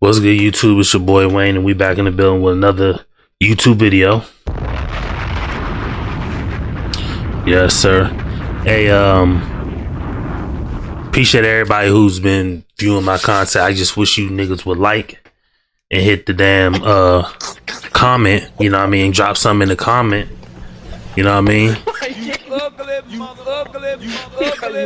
What's good, YouTube? It's your boy Wayne, and we back in the building with another YouTube video. Yes, sir. Hey, appreciate everybody who's been viewing my content. I just wish you niggas would like and hit the damn comment. You know what I mean? Drop something in the comment. You know what I mean? You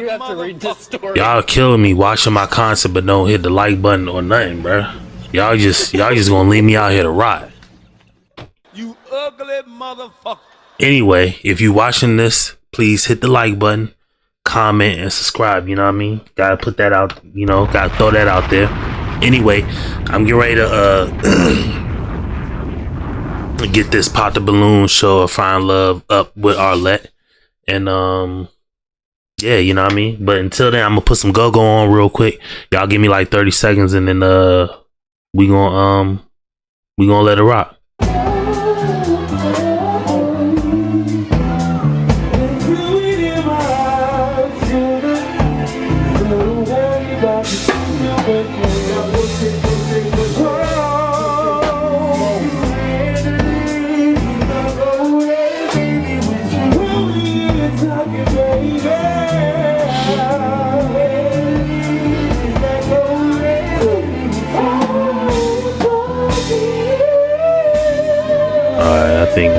have to read this story. Y'all killing me watching my content, but don't hit the like button or nothing, bruh. Y'all just gonna leave me out here to rot. You ugly motherfucker. Anyway, if you watching this, please hit the like button, comment, and subscribe. You know what I mean? Gotta put that out. You know, gotta throw that out there. Anyway, I'm getting ready to get this Pop the Balloon show of Find Love up with Arlette, and yeah, you know what I mean. But until then, I'm gonna put some go-go on real quick. Y'all give me like 30 seconds, and then we gonna let it rock. I think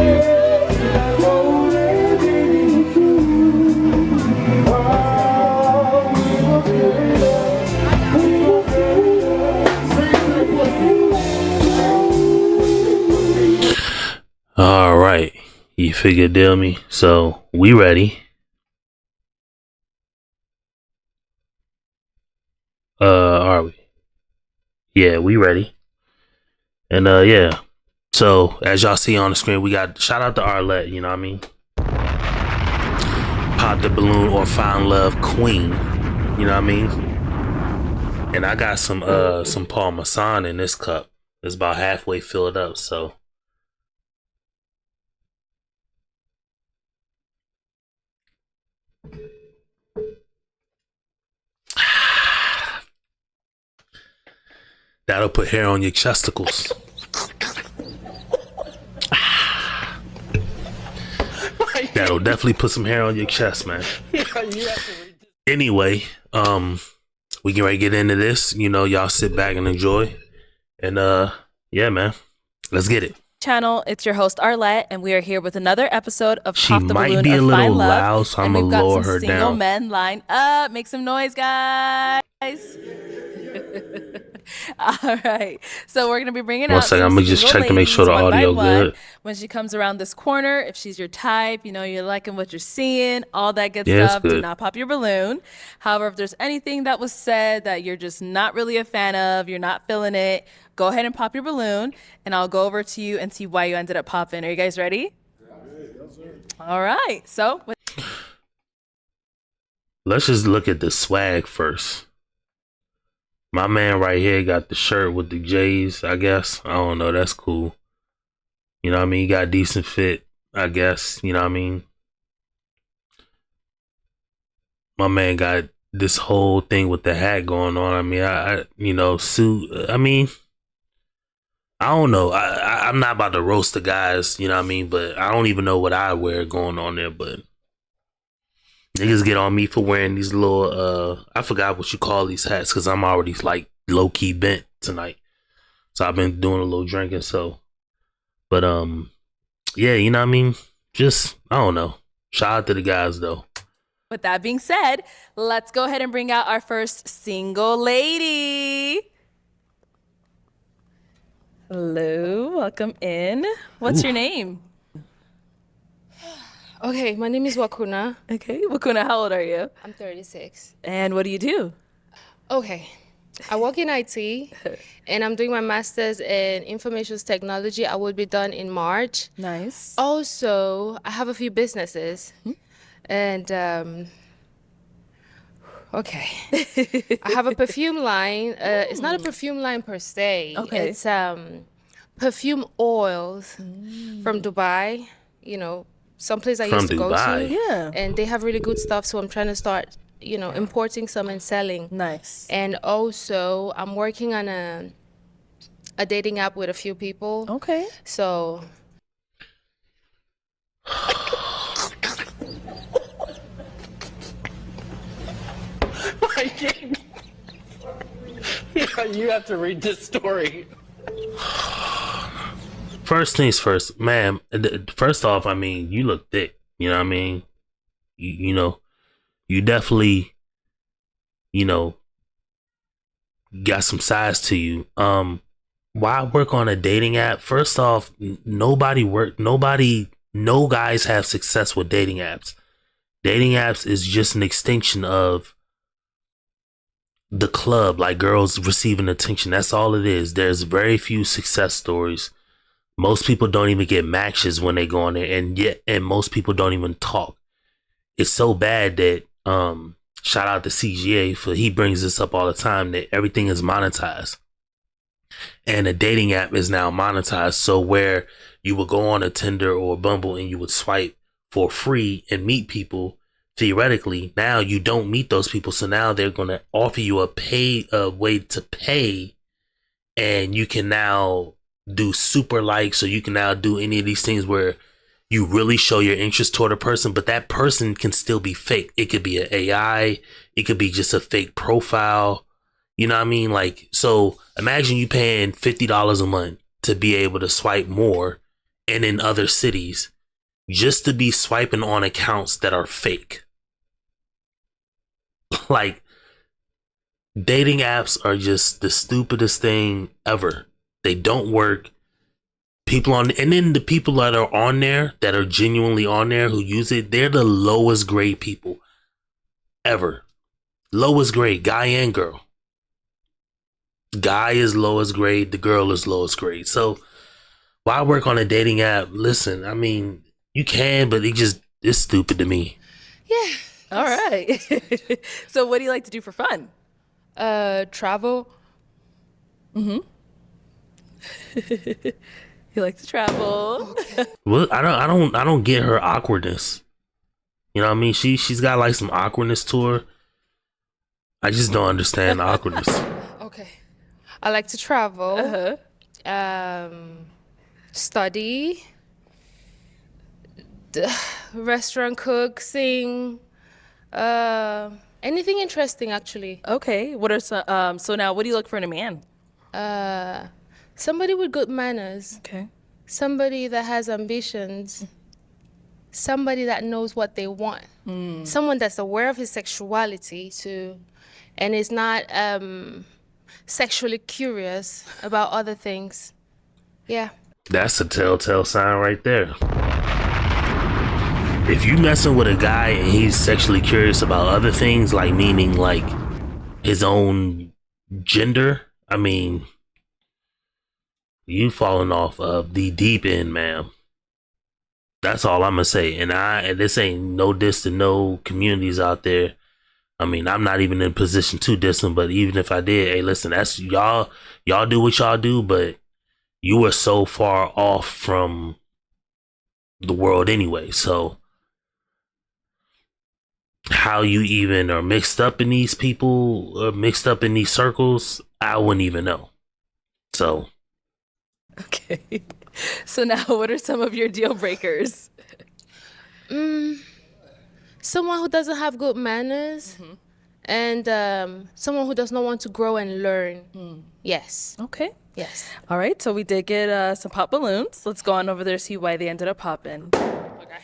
all right, you figured deal me. So we ready. Are we? Yeah, we ready. And yeah. So, as y'all see on the screen, we got shout out to Arlette, you know what I mean? Pop the Balloon or Find Love Queen, you know what I mean? And I got some Parmesan in this cup. It's about halfway filled up, so. That'll put hair on your chesticles. That'll definitely put some hair on your chest, man. Anyway, we can ready to get into this. You know, y'all sit back and enjoy. And yeah, man. Let's get it. Channel, it's your host Arlette, and we are here with another episode of She Pop the might Balloon be a or little Find Love. loud, so I'm and gonna lower we've got some her single down. men lined up. Make some noise, guys. All right, so we're gonna be bringing One out second, some I'm gonna just single check to make sure the ladies one by audio one. good. When she comes around this corner, if she's your type, you know you're liking what you're seeing, all that good Yeah, it's stuff. Do good. not pop your balloon. However, if there's anything that was said that you're just not really a fan of, you're not feeling it, go ahead and pop your balloon, and I'll go over to you and see why you ended up popping. Are you guys ready? All right. So Let's just look at the swag first. My man right here got the shirt with the J's, I guess. I don't know. That's cool. You know what I mean? He got decent fit, I guess. You know what I mean? My man got this whole thing with the hat going on. I mean, I you know, suit. I mean, I don't know. I'm not about to roast the guys, you know what I mean? But I don't even know what I wear going on there. But niggas get on me for wearing these little, I forgot what you call these hats because I'm already like low key bent tonight. So I've been doing a little drinking. So, but yeah, you know what I mean? Just, I don't know. Shout out to the guys though. with that being said, let's go ahead and bring out our first single lady. Hello, welcome in. What's your name? Okay, my name is Wakuna. Okay, Wakuna, how old are you? I'm 36. And what do you do? Okay, I work in IT, and I'm doing my master's in information technology. I will be done in March. Nice. Also, I have a few businesses, and okay, I have a perfume line. It's not a perfume line per se. Okay. It's perfume oils from Dubai. You know, someplace I From used to go Dubai? to. Yeah. And they have really good stuff, so I'm trying to start, you know, importing some and selling. Nice. And also, I'm working on a dating app with a few people. Okay. So Yeah, you have to read this story. First things first, ma'am. First off, I mean, you look thick. You know what I mean? You know, you definitely, you know, got some size to you. Why work on a dating app? First off, no guys have success with dating apps. Dating apps is just an extension of the club, like girls receiving attention. That's all it is. There's very few success stories. Most people don't even get matches when they go on there, and most people don't even talk. It's so bad that shout out to CGA for he brings this up all the time that everything is monetized. And a dating app is now monetized. So where you would go on a Tinder or a Bumble and you would swipe for free and meet people, theoretically, now you don't meet those people. So now they're going to offer you a way to pay, and you can now do super likes, or you can now do any of these things where you really show your interest toward a person, but that person can still be fake. It could be an AI, it could be just a fake profile. You know what I mean? Like, so imagine you paying $50 a month to be able to swipe more and in other cities just to be swiping on accounts that are fake. Like, dating apps are just the stupidest thing ever. They don't work. And then the people that are on there, that are genuinely on there who use it, they're the lowest grade people ever. Lowest grade, guy and girl. Guy is lowest grade, the girl is lowest grade. So why work on a dating app? Listen, I mean, you can, but it's stupid to me. yeah. All right. So what do you like to do for fun? Travel. You like to travel. Well, I don't get her awkwardness. You know what I mean? She's got like some awkwardness to her. I just don't understand the awkwardness. Okay. I like to travel. Study. Restaurant cook, sing. Anything interesting, actually. Okay. What are some so now what do you look for in a man? Somebody with good manners. Okay. Somebody that has ambitions. Somebody that knows what they want. Someone that's aware of his sexuality too, and is not sexually curious about other things. Yeah. That's a telltale sign right there. If you messing with a guy and he's sexually curious about other things, like meaning like his own gender, I mean, you falling off of the deep end, ma'am. That's all I'm gonna say. And this ain't no diss to no communities out there. I mean, I'm not even in a position to diss them, but even if I did, hey, listen, that's y'all do what y'all do, but you are so far off from the world anyway. So how you even are mixed up in these people, or mixed up in these circles, I wouldn't even know. So Okay. So now what are some of your deal breakers? Someone who doesn't have good manners, and someone who does not want to grow and learn. Yes. Okay. Yes. All right. So we did get some pop balloons. Let's go on over there, see why they ended up popping. Okay.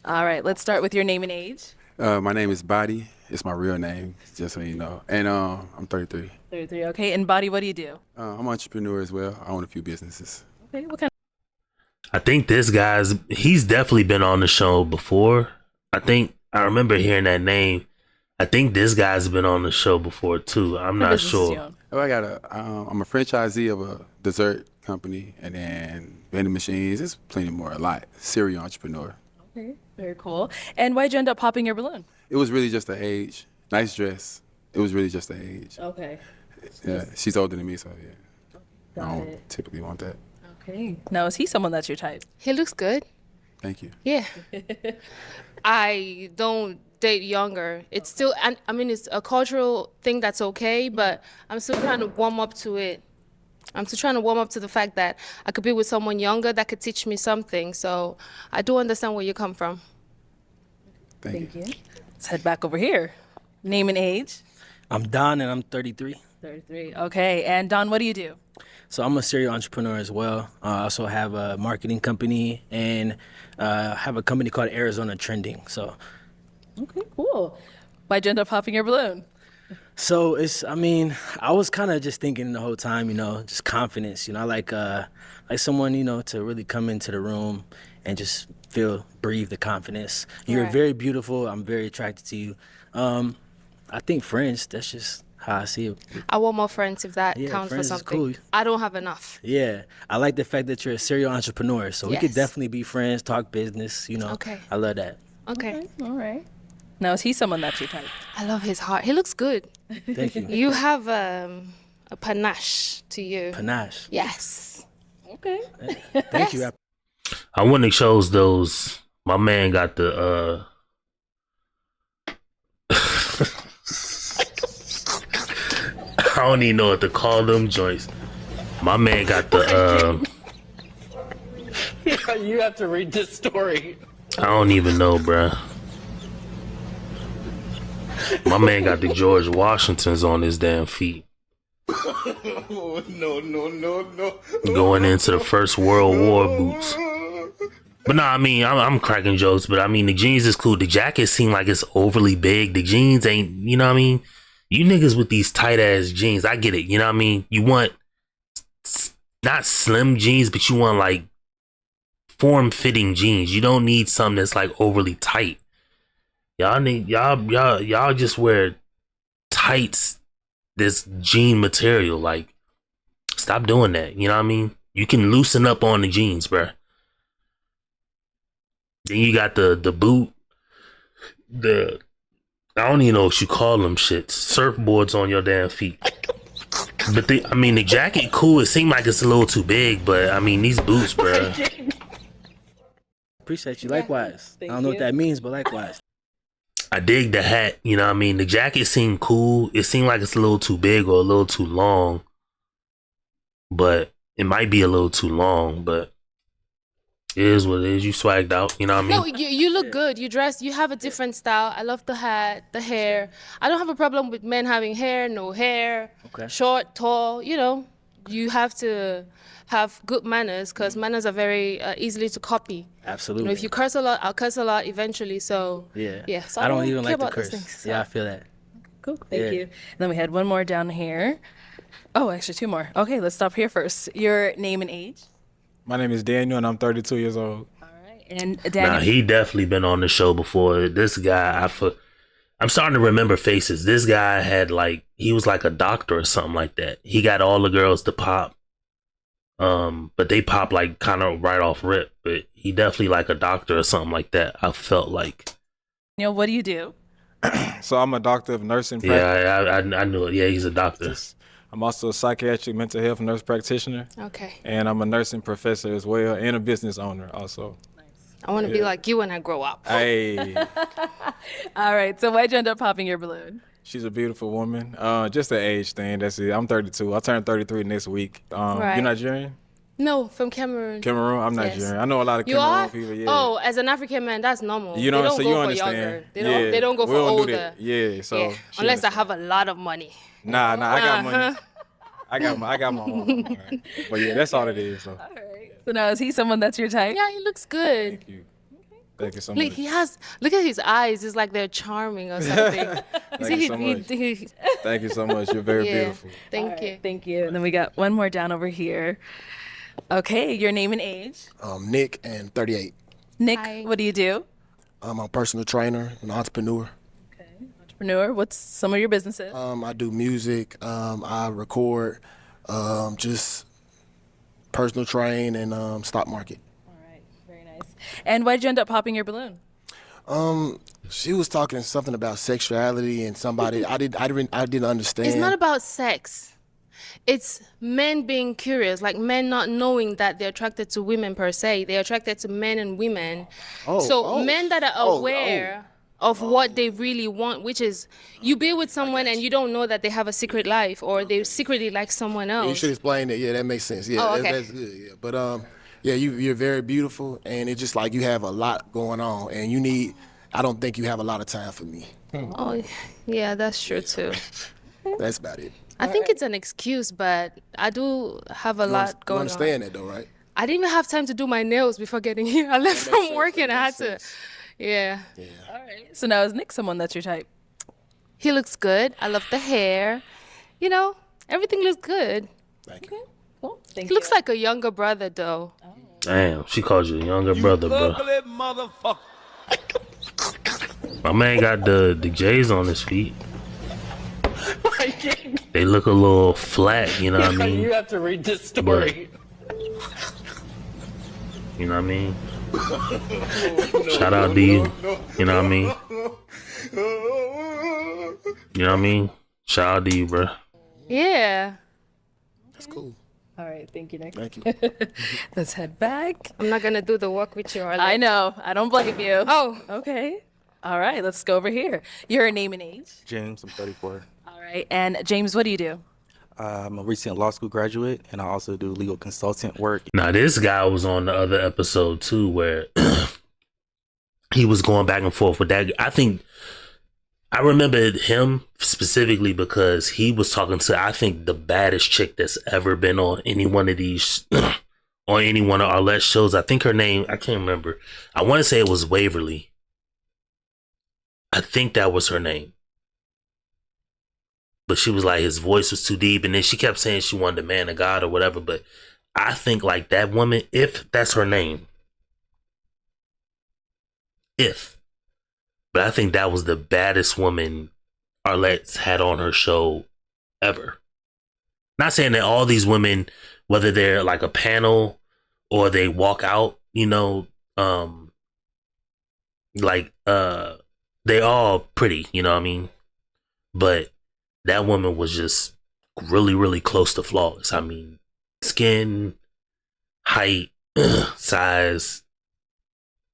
All right. Let's start with your name and age. My name is Body. It's my real name, just so you know. And I'm 33. 33. Okay. And Body, what do you do? I'm an entrepreneur as well. I own a few businesses. Okay. What kind I think he's definitely been on the show before. I remember hearing that name. I think this guy's been on the show before too. I'm not business is sure. young? Oh, I'm a franchisee of a dessert company, and then vending machines. There's plenty more. A lot. Serial entrepreneur. Okay. Very cool. And why'd you end up popping your balloon? It was really just the age. Nice dress. It was really just the age. Okay. Yeah, she's older than me, so yeah. I Got don't it. typically want that. Okay. Now, is he someone that's your type? He looks good. Thank you. Yeah. I don't date younger. It's still, I mean, it's a cultural thing that's okay, but I'm still trying to warm up to it. I'm still trying to warm up to the fact that I could be with someone younger that could teach me something. So I do understand where you come from. Thank you. Let's head back over here. Name and age. I'm Don, and I'm 33. 33. Okay. And Don, what do you do? So I'm a serial entrepreneur as well. I also have a marketing company and have a company called Arizona Trending. So, Okay, cool. Why'd you end up popping your balloon? so I was kind of just thinking the whole time, just confidence. I like someone, to really come into the room and just breathe the confidence. You're Right. very beautiful. I'm very attracted to you. I think friends, that's just how I see it. I want more friends if that Yeah, counts for friends is something. cool. I don't have enough. Yeah, I like the fact that you're a serial entrepreneur. So we could Yes. definitely be friends, talk business, Okay. I love that. Okay. All right. Now, is he someone that's your type? I love his heart. He looks good. Thank you. You have a panache to you. Panache. Yes. Okay. Thank you. I wouldn't have chose those. My man got the I don't even know what to call them joints. My man got the You have to read this story. I don't even know, bruh. My man got the George Washingtons on his damn feet. No. Going into the First World War boots. But no, I mean, I'm cracking jokes, but I mean, the jeans is cool. The jacket seem like it's overly big. The jeans ain't, you know what I mean? You niggas with these tight ass jeans, I get it. You know what I mean? You want not slim jeans, but you want like form fitting jeans. You don't need something that's like overly tight. Y'all just wear tights, this jean material. Like, stop doing that. You know what I mean? You can loosen up on the jeans, bruh. Then you got the boot, I don't even know what you call them shits. Surfboards on your damn feet. But the jacket cool. It seemed like it's a little too big, but I mean these boots, bruh. Appreciate you. Likewise. I don't know what you. that means, but likewise. I dig the hat. You know what I mean? The jacket seemed cool. It seemed like it's a little too big or a little too long. But it might be a little too long, but it is what it is. You swagged out. You know what I mean? No, you look good. You dress. You have a different style. I love the hat, the hair. I don't have a problem with men having hair, no hair, Okay. short, tall. You have to have good manners because manners are very easily to copy. Absolutely. If you curse a lot, I'll curse a lot eventually. So yeah. so I don't even care like to about those curse. things, so. Yeah, I feel that. Cool. Thank Yeah. you. And then we had one more down here. Oh, actually, two more. Okay, let's stop here first. Your name and age. My name is Daniel, and I'm 32 years old. All right. And Daniel. Nah, he definitely been on the show before. This guy, I'm starting to remember faces. This guy he was like a doctor or something like that. He got all the girls to pop. But they pop like kind of right off rip. But he definitely like a doctor or something like that. I felt like. Daniel, what do you do? So I'm a doctor of nursing practice. Yeah, I knew it. Yeah, he's a doctor. I'm also a psychiatric mental health nurse practitioner, Okay. and I'm a nursing professor as well, and a business owner also. I want to be like you when I grow up. Hey, All right. So why'd you end up popping your balloon? she's a beautiful woman. Just an age thing. That's it. I'm 32. I turn 33 next week. Right. You're Nigerian? No, from Cameroon. Cameroon? I'm Yes. Nigerian. I know a lot of You Cameroon are? people. Yeah. Oh, as an African man, that's normal. You know they what I'm don't saying? go You for understand? younger. Yeah. They don't go We for don't do older. that. Yeah. So Yeah. she Unless I understand. have a lot of money. Nah, I got money. I got my own. Right. But yeah, that's all it is. So All right. So now, is he someone that's your type? Yeah, he looks good. thank you. Thank you so Look, much. look at his eyes. It's like they're charming or something. Thank you so much. Thank you so much. You're very yeah. beautiful. Thank you. Thank you. And then we got one more down over here. Okay, your name and age. Nick, and 38. Nick, Hi. what do you do? I'm a personal trainer, an entrepreneur. Entrepreneur. What's some of your businesses? I do music. I record, just personal train and stock market. All right, very nice. And why'd you end up popping your balloon? She was talking something about sexuality and somebody I didn't understand. It's not about sex. It's men being curious, like men not knowing that they're attracted to women per se. They're attracted to men and women. So men that are aware of what they really want, which is you be with someone and you don't know that they have a secret life or they secretly like someone else. You should explain that. Yeah, that makes sense. Yeah, Oh, okay. that's good. Yeah, but yeah, you're very beautiful, and it's just like you have a lot going on, and you need. I don't think you have a lot of time for me. Oh, yeah, that's true too. That's about it. I think it's an excuse, but I do have a lot going You on. understand that though, right? I didn't even have time to do my nails before getting here. I left from work and I had to. Yeah. All right. So now is Nick someone that's your type? He looks good. I love the hair. You know, everything looks good. Thank you. Cool. Thank He looks like a younger brother, though. Damn, she calls you a younger brother, bro. Ugly motherfucker. My man got the J's on his feet. They look a little flat, you know what I mean? You have to read this story. You know what I mean? Shout out to you. You know what I mean? You know what I mean? Shout out to you, bro. Yeah. That's cool. All right. Thank you, Nick. Thank you. Let's head back. I'm not going to do the walk with you. I know. I don't blame you. Oh. Okay. All right. Let's go over here. Your name and age. James, I'm 34. All right. And James, what do you do? I'm a recent law school graduate, and I also do legal consultant work. Now, this guy was on the other episode, too, where he was going back and forth with that. I think I remembered him specifically because he was talking to, I think, the baddest chick that's ever been on any one of these, on any one of our last shows. I think her name, I can't remember. I want to say it was Waverly. I think that was her name. But she was like, his voice was too deep. And then she kept saying she wanted a man of God or whatever. But I think like that woman, if that's her name, but I think that was the baddest woman Arlett's had on her show ever. Not saying that all these women, whether they're like a panel or they walk out, you know, they all pretty, you know what I mean? But that woman was just really, really close to flawless. I mean, skin, height, size,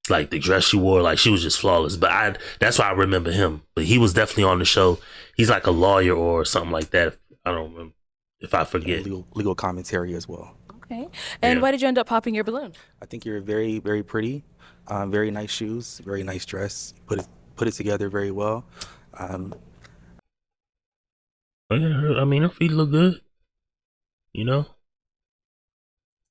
like the dress she wore, like she was just flawless. But that's why I remember him. But he was definitely on the show. He's like a lawyer or something like that. I don't remember if I forget. Legal commentary as well. Okay. And why did you end up popping your balloon? I think you're very, very pretty. Very nice shoes, very nice dress. Put it together very well. I mean, her feet look good. You know?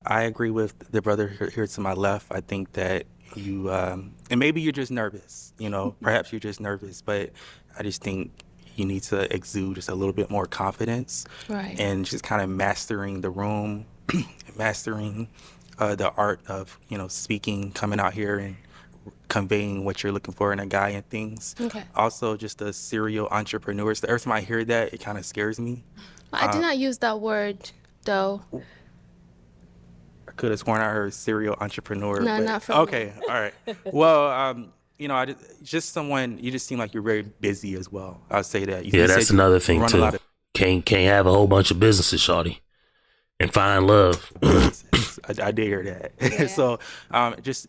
I agree with the brother here to my left. I think that you, and maybe you're just nervous, you know, perhaps you're just nervous, but I just think you need to exude just a little bit more confidence. Right. And just kind of mastering the room, mastering the art of, you know, speaking, coming out here and conveying what you're looking for in a guy and things. Okay. Also, just a serial entrepreneur. So every time I hear that, it kind of scares me. I did not use that word, though. I could have sworn I heard serial entrepreneur. No, but, not from okay, all right. Well, you know, just someone, you just seem like you're very busy as well. I'll say that. You That's said another you thing run a too. lot of Can't have a whole bunch of businesses, shawty, and find love. businesses. I did hear that. Yeah. So,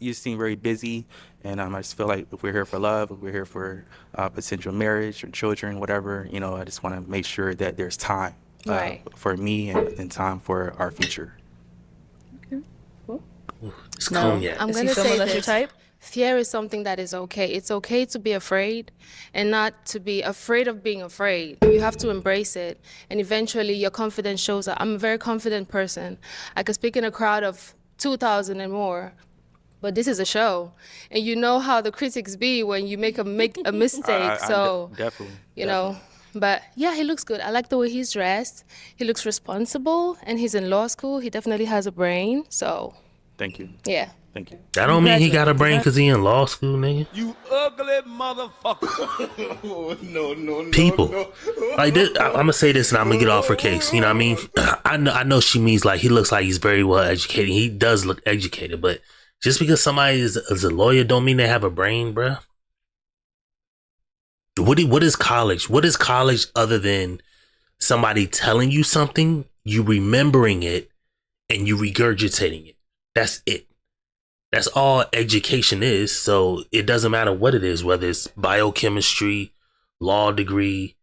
you seem very busy, and I just feel like if we're here for love, if we're here for potential marriage or children, whatever, you know, I just want to make sure that there's time Right. for me and time for our future. It's cognac. I'm Is going he to someone say that's your this. type? Fear is something that is okay. It's okay to be afraid and not to be afraid of being afraid. You have to embrace it. And eventually your confidence shows up. I'm a very confident person. I can speak in a crowd of 2,000 and more. But this is a show. And you know how the critics be when you make a mistake. So, Definitely. you know. But yeah, he looks good. I like the way he's dressed. He looks responsible and he's in law school. He definitely has a brain. So, Thank you. yeah. Thank you. That don't mean he got a brain because he in law school, nigga. You ugly motherfucker. People like this. I'm gonna say this and I'm gonna get off her case. You know what I mean? I know she means like he looks like he's very well educated. He does look educated, but just because somebody is a lawyer don't mean they have a brain, bruh. What is college? What is college other than somebody telling you something, you remembering it, and you regurgitating it? That's it. That's all education is. So it doesn't matter what it is, whether it's biochemistry, law degree,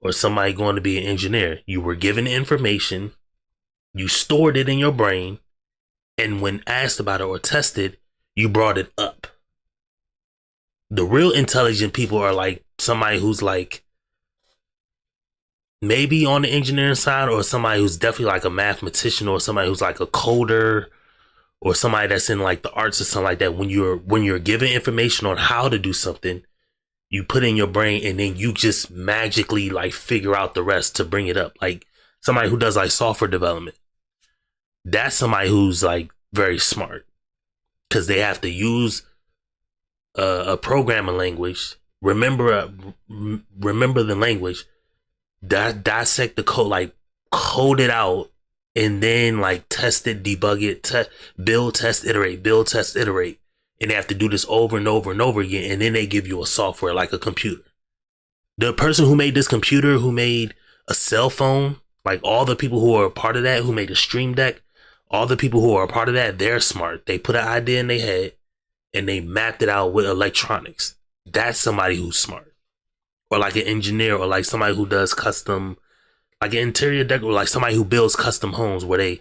or somebody going to be an engineer. You were given information, you stored it in your brain, and when asked about it or tested, you brought it up. The real intelligent people are like somebody who's like maybe on the engineering side, or somebody who's definitely like a mathematician, or somebody who's like a coder, or somebody that's in like the arts or something like that. When you're given information on how to do something, you put in your brain and then you just magically like figure out the rest to bring it up. Like somebody who does like software development, that's somebody who's like very smart, because they have to use a programming language, remember the language, dissect the code, like code it out, and then like test it, debug it, build, test, iterate. And they have to do this over and over and over again. And then they give you a software like a computer. The person who made this computer, who made a cell phone, like all the people who are a part of that, who made a stream deck, all the people who are a part of that, they're smart. They put an idea in their head and they mapped it out with electronics. That's somebody who's smart. Or like an engineer, or like somebody who does custom, like an interior deck, or like somebody who builds custom homes where they,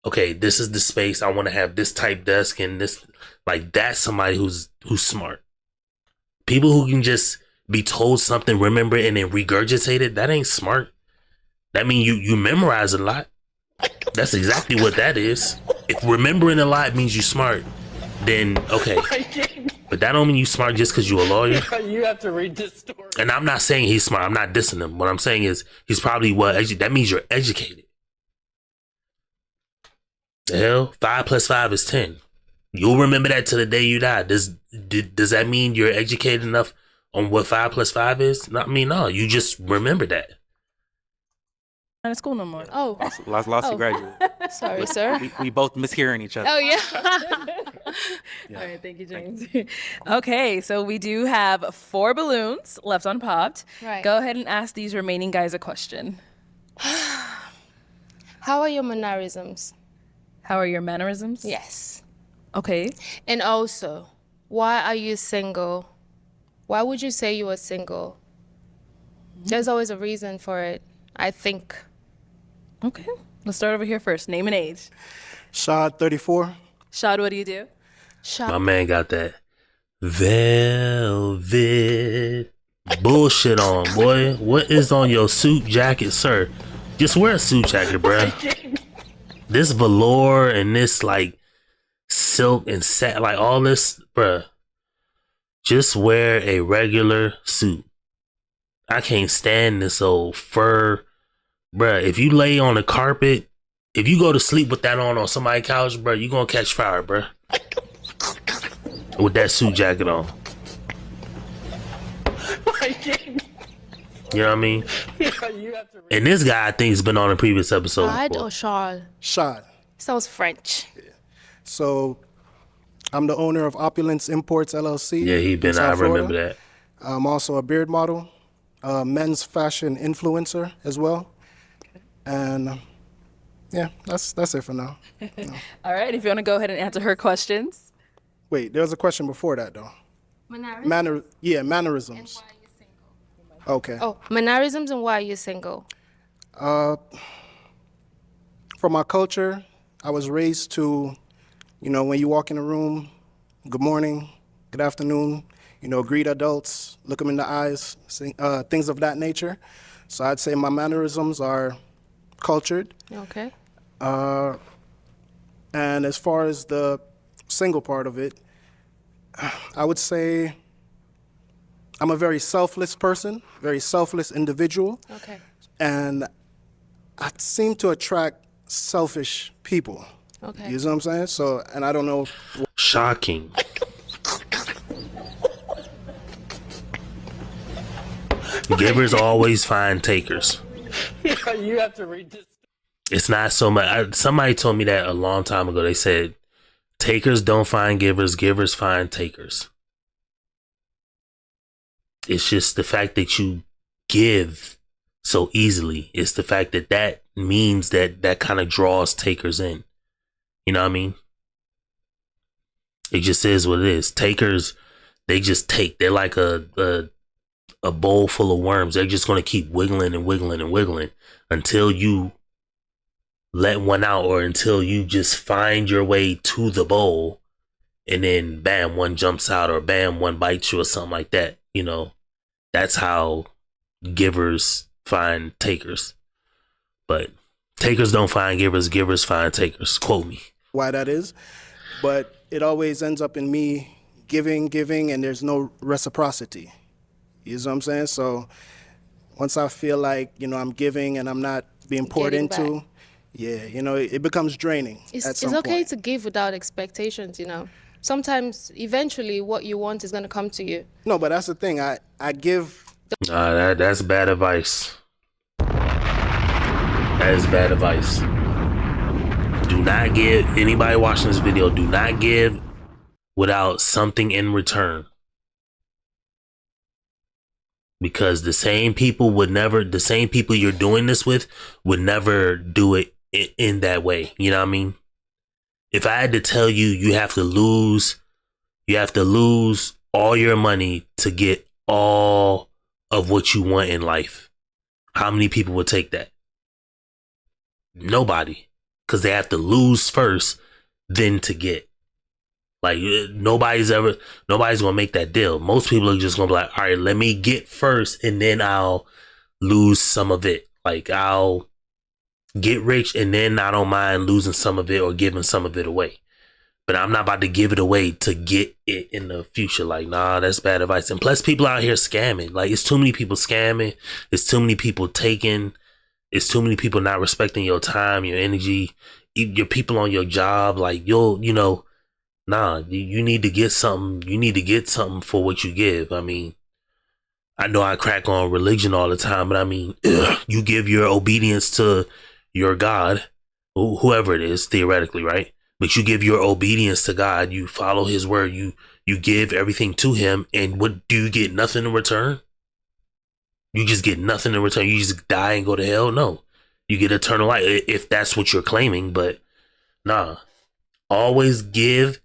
okay, this is the space, I want to have this type desk and this, like that's somebody who's smart. People who can just be told something, remember it, and then regurgitate it, that ain't smart. That means you memorize a lot. That's exactly what that is. If remembering a lot means you smart, then okay. But that don't mean you smart just because you a lawyer. You have to read this story. And I'm not saying he's smart. I'm not dissing him. What I'm saying is he's probably that means you're educated. The hell? 5 + 5 is 10. You'll remember that to the day you die. Does that mean you're educated enough on what 5 + 5 is? No, I mean, no. You just remember that. Not in school no more. Oh, Lost graduate. sorry, sir. We both mishearing each other. Oh, yeah. All right, thank you, James. Okay, so we do have 4 balloons left unpopped. Right. Go ahead and ask these remaining guys a question. How are your mannerisms? How are your mannerisms? Yes. Okay. And also, why are you single? Why would you say you are single? There's always a reason for it, I think. Okay. Let's start over here first. Name and age. Shad, 34. Shad, what do you do? My man got that velvet bullshit on, boy. What is on your suit jacket, sir? Just wear a suit jacket, bruh. This velour and this like silk and satin, like all this, bruh. Just wear a regular suit. I can't stand this old fur, bruh. If you lay on the carpet, if you go to sleep with that on somebody's couch, bruh, you gonna catch fire, bruh. With that suit jacket on. You know what I mean? And this guy, I think, has been on a previous episode. Shad before. or Charles? Shad. Sounds French. So I'm the owner of Opulence Imports LLC. Yeah, he been. in South I remember Florida. that. I'm also a beard model, men's fashion influencer as well. And yeah, that's it for now. All right, if you want to go ahead and answer her questions. Wait, there was a question before that though. Mannerisms. Okay. Oh, mannerisms and why are you single? For my culture, I was raised to, when you walk in a room, good morning, good afternoon, greet adults, look them in the eyes, things of that nature. So I'd say my mannerisms are cultured. Okay. And as far as the single part of it, I would say I'm a very selfless person, very selfless individual. Okay. And I seem to attract selfish people. Okay. You know what I'm saying? So, and I don't know. Shocking. Givers always find takers. You have to read this. It's not so much. Somebody told me that a long time ago. They said, takers don't find givers, givers find takers. It's just the fact that you give so easily. It's the fact that means that kind of draws takers in. You know what I mean? It just is what it is. Takers, they just take. They're like a bowl full of worms. They're just going to keep wiggling and wiggling and wiggling until you let one out, or until you just find your way to the bowl, and then bam, one jumps out, or bam, one bites you, or something like that. You know, that's how givers find takers. But takers don't find givers, givers find takers. Quote me. Why that is, but it always ends up in me giving, and there's no reciprocity. You know what I'm saying? So once I feel like, I'm giving and I'm not being poured Getting into, back. it becomes draining It's at some okay point. to give without expectations, Sometimes, eventually, what you want is going to come to you. No, but that's the thing. I give. That's bad advice. That is bad advice. Do not give, anybody watching this video, do not give without something in return. Because the same people you're doing this with would never do it in that way. You know what I mean? If I had to tell you, you have to lose all your money to get all of what you want in life, how many people would take that? Nobody. Because they have to lose first, then to get. Like, nobody's gonna make that deal. Most people are just gonna be like, all right, let me get first, and then I'll lose some of it. Like, I'll get rich, and then I don't mind losing some of it or giving some of it away. But I'm not about to give it away to get it in the future. Like, nah, that's bad advice. And plus, people out here scamming. Like, it's too many people scamming. It's too many people taking. It's too many people not respecting your time, your energy, your people on your job. Like, nah, you need to get something. You need to get something for what you give. I mean, I know I crack on religion all the time, but I mean, you give your obedience to your God, whoever it is, theoretically, right? But you give your obedience to God. You follow his word. You give everything to him. And what do you get? Nothing in return? You just get nothing in return. You just die and go to hell? No. You get eternal life if that's what you're claiming. But nah, always give.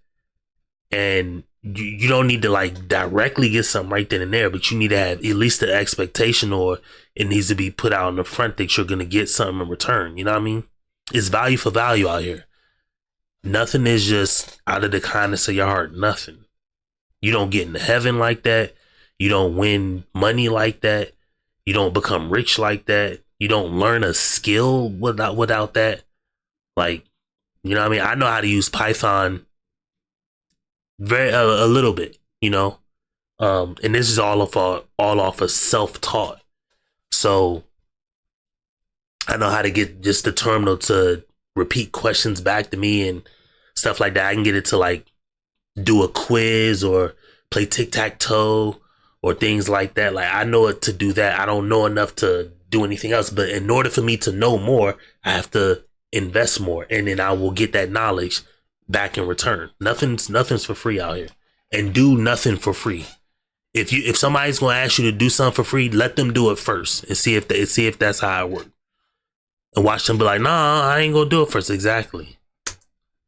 And you don't need to like directly get something right then and there, but you need to have at least the expectation, or it needs to be put out in the front that you're going to get something in return. You know what I mean? It's value for value out here. Nothing is just out of the kindness of your heart. Nothing. You don't get into heaven like that. You don't win money like that. You don't become rich like that. You don't learn a skill without that. Like, you know what I mean? I know how to use Python very a little bit, and this is all off of self-taught. So I know how to get just the terminal to repeat questions back to me and stuff like that. I can get it to like do a quiz or play tic-tac-toe or things like that. Like, I know it to do that. I don't know enough to do anything else, but in order for me to know more, I have to invest more, and then I will get that knowledge back in return. Nothing's for free out here, and do nothing for free. If somebody's gonna ask you to do something for free, let them do it first and see if that's how it works. And watch them be like, nah, I ain't gonna do it first. Exactly.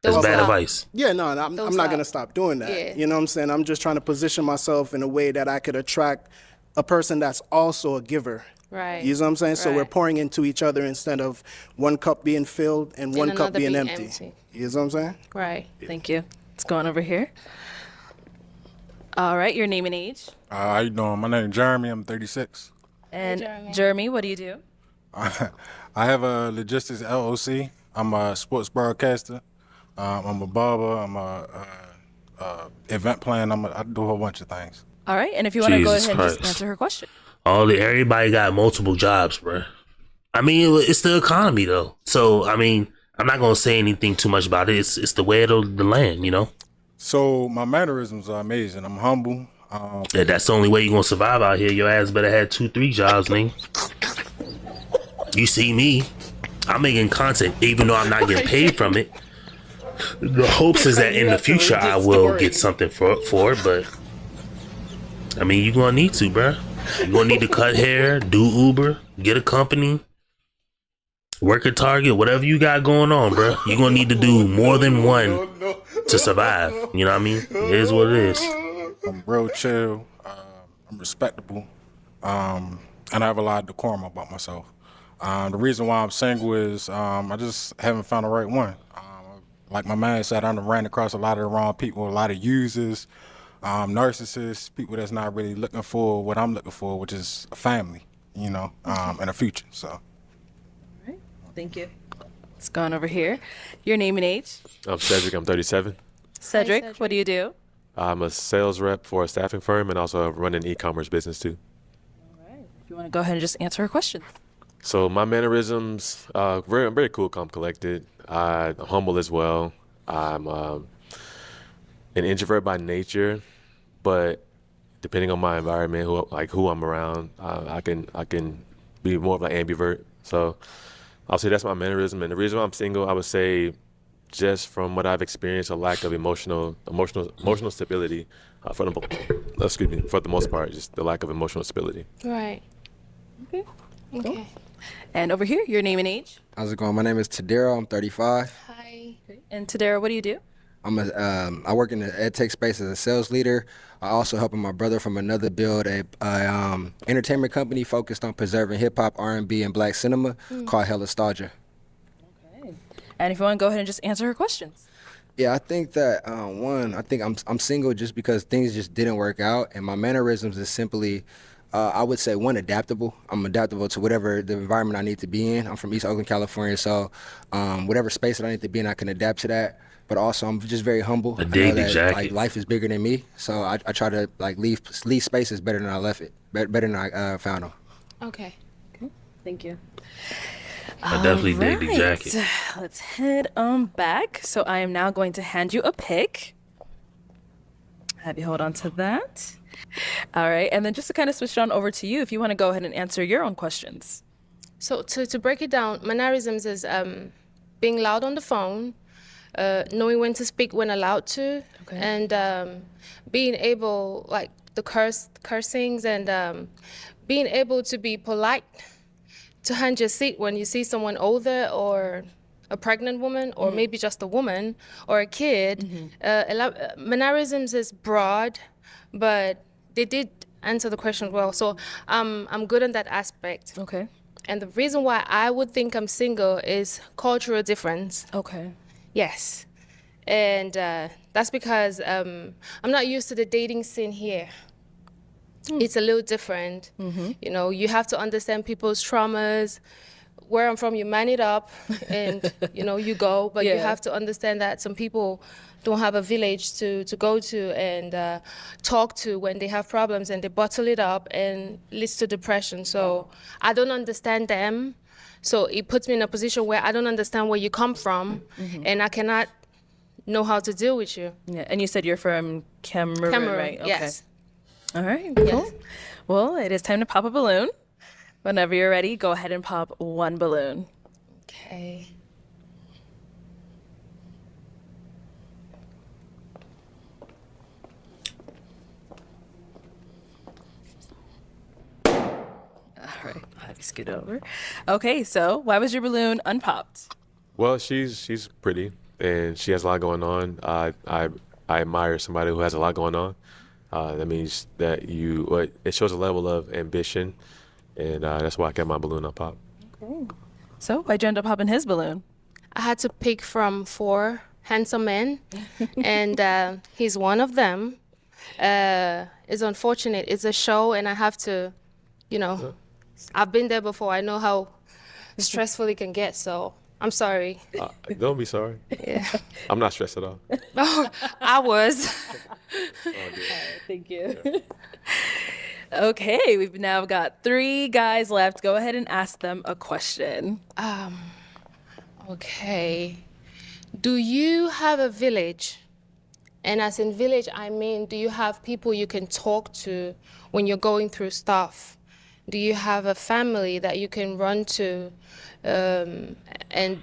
That's bad advice. Yeah, no, I'm not going to stop doing that. Yeah. You know what I'm saying? I'm just trying to position myself in a way that I could attract a person that's also a giver. Right. You know what I'm saying? So we're Right. pouring into each other instead of one cup being filled and one cup another being being empty. empty. You know what I'm saying? Right. Thank you. Let's go on over here. All right, your name and age. How you doing? My name is Jeremy. I'm 36. And Jeremy. Jeremy, what do you do? I have a logistics LLC. I'm a sports broadcaster. I'm a barber. I'm a event planner. I do a whole bunch of things. All right, and if you want to go Jesus ahead and just Christ. answer her question. Everybody got multiple jobs, bro. I mean, it's the economy though. So I mean, I'm not gonna say anything too much about it. It's the way of the land, So my mannerisms are amazing. I'm humble. Yeah, that's the only way you're gonna survive out here. Your ass better have 2-3 jobs, nigga. You see me, I'm making content, even though I'm not getting paid from it. The hopes is that in the future I will get something for it, but I mean, you're gonna need to, bruh. You're gonna need to cut hair, do Uber, get a company, work at Target, whatever you got going on, bruh. You're gonna need to do more than one to survive. You know what I mean? It is what it is. I'm real chill. I'm respectable. And I have a lot of decorum about myself. The reason why I'm single is I just haven't found the right one. Like my man said, I done ran across a lot of the wrong people, a lot of users, narcissists, people that's not really looking for what I'm looking for, which is a family, you know, and a future. So. All right. Thank you. Let's go on over here. Your name and age. I'm Cedric. I'm 37. Cedric, Cedric. what do you do? I'm a sales rep for a staffing firm and also run an e-commerce business too. All right. If you want to go ahead and just answer her questions. So my mannerisms, I'm very cool, calm, collected. I'm humble as well. I'm an introvert by nature, but depending on my environment, who I'm around, I can be more of an ambivert. So I'll say that's my mannerism. And the reason why I'm single, I would say, just from what I've experienced, a lack of emotional stability for the most part, just the lack of emotional stability. Right. Okay. Okay. And over here, your name and age. How's it going? My name is Tadero. I'm 35. Hi. And Tadera, what do you do? I work in the ed tech space as a sales leader. I also helping my brother from another build a entertainment company focused on preserving hip hop, R&B, and black cinema called Hell Nostalgia. Okay. And if you want to go ahead and just answer her questions. Yeah, I think that I think I'm single just because things just didn't work out, and my mannerisms is simply. I would say one, adaptable. I'm adaptable to whatever the environment I need to be in. I'm from East Oakland, California, so whatever space that I need to be in, I can adapt to that. But also, I'm just very humble. I dig the that jacket. like life is bigger than me, so I try to like leave spaces better than I left it, better than I found them. Okay. Thank you. I definitely dig the jacket. Let's head back. So I am now going to hand you a pick. Have you hold on to that. All right. And then just to kind of switch it on over to you, if you want to go ahead and answer your own questions. So to break it down, mannerisms is being loud on the phone, knowing when to speak when allowed to, and being able, like the cursings, and being able to be polite, to hand your seat when you see someone older or a pregnant woman, or maybe just a woman or a kid. Mannerisms is broad, but they did answer the question well. So I'm good on that aspect. Okay. And the reason why I would think I'm single is cultural difference. Okay. Yes. And that's because I'm not used to the dating scene here. It's a little different. You know, you have to understand people's traumas. Where I'm from, you man it up and, you know, you go. But you have to understand that some people don't have a village to go to and talk to when they have problems, and they bottle it up and leads to depression. So I don't understand them. So it puts me in a position where I don't understand where you come from, and I cannot know how to deal with you. Yeah. And you said you're from Cameroon, right? Okay. Yes. All right. Cool. Yes. Well, it is time to pop a balloon. Whenever you're ready, go ahead and pop one balloon. Okay. All right. I'll have you scoot over. Okay. So why was your balloon unpopped? Well, she's pretty and she has a lot going on. I admire somebody who has a lot going on. That means that it shows a level of ambition, and that's why I kept my balloon unpopped. Okay. So why'd you end up popping his balloon? I had to pick from 4 handsome men, and he's one of them. It's unfortunate. It's a show, and I have to, you know, I've been there before. I know how stressful it can get, so I'm sorry. Don't be sorry. Yeah. I'm not stressed at all. Oh, I was. Thank you. Okay, we've now got 3 guys left. Go ahead and ask them a question. Okay. Do you have a village? And as in village, I mean, do you have people you can talk to when you're going through stuff? Do you have a family that you can run to? And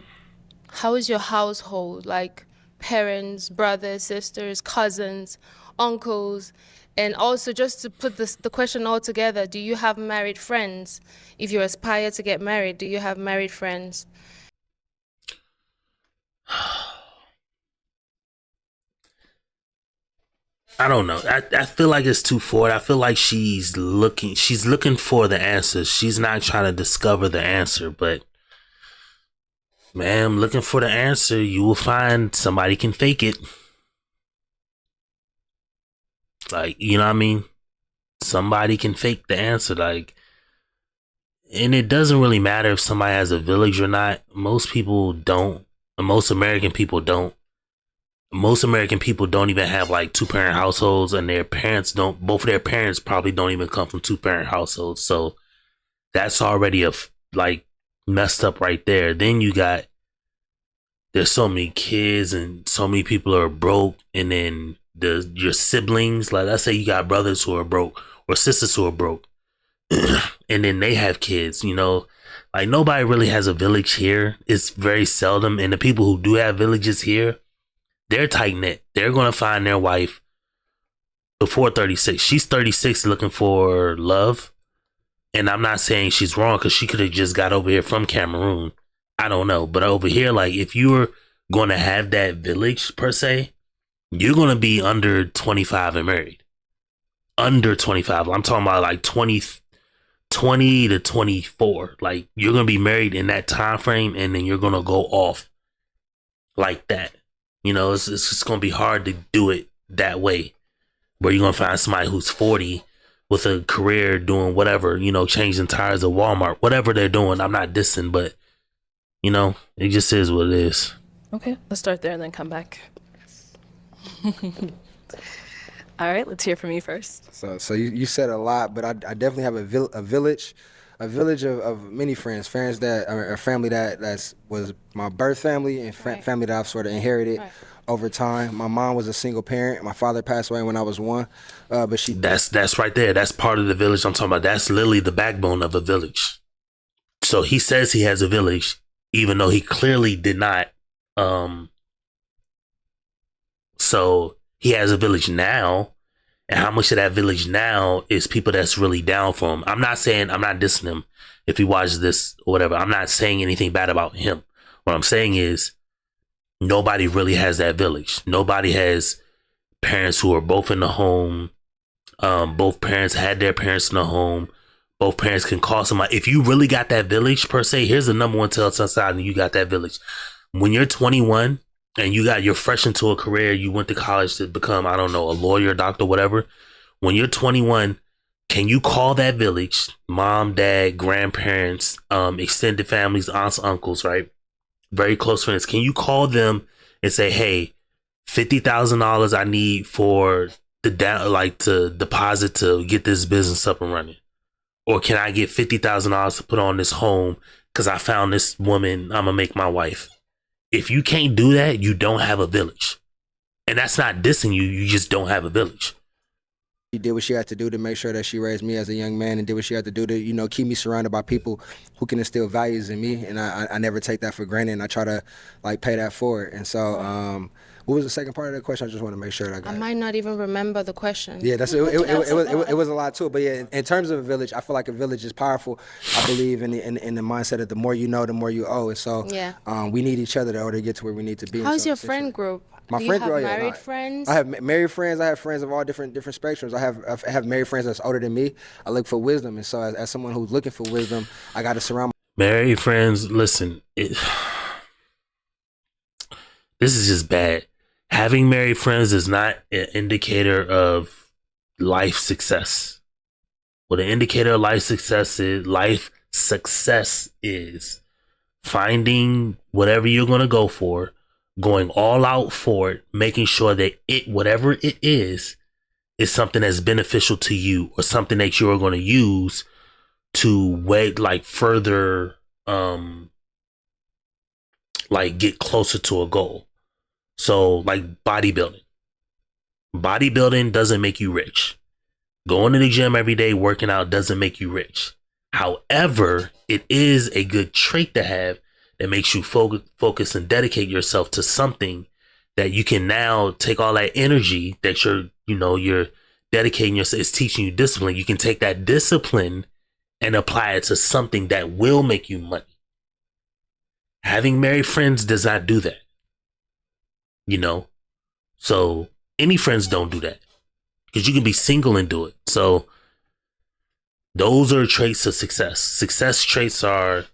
how is your household? Like parents, brothers, sisters, cousins, uncles? And also, just to put the question all together, do you have married friends? If you aspire to get married, do you have married friends? I don't know. I feel like it's too forward. I feel like she's looking for the answers. She's not trying to discover the answer, but ma'am, looking for the answer, you will find somebody can fake it. Like, you know what I mean? Somebody can fake the answer. Like, and it doesn't really matter if somebody has a village or not. Most people don't. Most American people don't. Most American people don't even have like two-parent households, and their parents don't. Both of their parents probably don't even come from two-parent households. So that's already like messed up right there. Then you got, there's so many kids and so many people are broke, and then your siblings, like let's say you got brothers who are broke or sisters who are broke, and then they have kids, you know, like nobody really has a village here. It's very seldom, and the people who do have villages here, they're tight knit. They're gonna find their wife before 36. She's 36 looking for love, and I'm not saying she's wrong because she could have just got over here from Cameroon. I don't know, but over here, like if you're gonna have that village per se, you're gonna be under 25 and married. Under 25. I'm talking about like 20 to 24. Like you're gonna be married in that time frame, and then you're gonna go off like that. You know, it's just gonna be hard to do it that way, where you're gonna find somebody who's 40 with a career doing whatever, you know, changing tires at Walmart, whatever they're doing. I'm not dissing, but you know, it just is what it is. Okay, let's start there and then come back. All right, let's hear from you first. So you said a lot, but I definitely have a village of many friends that are a family that was my birth family and family that I've sort of inherited over time. My mom was a single parent. My father passed away when I was 1, but that's right there. That's part of the village I'm talking about. That's literally the backbone of a village. So he says he has a village, even though he clearly did not. So he has a village now, and how much of that village now is people that's really down for him. I'm not dissing him if he watches this or whatever. I'm not saying anything bad about him. What I'm saying is nobody really has that village. Nobody has parents who are both in the home. Both parents had their parents in the home. Both parents can call somebody. If you really got that village per se, here's the number one telltale sign that you got that village. When you're 21 and you're fresh into a career, you went to college to become, I don't know, a lawyer, doctor, whatever. When you're 21, can you call that village, mom, dad, grandparents, extended families, aunts, uncles, right? Very close friends. Can you call them and say, hey, $50,000 I need for to deposit to get this business up and running? Or can I get $50,000 to put on this home because I found this woman I'm gonna make my wife? If you can't do that, you don't have a village. And that's not dissing you. You just don't have a village. She did what she had to do to make sure that she raised me as a young man, and did what she had to do to, you know, keep me surrounded by people who can instill values in me. And I never take that for granted, and I try to like pay that forward. And so, what was the second part of the question? I just want to make sure that I got I it. might not even remember the question. Yeah, it was a lot to it. But yeah, in terms of a village, I feel like a village is powerful. I believe in the mindset of the more you know, the more you owe. And so we need each other in order to get to where we need to be. How's your friend group? My Do friend you have group, married friends? I have married friends. I have friends of all different spectrums. I have married friends that's older than me. I look for wisdom, and so as someone who's looking for wisdom, I got to surround. Married friends, listen, this is just bad. Having married friends is not an indicator of life success. What an indicator of life success is finding whatever you're going to go for, going all out for it, making sure that whatever it is something that's beneficial to you or something that you're going to use to further, get closer to a goal. So like bodybuilding. Bodybuilding doesn't make you rich. Going to the gym every day, working out doesn't make you rich. However, it is a good trait to have that makes you focus and dedicate yourself to something that you can now take all that energy that you're dedicating yourself. It's teaching you discipline. You can take that discipline and apply it to something that will make you money. Having married friends does not do that. You know, so any friends don't do that. because you can be single and do it. So those are traits of success. Success traits are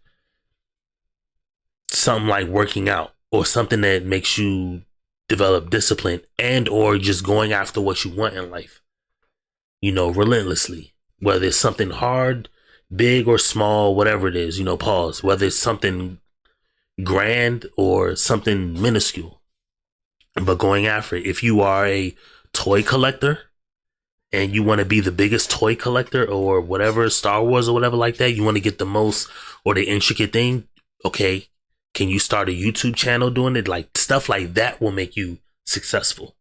something like working out or something that makes you develop discipline and or just going after what you want in life, relentlessly, whether it's something hard, big or small, whatever it is, pause, whether it's something grand or something minuscule, but going after it. If you are a toy collector and you want to be the biggest toy collector or whatever, Star Wars or whatever like that, you want to get the most or the intricate thing, okay, can you start a YouTube channel doing it? Like stuff like that will make you successful.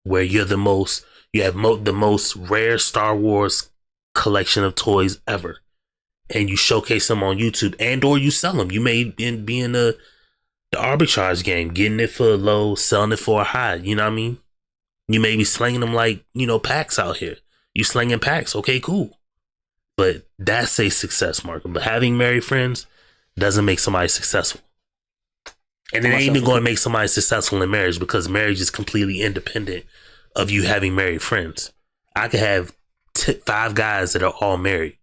Where you're the most, you have the most rare Star Wars collection of toys ever, and you showcase them on YouTube, and or you sell them. You may be in the arbitrage game, getting it for low, selling it for a high. You know what I mean? You may be slinging them like packs out here. You slinging packs, okay, cool. But that's a success marker. But having married friends doesn't make somebody successful. And it ain't even going to make somebody successful in marriage, because marriage is completely independent of you having married friends. I could have 5 guys that are all married,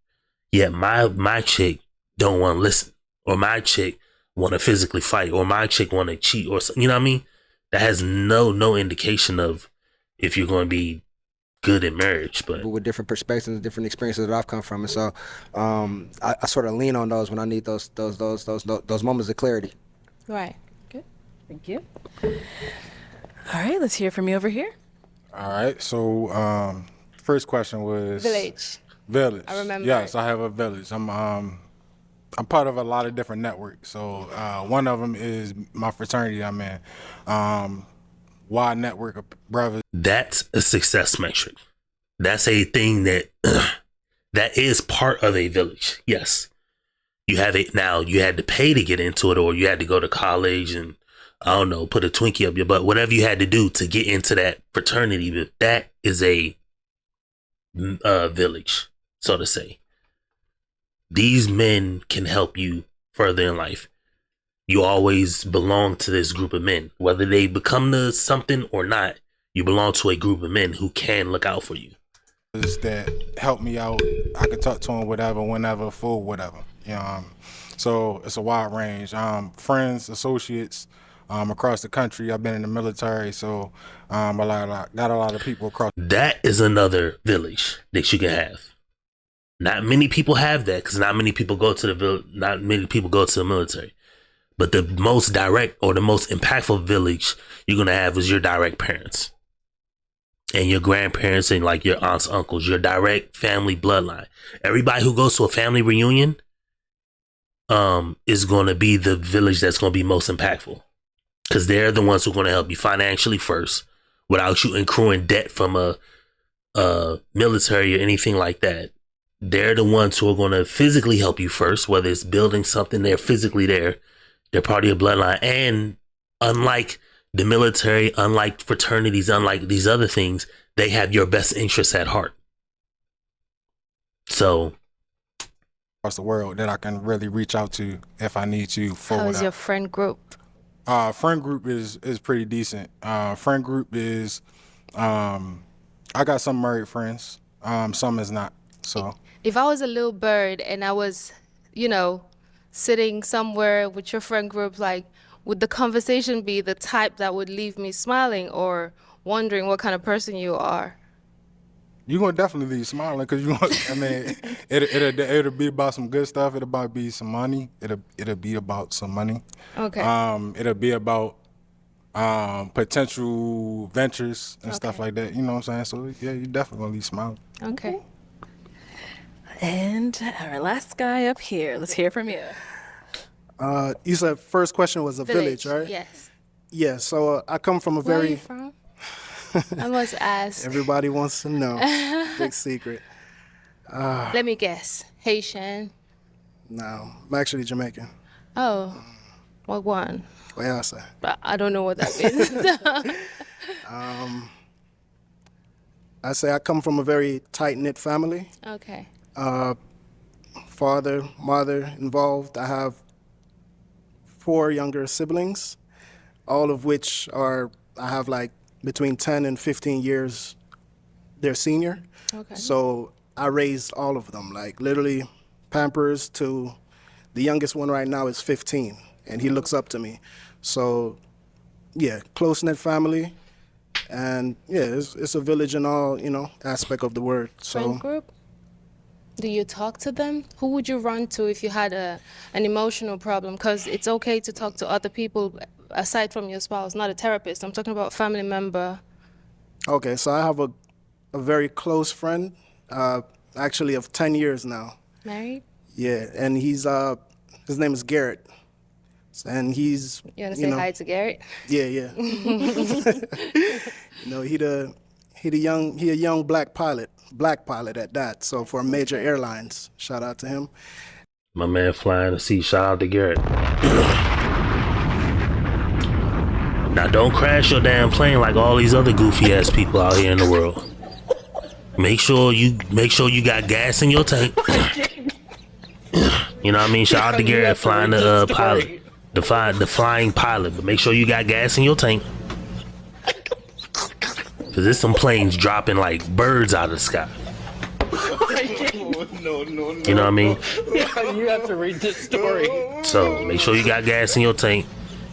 yet my chick don't want to listen, or my chick want to physically fight, or my chick want to cheat, or you know what I mean? That has no indication of if you're going to be good in marriage. But with different perspectives, different experiences that I've come from, and so I sort of lean on those when I need those moments of clarity. Right. Good. Thank you. All right, let's hear from you over here. All right. So first question was Village. Village. I remember. Yes, I have a village. I'm part of a lot of different networks. So one of them is my fraternity I'm in. Y network of brothers. That's a success metric. That's a thing that that is part of a village. Yes. You have it now. You had to pay to get into it, or you had to go to college and I don't know, put a Twinkie up your butt, whatever you had to do to get into that fraternity. But that is a village, so to say. These men can help you further in life. You always belong to this group of men, whether they become the something or not. You belong to a group of men who can look out for you. That help me out. I can talk to them whatever, whenever, for whatever. So it's a wide range. Friends, associates, across the country. I've been in the military, so got a lot of people across. That is another village that you can have. Not many people have that, because not many people go to the military. But the most direct or the most impactful village you're gonna have is your direct parents and your grandparents and like your aunts, uncles, your direct family bloodline. Everybody who goes to a family reunion is gonna be the village that's gonna be most impactful, because they're the ones who are gonna help you financially first, without you accruing debt from a military or anything like that. They're the ones who are gonna physically help you first, whether it's building something. They're physically there. They're part of your bloodline. And unlike the military, unlike fraternities, unlike these other things, they have your best interests at heart. So across the world that I can really reach out to if I need to. How's your friend group? Friend group is pretty decent. Friend group is, I got some married friends. Some is not. So if I was a little bird and I was, sitting somewhere with your friend group, like, would the conversation be the type that would leave me smiling or wondering what kind of person you are? You're gonna definitely leave smiling, because it'll be about some good stuff. It'll about be some money. It'll be about some money. Okay. It'll be about potential ventures and stuff like that. You know what I'm saying? So yeah, you definitely gonna leave smiling. Okay. And our last guy up here, let's hear from you. You said first question was a village, right? Yes. Yeah, so I come from a Where are very... you from? I must ask. Everybody wants to know. Big secret. Let me guess. Haitian? No, I'm actually Jamaican. Oh, what one? What y'all say? But I don't know what that means. I say I come from a very tight-knit family. Okay. Father, mother involved. I have 4 younger siblings, all of which I have like between 10 and 15 years their senior. Okay. So I raised all of them, like literally Pampers to the youngest one right now is 15, and he looks up to me. So yeah, close-knit family, and yeah, it's a village in all, aspect of the word. So Friend group? Do you talk to them? Who would you run to if you had an emotional problem? Because it's okay to talk to other people aside from your spouse, not a therapist. I'm talking about a family member. okay, so I have a very close friend, actually of 10 years now. Married? Yeah, and his name is Garrett, and he's You want to say hi to Garrett? yeah. He a young black pilot at that. So for major airlines, shout out to him. My man flying the seat. Shout out to Garrett. Now don't crash your damn plane like all these other goofy ass people out here in the world. Make sure you got gas in your tank. You know what I mean? Shout out to Garrett flying the pilot, the flying pilot. But make sure you got gas in your tank. Cause there's some planes dropping like birds out of the sky. No. You know what I mean? Yeah, you have to read this story. So make sure you got gas in your tank.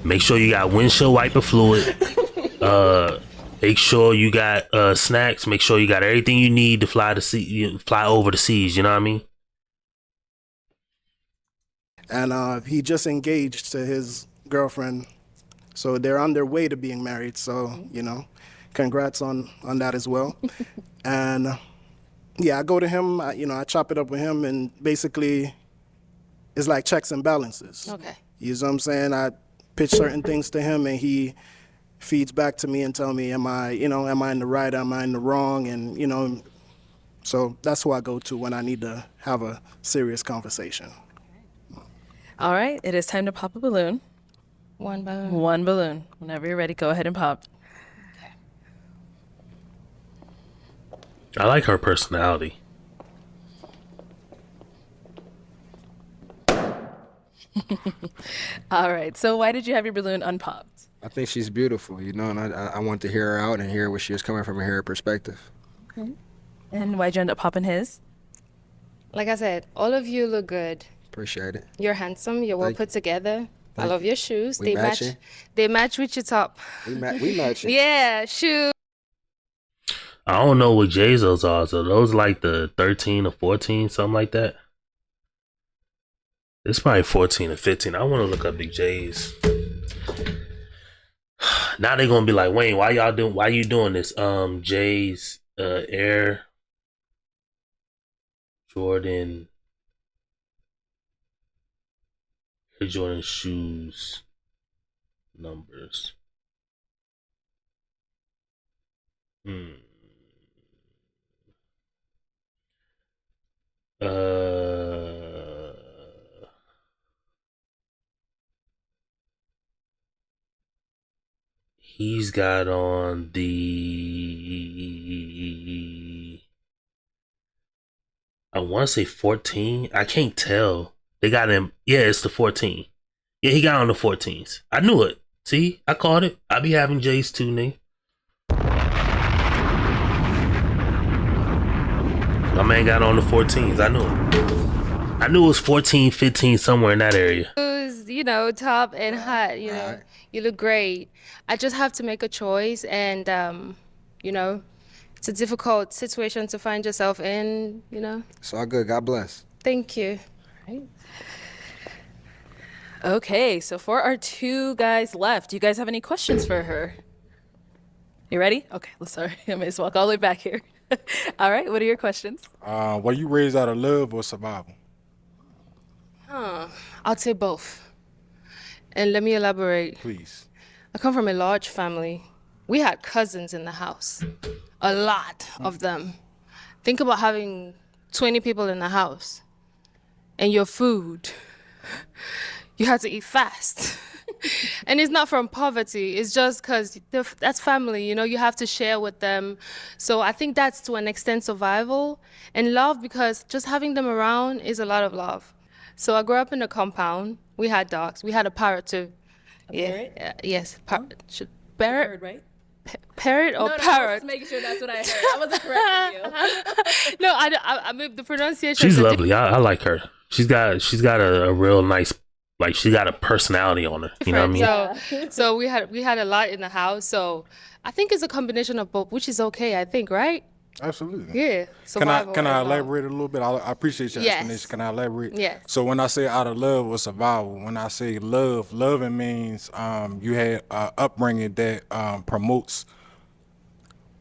Make sure you got windshield wiper fluid. Make sure you got snacks. Make sure you got everything you need to fly over the seas. You know what I mean? And he just engaged to his girlfriend, so they're on their way to being married. So congrats on that as well. And yeah, I go to him. I chop it up with him, and basically, it's like checks and balances. Okay. You know what I'm saying? I pitch certain things to him, and he feeds back to me and tell me, am I in the right? Am I in the wrong? And so that's who I go to when I need to have a serious conversation. All right, it is time to pop a balloon. One balloon. One balloon. Whenever you're ready, go ahead and pop. I like her personality. All right, so why did you have your balloon unpopped? I think she's beautiful, and I want to hear her out and hear where she was coming from and hear her perspective. Okay. And why'd you end up popping his? Like I said, all of you look good. Appreciate it. You're handsome. You're well put together. I love your shoes. We They match. matching? They match with your top. We matching. Yeah, shoes. I don't know what J's those are. So those like the 13 or 14, something like that. It's probably 14 or 15. I want to look up the J's. Now they're gonna be like, Wayne, why you doing this? J's Air Jordan shoes numbers. He's got on the, I want to say 14. I can't tell. They got him. Yeah, it's the 14. Yeah, he got on the 14s. I knew it. See, I caught it. I be having J's too, nigga. My man got on the 14s. I knew it. I knew it was 14, 15, somewhere in that area. Shoes, top and hat. You look great. I just have to make a choice, and it's a difficult situation to find yourself in. It's all good. God bless. Thank you. Okay, so for our two guys left, do you guys have any questions for her? You ready? Okay, sorry. I may just walk all the way back here. All right, what are your questions? Were you raised out of love or survival? I'd say both. And let me elaborate. Please. I come from a large family. We had cousins in the house, a lot of them. Think about having 20 people in the house and your food. You had to eat fast. And it's not from poverty. It's just because that's family, you have to share with them. So I think that's to an extent survival and love, because just having them around is a lot of love. So I grew up in a compound. We had dogs. We had a parrot too. Parrot? Yes, parrot. Parrot, right? Parrot or No, I was parrot? just making sure that's what I heard. I wasn't correcting you. No, I mean the pronunciation. She's lovely. I like her. She's got a real nice, like, she got a personality on her. You know what I mean? So we had a lot in the house. So I think it's a combination of both, which is okay. I think, right? Absolutely. Yeah. Can I elaborate a little bit? I appreciate your Yes. explanation. Can I elaborate? Yes. So when I say out of love or survival, when I say loving means you had upbringing that promotes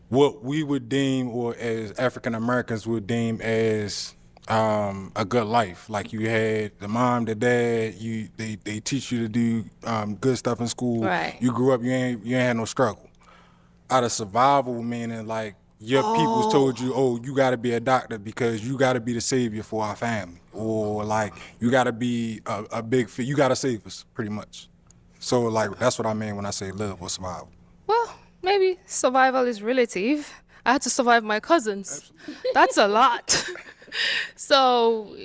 what we would deem, or as African Americans would deem as a good life. Like you had the mom, the dad. They teach you to do good stuff in school. Right. You grew up. You ain't had no struggle. Out of survival, meaning like your peoples told you, oh, you got to be a doctor because you got to be the savior for our family, or like you got to be a big. You got to save us, pretty much. So like that's what I mean when I say love or survival. Well, maybe survival is relative. I had to survive my cousins. That's a lot. So,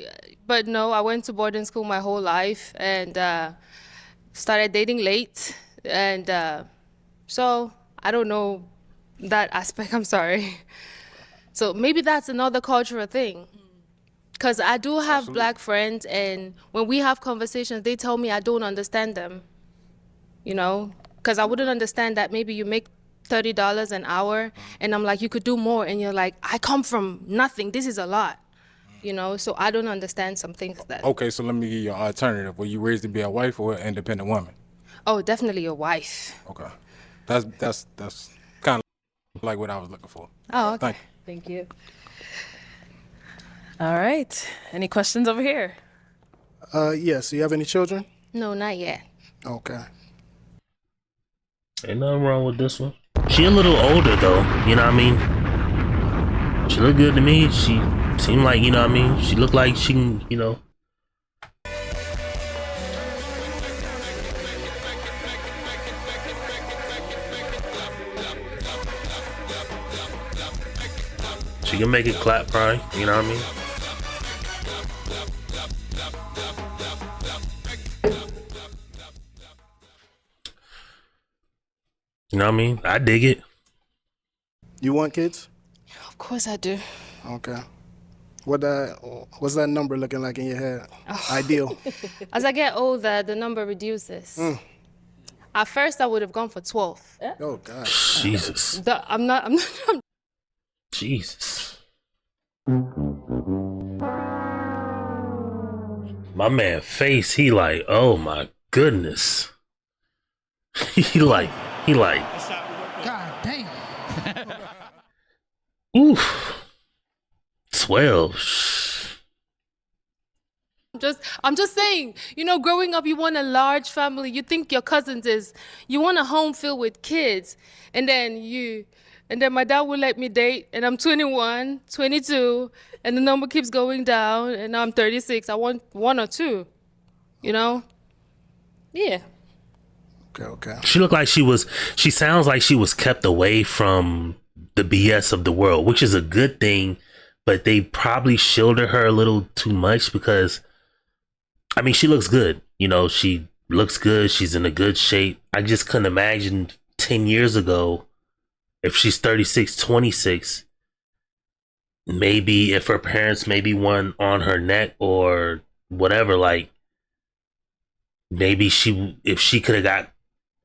but no, I went to boarding school my whole life and started dating late. And so I don't know that aspect, I'm sorry. So maybe that's another cultural thing. Because I do have black friends, and when we have conversations, they tell me I don't understand them. You know, because I wouldn't understand that maybe you make $30 an hour, and I'm like, you could do more, and you're like, I come from nothing. This is a lot, you know. So I don't understand some things that. Okay, so let me give you an alternative. Were you raised to be a wife or an independent woman? Oh, definitely a wife. Okay, that's kind of like what I was looking for. Oh, okay. Thank you. All right. Any questions over here? Yes. Do you have any children? No, not yet. Okay. Ain't nothing wrong with this one. She a little older though, you know what I mean? She look good to me. She seemed like, you know what I mean? She looked like she can, you know. She can make it clap probably, you know what I mean? You know what I mean? I dig it. You want kids? Of course I do. Okay. What's that number looking like in your head? Ideal. As I get older, the number reduces. At first, I would have gone for 12. Oh God. Jesus. I'm not. Jesus. My man face, he like, oh my goodness. he like. God damn. Oof. 12. I'm just saying, you know, growing up, you want a large family. You think your cousins you want a home filled with kids. And then my dad would let me date, and I'm 21, 22, and the number keeps going down, and now I'm 36. I want one or two, you know? Yeah. Okay. She looked like she sounds like she was kept away from the BS of the world, which is a good thing, but they probably shielded her a little too much because, I mean, she looks good. You know, she looks good. She's in a good shape. I just couldn't imagine 10 years ago, if she's 36, 26, maybe if her parents maybe one on her neck or whatever, like maybe if she could have got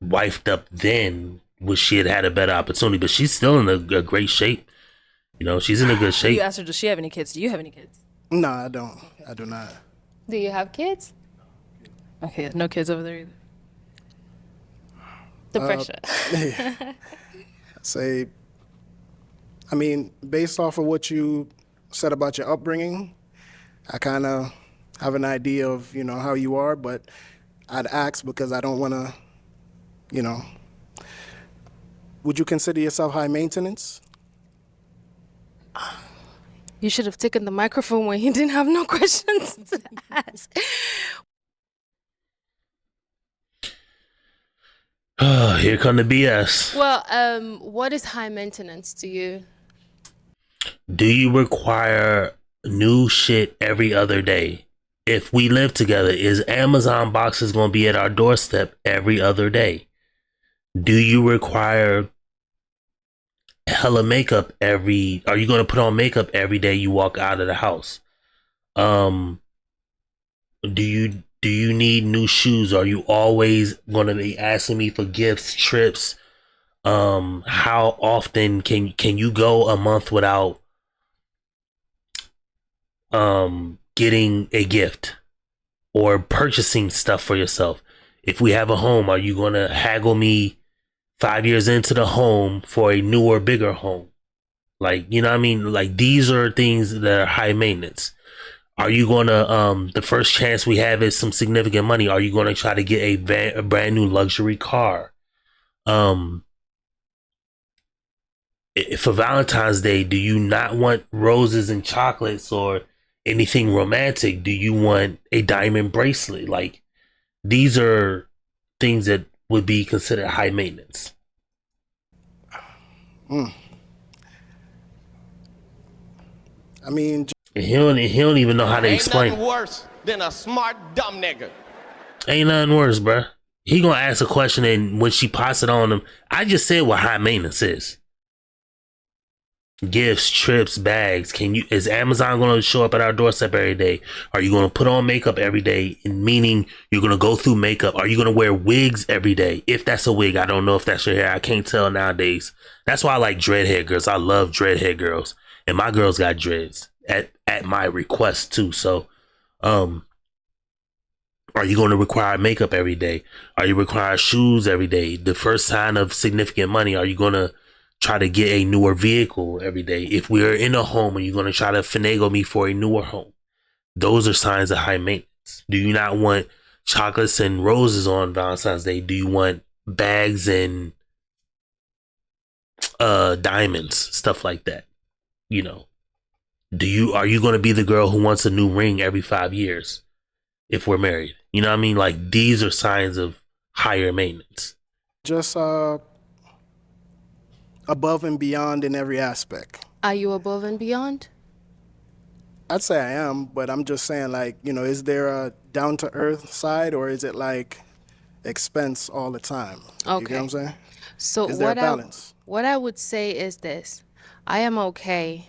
wifed up then, wish she had a better opportunity, but she's still in a great shape. You know, she's in a good shape. You asked her, does she have any kids? Do you have any kids? No, I don't. I do not. Do you have kids? Okay, no kids over there either. The pressure. Say, I mean, based off of what you said about your upbringing, I kind of have an idea of, you know, how you are, but I'd ask because I don't want to, you know. Would you consider yourself high maintenance? You should have taken the microphone when he didn't have no questions to ask. Here come the BS. Well, what is high maintenance to you? Do you require new shit every other day? If we live together, is Amazon boxes going to be at our doorstep every other day? Do you require hella makeup every? Are you gonna put on makeup every day you walk out of the house? Um, do you need new shoes? Are you always gonna be asking me for gifts, trips? How often can you go a month without getting a gift or purchasing stuff for yourself? If we have a home, are you gonna haggle me 5 years into the home for a newer, bigger home? Like, you know what I mean? Like, these are things that are high maintenance. Are you gonna the first chance we have is some significant money? Are you gonna try to get a brand new luxury car? For Valentine's Day, do you not want roses and chocolates or anything romantic? Do you want a diamond bracelet? Like, these are things that would be considered high maintenance. I mean, And he don't even know how to explain. Ain't nothing worse than a smart dumb nigga. Ain't nothing worse, bruh. He gonna ask a question, and when she pops it on him, I just said what high maintenance is. Gifts, trips, bags. Is Amazon gonna show up at our doorstep every day? Are you gonna put on makeup every day? Meaning you're gonna go through makeup. Are you gonna wear wigs every day? If that's a wig, I don't know if that's your hair. I can't tell nowadays. That's why I like dreadhead girls. I love dreadhead girls, and my girls got dreads at my request too. So, are you going to require makeup every day? Are you require shoes every day? The first sign of significant money, are you going to try to get a newer vehicle every day? If we are in a home, are you going to try to finagle me for a newer home? Those are signs of high maintenance. Do you not want chocolates and roses on Valentine's Day? Do you want bags and diamonds, stuff like that? You know, are you going to be the girl who wants a new ring every 5 years if we're married? You know what I mean? Like, these are signs of higher maintenance. just above and beyond in every aspect. Are you above and beyond? I'd say I am, but I'm just saying, like, is there a down to earth side, or is it like expense all the time? You get what I'm saying? So Is there a balance? What I would say is this: I am okay.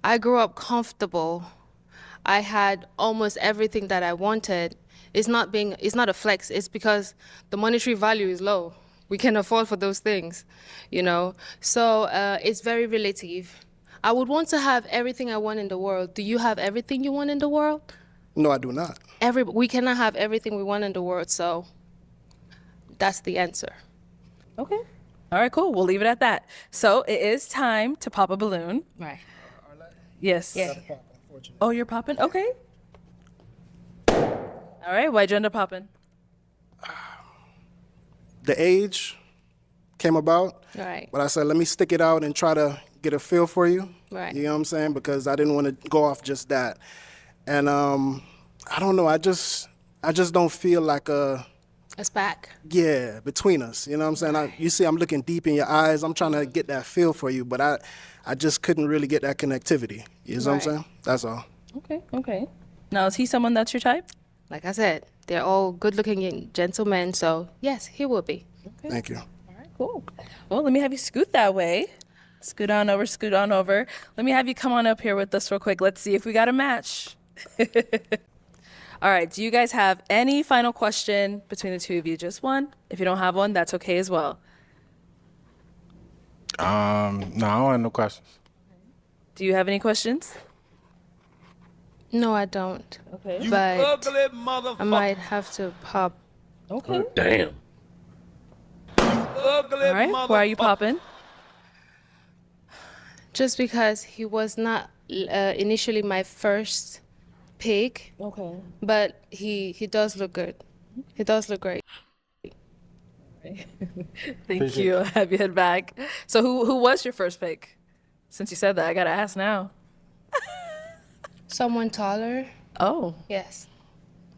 I grew up comfortable. I had almost everything that I wanted. It's not a flex. It's because the monetary value is low. We can afford for those things, So it's very relative. I would want to have everything I want in the world. Do you have everything you want in the world? No, I do not. We cannot have everything we want in the world, so that's the answer. Okay. All right, cool. We'll leave it at that. So it is time to pop a balloon. Right. Yes. Yeah. Oh, you're popping? Okay. All right. Why'd you end up popping? The age came about, Right. but I said, let me stick it out and try to get a feel for you. Right. You know what I'm saying? Because I didn't want to go off just that. And I don't know. I just don't feel like It's back. yeah, between us. You know what I'm saying? You see, I'm looking deep in your eyes. I'm trying to get that feel for you, but I just couldn't really get that connectivity. You know what I'm saying? That's all. Okay. Now, is he someone that's your type? Like I said, they're all good-looking gentlemen, so yes, he will be. Okay. Thank you. All right, cool. Well, let me have you scoot that way. Scoot on over. Let me have you come on up here with us real quick. Let's see if we got a match. All right, do you guys have any final question between the two of you? Just one? If you don't have one, that's okay as well. No, I don't have no questions. Do you have any questions? No, I don't. Okay. You But ugly motherfucker. I might have to pop. Okay. Damn. Ugly All right, why are you popping? Just because he was not initially my first pick, Okay. but he does look good. He does look great. Thank you. I'll have you head back. So who was your first pick? Since you said that, I gotta ask now. Someone taller, Oh, yes.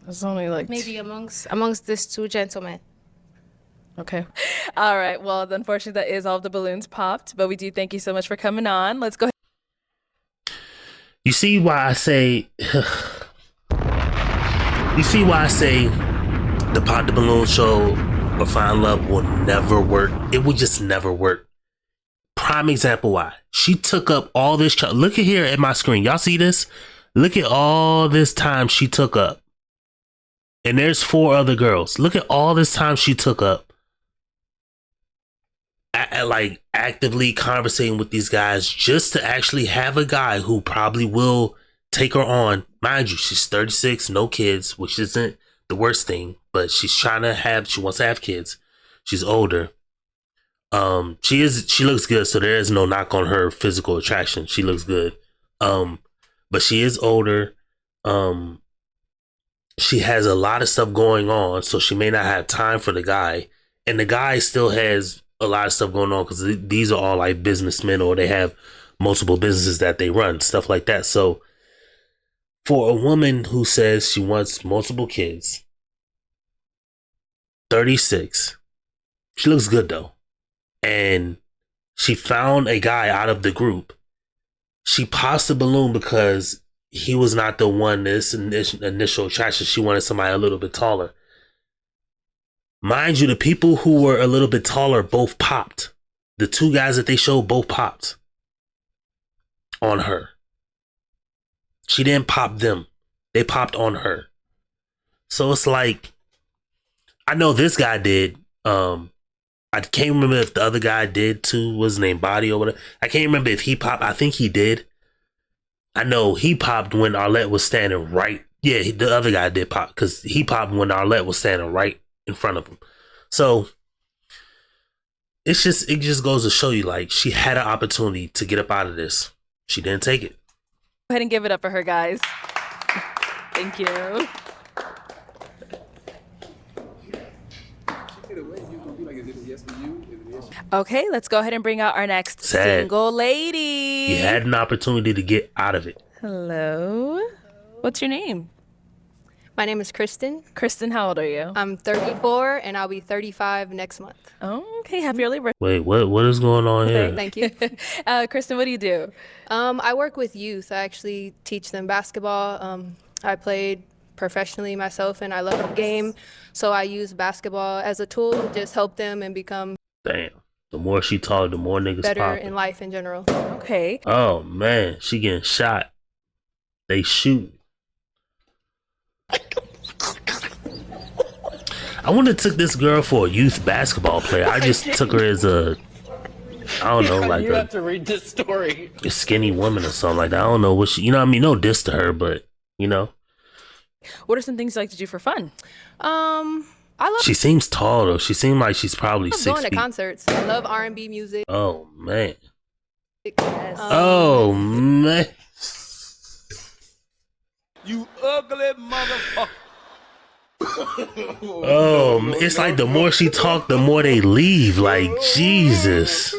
it's only like Maybe amongst these two gentlemen. Okay. All right. Well, unfortunately, that is all of the balloons popped, but we do thank you so much for coming on. Let's go ahead. You see why I say the Pop the Balloon show or Find Love will never work. It will just never work. prime example why. She took up all this. Look at here at my screen. Y'all see this? Look at all this time she took up. And there's 4 other girls. Look at all this time she took up. Like actively conversating with these guys just to actually have a guy who probably will take her on. Mind you, she's 36, no kids, which isn't the worst thing, but she wants to have kids. She's older. She looks good, so there is no knock on her physical attraction. She looks good. But she is older. She has a lot of stuff going on, so she may not have time for the guy. And the guy still has a lot of stuff going on because these are all like businessmen, or they have multiple businesses that they run, stuff like that. So for a woman who says she wants multiple kids, 36, she looks good though. And she found a guy out of the group. She pops the balloon because he was not the one, this initial attraction. She wanted somebody a little bit taller. Mind you, the people who were a little bit taller both popped. The 2 guys that they showed both popped on her. She didn't pop them. They popped on her. So it's like, I know this guy did. I can't remember if the other guy did too. What's his name? Body or whatever. I can't remember if he popped. I think he did. I know he popped when Arlette was standing right. Yeah, the other guy did pop because he popped when Arlette was standing right in front of him. So it just goes to show you, like, she had an opportunity to get up out of this. She didn't take it. Go ahead and give it up for her, guys. Thank you. Okay, let's go ahead and bring out our next single lady. You had an opportunity to get out of it. Hello. What's your name? My name is Kristen. Kristen, how old are you? I'm 34 and I'll be 35 next month. Oh, okay. Happy early birthday. Wait, what is going on here? Thank you. Kristen, what do you do? I work with youth. I actually teach them basketball. I played professionally myself and I love the game. So I use basketball as a tool to just help them and become Damn. The more she talk, the more niggas better popping. in life in general. Okay. Oh man, she getting shot. They shoot. I wouldn't have took this girl for a youth basketball player. I just took her as I don't know, like you have to read this story. a skinny woman or something like that. I don't know what she, you know what I mean? No diss to her, but you know. What are some things you like to do for fun? I love She seems tall though. She seems like she's probably going 6 to feet. concerts. I love R&B music. Oh man. Yes. Oh man. You ugly motherfucker. Oh, it's like the more she talk, the more they leave. Like Jesus.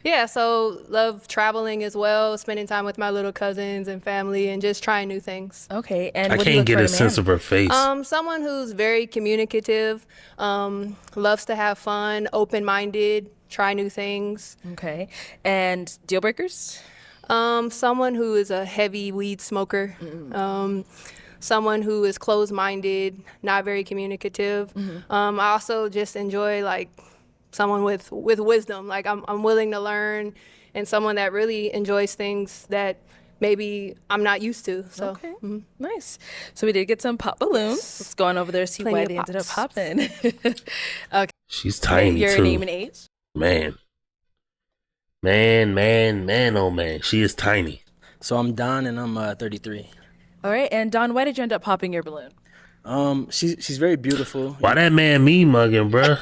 Yeah, so love traveling as well, spending time with my little cousins and family and just trying new things. Okay, and I what do you can't look get for a in man? sense of her face. Someone who's very communicative, loves to have fun, open-minded, try new things. Okay, and deal breakers? Someone who is a heavy weed smoker. Someone who is closed-minded, not very communicative. I also just enjoy like someone with wisdom. Like I'm willing to learn, and someone that really enjoys things that maybe I'm not used to. So Okay, nice. So we did get some pop balloons. Let's go on over there, see Plenty why of they ended up pops. popping. Okay. She's tiny Your too. name and age? Man, oh man, she is tiny. So I'm Don and I'm 33. All right, and Don, why did you end up popping your balloon? She's very beautiful. Why that man me mugging, bruh?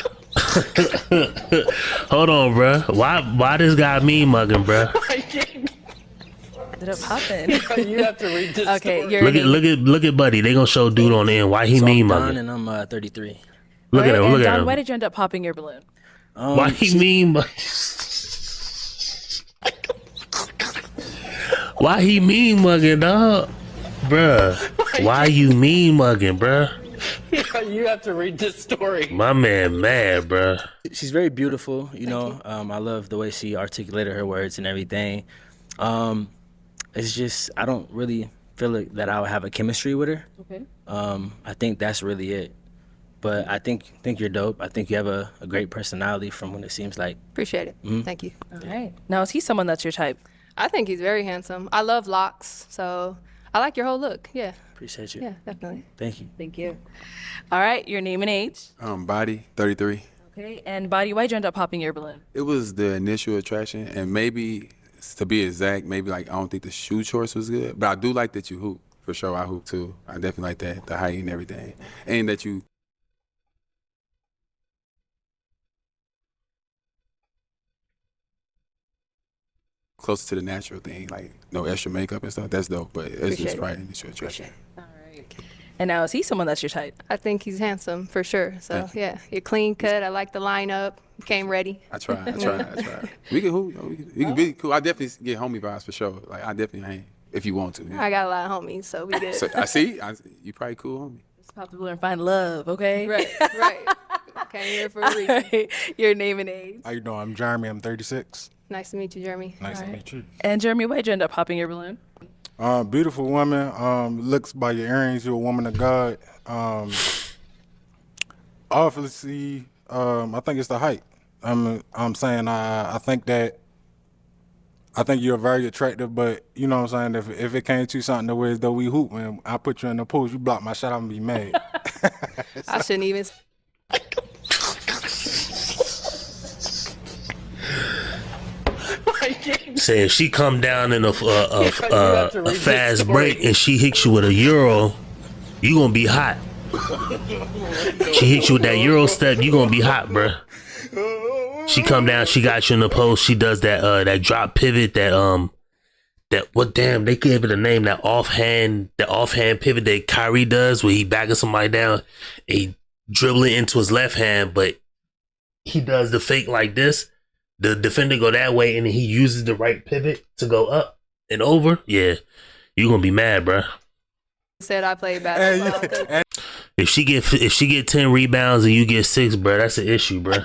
Hold on, bruh. Why this guy me mugging, bruh? Ended up popping. You have to read this Okay, story. your name. Look at Buddy. They gonna show dude on the end. Why he So me I'm Don mugging? and I'm 33. Look at All right, him. and Look Don, at why him. did you end up popping your balloon? Why he mean mugging? Why he mean mugging, dog? Bruh. Why you mean mugging, bruh? You have to read this story. My man mad, bruh. She's very beautiful, you know. I love the way she articulated her words and everything. It's just I don't really feel like that I would have a chemistry with her. Okay. I think that's really it. but I think you're dope. I think you have a great personality from what it seems like. Appreciate it. Thank you. All right. Now, is he someone that's your type? I think he's very handsome. I love locks, so I like your whole look. Yeah. Appreciate you. Yeah, definitely. Thank you. Thank you. All right, your name and age. Body 33. Okay, and body, why'd you end up popping your balloon? It was the initial attraction, and maybe to be exact, maybe like I don't think the shoe choice was good, but I do like that you hoop. For sure, I hoop too. I definitely like that, the height and everything, and that you. Closer to the natural thing, like no extra makeup and stuff. That's dope, but it's just right initial attraction. All right. And now, is he someone that's your type? I think he's handsome for sure. So yeah, you're clean cut. I like the lineup. Came ready. I try. We can hoop. We can be cool. I definitely get homie vibes for sure. Like I definitely hang if you want to. Yeah. I got a lot of homies, so we good. So, I see. You probably cool homie. Just pop the balloon and find love, okay? Right. Came here for a reason. Right. Your name and age. How you doing? I'm Jeremy. I'm 36. Nice to meet you, Jeremy. Nice to meet you. And Jeremy, why'd you end up popping your balloon? Beautiful woman. Looks by your earrings. You're a woman of God. Obviously, I think it's the height. I'm saying I think you're very attractive, but you know what I'm saying. If it came to something the way as though we hoop and I put you in the post, you block my shot, I'm gonna be mad. I shouldn't even. Say if she come down in a fast break and she hits you with a euro, you gonna be hot. She hits you with that euro step, you gonna be hot, bruh. She come down, she got you in the post. She does that drop pivot, they gave it a name, that offhand pivot that Kyrie does, where he backing somebody down, and he dribble it into his left hand, but he does the fake like this. The defender go that way, and then he uses the right pivot to go up and over. Yeah, you gonna be mad, bruh. Said I played basketball. If she get 10 rebounds and you get 6, bruh, that's an issue, bruh.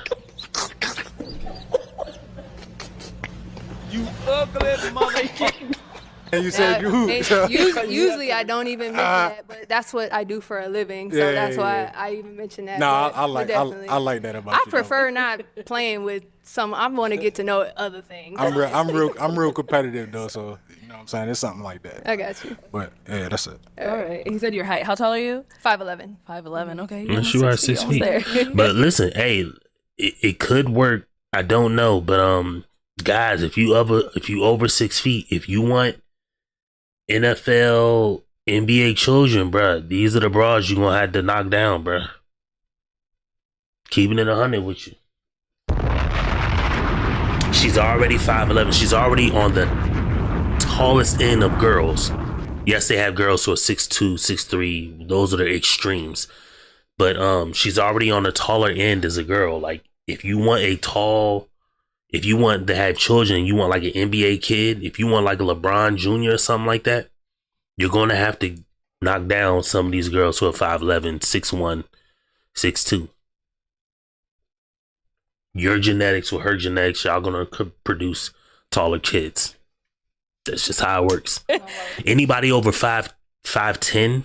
You ugly motherfucker. And you said you hoop. Usually I don't even mention that, but that's what I do for a living, so that's why I even mention that. No, but I like that about you. I prefer not playing with some. I want to get to know other things. I'm real competitive though, so you know what I'm saying. It's something like that. I got you. But yeah, that's it. All right. He said your height. How tall are you? 5'11". 5'11". Okay. You are 6 feet. But listen, hey, it could work. I don't know, but guys, if you over 6 feet, if you want NFL, NBA children, bruh, these are the bras you're gonna have to knock down, bruh. Keeping it 100 with you. She's already 5'11". She's already on the tallest end of girls. Yes, they have girls who are 6'2", 6'3". Those are the extremes. But she's already on the taller end as a girl. Like, if you want to have children, you want like an NBA kid, if you want like a LeBron Jr. or something like that, you're going to have to knock down some of these girls who are 5'11", 6'1", 6'2". Your genetics with her genetics, y'all going to produce taller kids. That's just how it works. Anybody over 5'10",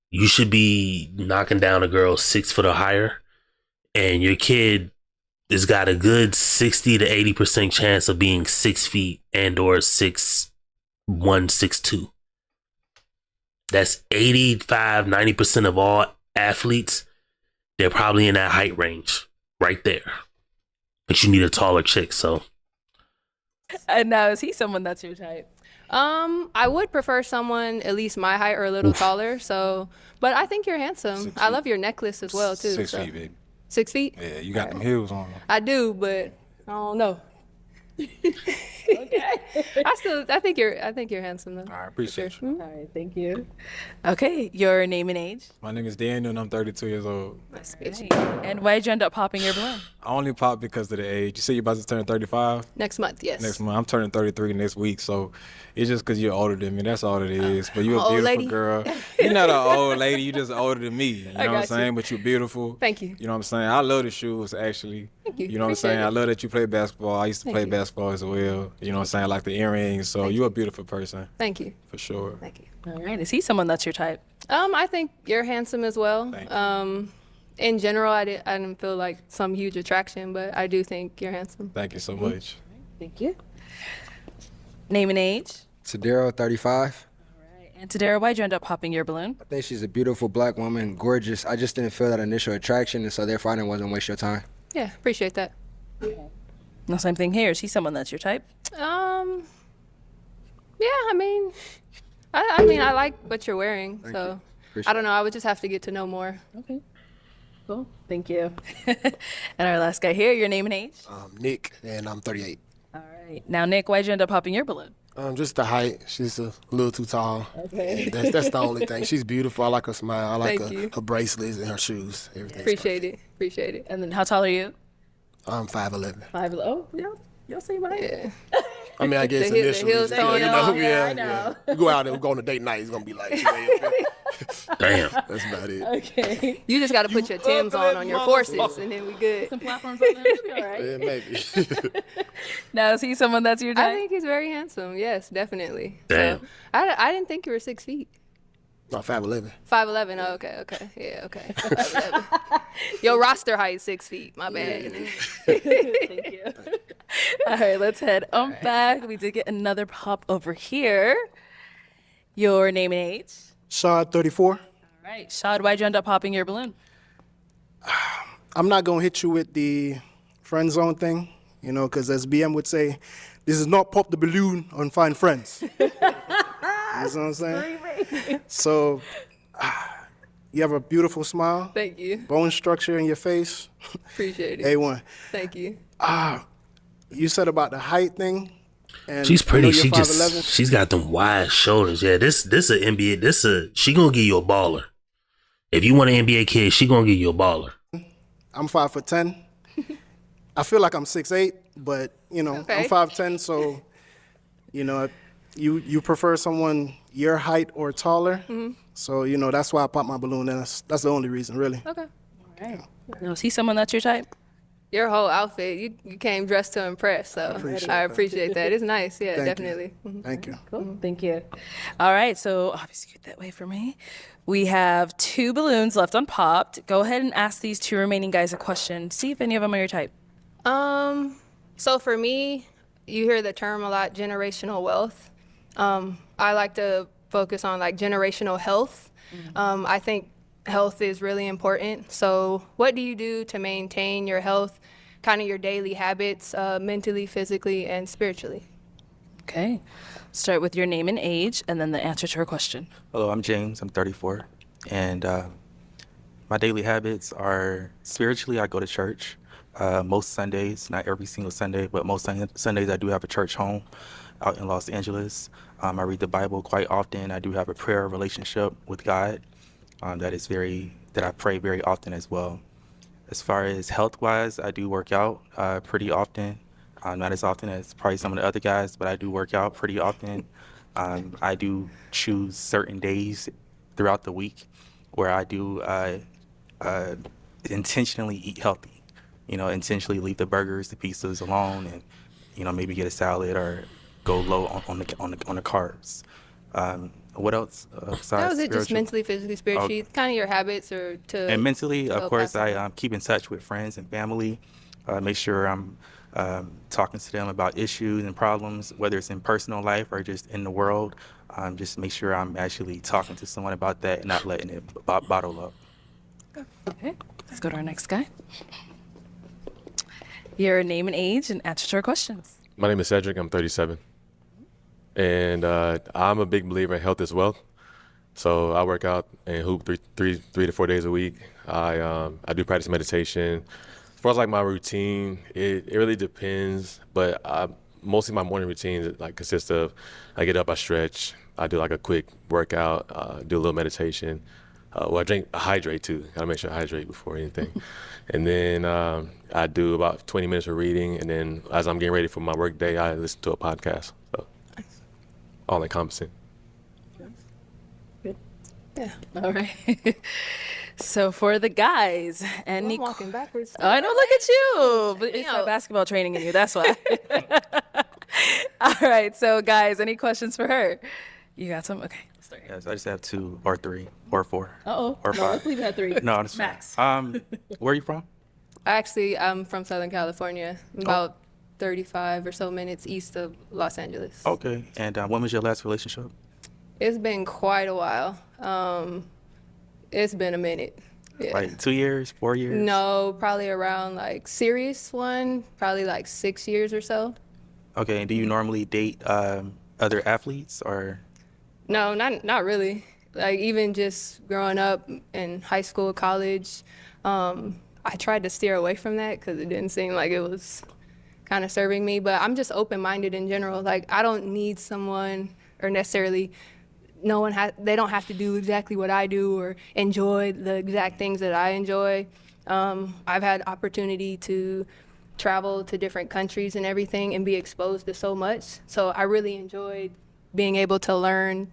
you should be knocking down a girl 6 foot or higher, and your kid has got a good 60 to 80% chance of being 6 feet and or 6'1", 6'2". That's 85-90% of all athletes. They're probably in that height range right there. But you need a taller chick, so. And now, is he someone that's your type? I would prefer someone at least my height or a little taller. So, but I think you're handsome. I love your necklace as well too. 6 feet, baby. 6 feet? Yeah, you got them heels on. I do, but I don't know. Okay. I think you're handsome though. I appreciate you. All right, thank you. Okay, your name and age? My name is Daniel and I'm 32 years old. Nice to meet you. And why did you end up popping your balloon? I only pop because of the age. You say you're about to turn 35? Next month, yes. Next month. I'm turning 33 next week, so it's just because you're older than me. That's all it is. But you're a old beautiful lady. girl. You're not an old lady. You're just older than me. You know what I'm got saying? you. But you're beautiful. Thank you. You know what I'm saying? I love the shoes, actually. Thank you. You know what I'm Appreciate saying? it. I love that you play basketball. I used to Thank play you. basketball as well. You know what I'm saying? I like the earrings. So you're a beautiful person, Thank you. for sure. Thank you. All right. Is he someone that's your type? I think you're handsome as well. Thank you. In general, I didn't feel like some huge attraction, but I do think you're handsome. Thank you so much. Thank you. Name and age. Tadero, 35. And Tadera, why'd you end up popping your balloon? I think she's a beautiful black woman, gorgeous. I just didn't feel that initial attraction, and so therefore I didn't want to waste your time. Yeah, appreciate that. No, same thing here. Is he someone that's your type? Yeah, I mean, I like what you're wearing, so Appreciate I don't know. I would just have to get to know more. Okay. Cool. Thank you. And our last guy here, your name and age? Nick, and I'm 38. All right. Now, Nick, why'd you end up popping your balloon? Just the height. She's a little too tall. Okay. That's the only thing. She's beautiful. I like her smile. I like Thank you. her bracelets and her shoes. Everything. Appreciate it. Appreciate it. And then how tall are you? I'm 5'11". 5. Oh, y'all see my Yeah. I mean, I guess The initially, heels throwing you off. know, Yeah, I know. You go out and go on a date night, it's gonna be like, Damn. that's about it. Okay. You just got to put your Timbs on your forces, and then we good. Some platforms on there. All right. Yeah, maybe. Now, is he someone that's your I type? think he's very handsome. Yes, definitely. Damn. So, I didn't think you were 6 feet. No, 5'11". 5'11". Oh, okay. Yeah, okay. 5'11". Your roster height is 6 feet. My bad. Thank you. All right, let's head on back. We did get another pop over here. Your name and age? Shad, 34. All right. Shad, why'd you end up popping your balloon? I'm not gonna hit you with the friend zone thing, you know, because as BM would say, this is not pop the balloon and find friends. You know what I'm saying? So, you have a beautiful smile, Thank you. bone structure in your face, Appreciate it. A1. Thank you. You said about the height thing. And She's I pretty. know you're She 5'11". she's got them wide shoulders. Yeah, this a NBA. She gonna give you a baller. If you want an NBA kid, she gonna give you a baller. I'm 5'10". I feel like I'm 6'8", but you know, Okay. I'm 5'10", so you know, you prefer someone your height or taller. So you know, that's why I popped my balloon, and that's the only reason, really. Okay. All right. Now, is he someone that's your type? Your whole outfit, you came dressed to impress, so I appreciate that. It's nice. Yeah, Thank you. definitely. Mhm. Thank you. Cool. Thank you. All right. So obviously get that way for me. We have 2 balloons left unpopped. Go ahead and ask these 2 remaining guys a question. See if any of them are your type. So for me, you hear the term a lot, generational wealth. I like to focus on like generational health. I think health is really important. So what do you do to maintain your health, kind of your daily habits, mentally, physically, and spiritually? Okay. Start with your name and age, and then the answer to her question. Hello, I'm James. I'm 34. And my daily habits are spiritually, I go to church most Sundays, not every single Sunday, but most Sundays I do have a church home out in Los Angeles. I read the Bible quite often. I do have a prayer relationship with God that I pray very often as well. As far as health-wise, I do work out pretty often. Not as often as probably some of the other guys, but I do work out pretty often. I do choose certain days throughout the week where I do intentionally eat healthy. You know, intentionally leave the burgers, the pizzas alone, and you know, maybe get a salad or go low on the carbs. What else besides That was it, just spiritual? mentally, physically, spiritually, kind of your habits or to. And mentally, to of course, pass it. I keep in touch with friends and family. Make sure I'm talking to them about issues and problems, whether it's in personal life or just in the world. Just make sure I'm actually talking to someone about that and not letting it bottle up. Okay. Let's go to our next guy. Your name and age and answer to our questions. My name is Cedric. I'm 37. And I'm a big believer in health as well. So I work out and hoop three to 4 days a week. I do practice meditation. As far as like my routine, it really depends. But mostly my morning routine like consists of I get up, I stretch, I do like a quick workout, do a little meditation. Well, I hydrate too. Gotta make sure I hydrate before anything. And then I do about 20 minutes of reading. And then as I'm getting ready for my work day, I listen to a podcast. So all encompassing. Yeah. All right. So for the guys, any I'm walking backwards. Oh, I know, look at you. But it's that basketball training in you. That's why. All right. So guys, any questions for her? You got some? Okay. Yes, I just have 2 or 3 or 4. Uh-oh. Or No, 5. let's leave it at 3. No, that's Max. fine. Where are you from? Actually, I'm from Southern California, about 35 or so minutes east of Los Angeles. Okay. And when was your last relationship? It's been quite a while. It's been a minute. Yeah. Like 2 years, 4 years? No, probably around like serious one, probably like 6 years or so. Okay. And do you normally date other athletes or? No, not really. Like even just growing up in high school, college, I tried to steer away from that because it didn't seem like it was kind of serving me. But I'm just open-minded in general. Like I don't need someone or necessarily they don't have to do exactly what I do or enjoy the exact things that I enjoy. I've had opportunity to travel to different countries and everything and be exposed to so much. So I really enjoyed being able to learn,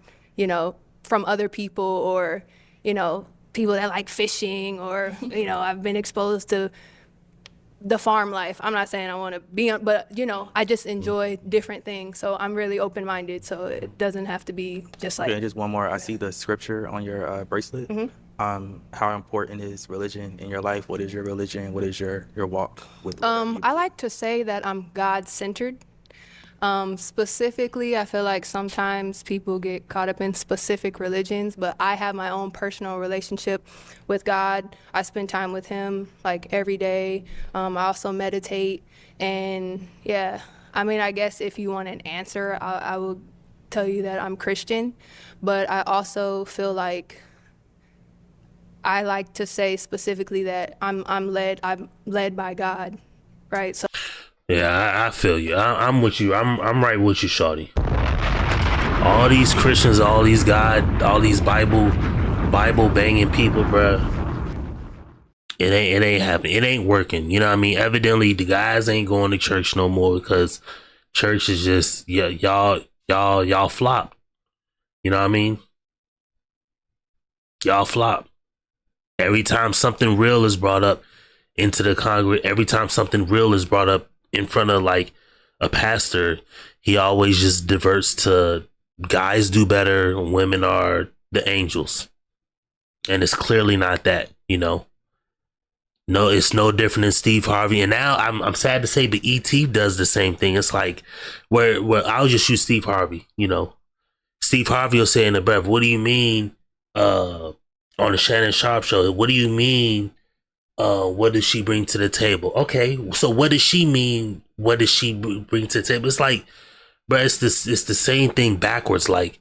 from other people or, people that like fishing or, I've been exposed to the farm life. I'm not saying I want to be on, but, I just enjoy different things. So I'm really open-minded. So it doesn't have to be just like. Okay, just one more. I see the scripture on your bracelet. Mm-hmm. How important is religion in your life? What is your religion? What is your walk with? I like to say that I'm God-centered. Specifically, I feel like sometimes people get caught up in specific religions, but I have my own personal relationship with God. I spend time with him like every day. I also meditate. And yeah, I guess if you want an answer, I will tell you that I'm Christian, but I also feel like I like to say specifically that I'm led by God, right? So. Yeah, I feel you. I'm with you. I'm right with you, shawty. All these Christians, all these Bible banging people, bruh. It ain't happening. It ain't working. You know what I mean? Evidently, the guys ain't going to church no more because church is just y'all flop. You know what I mean? Y'all flop. Every time something real is brought up into the Congress, every time something real is brought up in front of like a pastor, he always just diverts to guys do better, women are the angels. And it's clearly not that, No, it's no different than Steve Harvey. And now I'm sad to say the ET does the same thing. It's like where I'll just use Steve Harvey, Steve Harvey will say in the breath, what do you mean on the Shannon Sharp show? What do you mean? What does she bring to the table? Okay, so what does she mean? What does she bring to the table? It's like, bro, it's the same thing backwards. Like,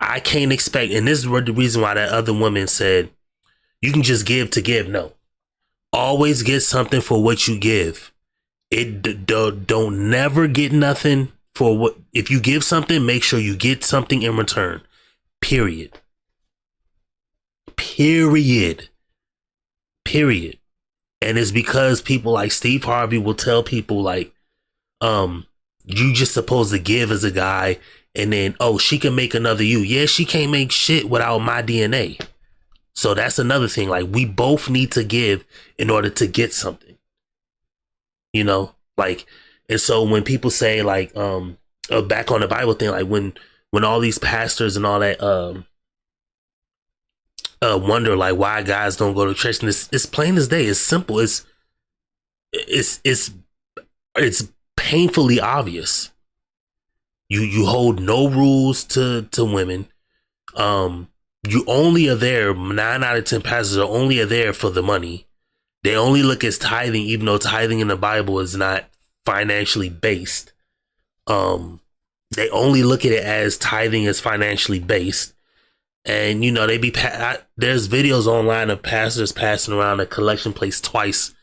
I can't expect, and this is the reason why that other woman said, you can just give to give. No, always get something for what you give. Don't never get nothing for what. If you give something, make sure you get something in return. Period. And it's because people like Steve Harvey will tell people like, you just supposed to give as a guy, and then, she can make another you. Yeah, she can't make shit without my DNA. So that's another thing. Like, we both need to give in order to get something. Like, and so when people say like, back on the Bible thing, like when all these pastors and all that, wonder like why guys don't go to church, and it's plain as day. It's simple. It's painfully obvious. You hold no rules to women. You only are there. 9 out of 10 pastors are only there for the money. They only look at tithing, even though tithing in the Bible is not financially based. They only look at it as tithing is financially based. And, they be, there's videos online of pastors passing around a collection plate twice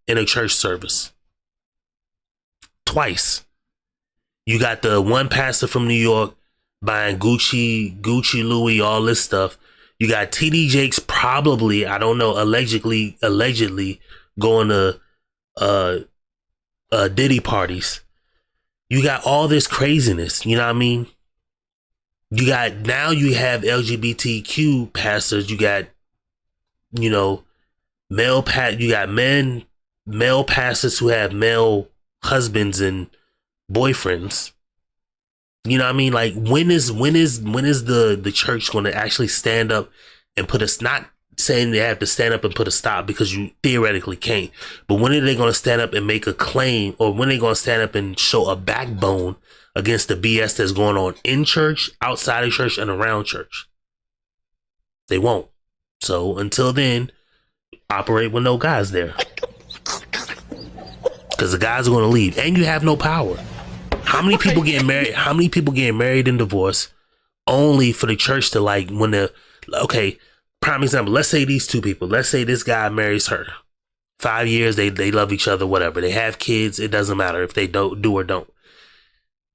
in a church service. Twice. You got the one pastor from New York buying Gucci, Louis, all this stuff. You got TD Jakes probably, I don't know, allegedly going to Diddy parties. You got all this craziness, you know what I mean? You have LGBTQ pastors, you got, you know, male pastors who have male husbands and boyfriends. You know what I mean? Like when is the church going to actually stand up and put us, not saying they have to stand up and put a stop because you theoretically can't, but when are they going to stand up and make a claim, or when are they going to stand up and show a backbone against the BS that's going on in church, outside of church, and around church? They won't. So until then, operate with no guys there, because the guys are going to leave and you have no power. How many people getting married? How many people getting married and divorced only for the church to, like, when the, okay, prime example, let's say these two people, let's say this guy marries her, 5 years, they love each other, whatever, they have kids, it doesn't matter if they don't do or don't.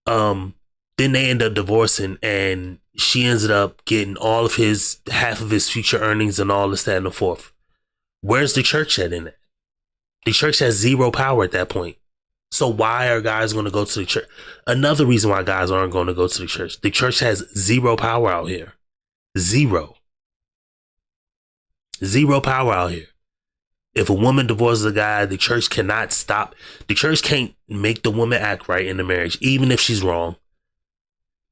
Then they end up divorcing, and she ends up getting all of half of his future earnings and all this, that, and the fourth. Where's the church at in it? The church has zero power at that point. So why are guys going to go to the church? Another reason why guys aren't going to go to the church. The church has zero power out here. Zero power out here. If a woman divorces a guy, the church cannot stop. The church can't make the woman act right in the marriage, even if she's wrong.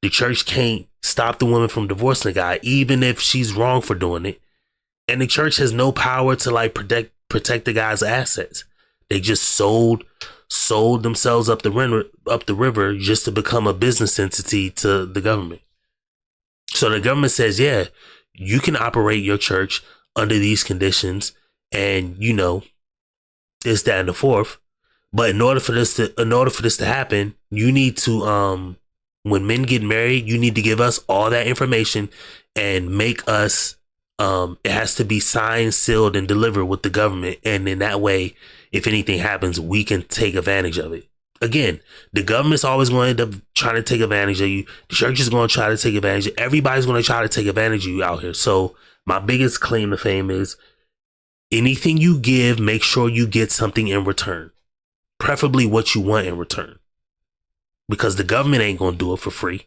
The church can't stop the woman from divorcing a guy, even if she's wrong for doing it. And the church has no power to, like, protect the guy's assets. They just sold themselves up the river just to become a business entity to the government. So the government says, yeah, you can operate your church under these conditions, and, you know, this, that, and the fourth. But in order for this to happen, you need to, when men get married, you need to give us all that information and make us, it has to be signed, sealed, and delivered with the government. And in that way, if anything happens, we can take advantage of it. Again, the government's always going to end up trying to take advantage of you. The church is going to try to take advantage of you. Everybody's going to try to take advantage of you out here. So my biggest claim to fame is anything you give, make sure you get something in return. Preferably what you want in return. Because the government ain't going to do it for free.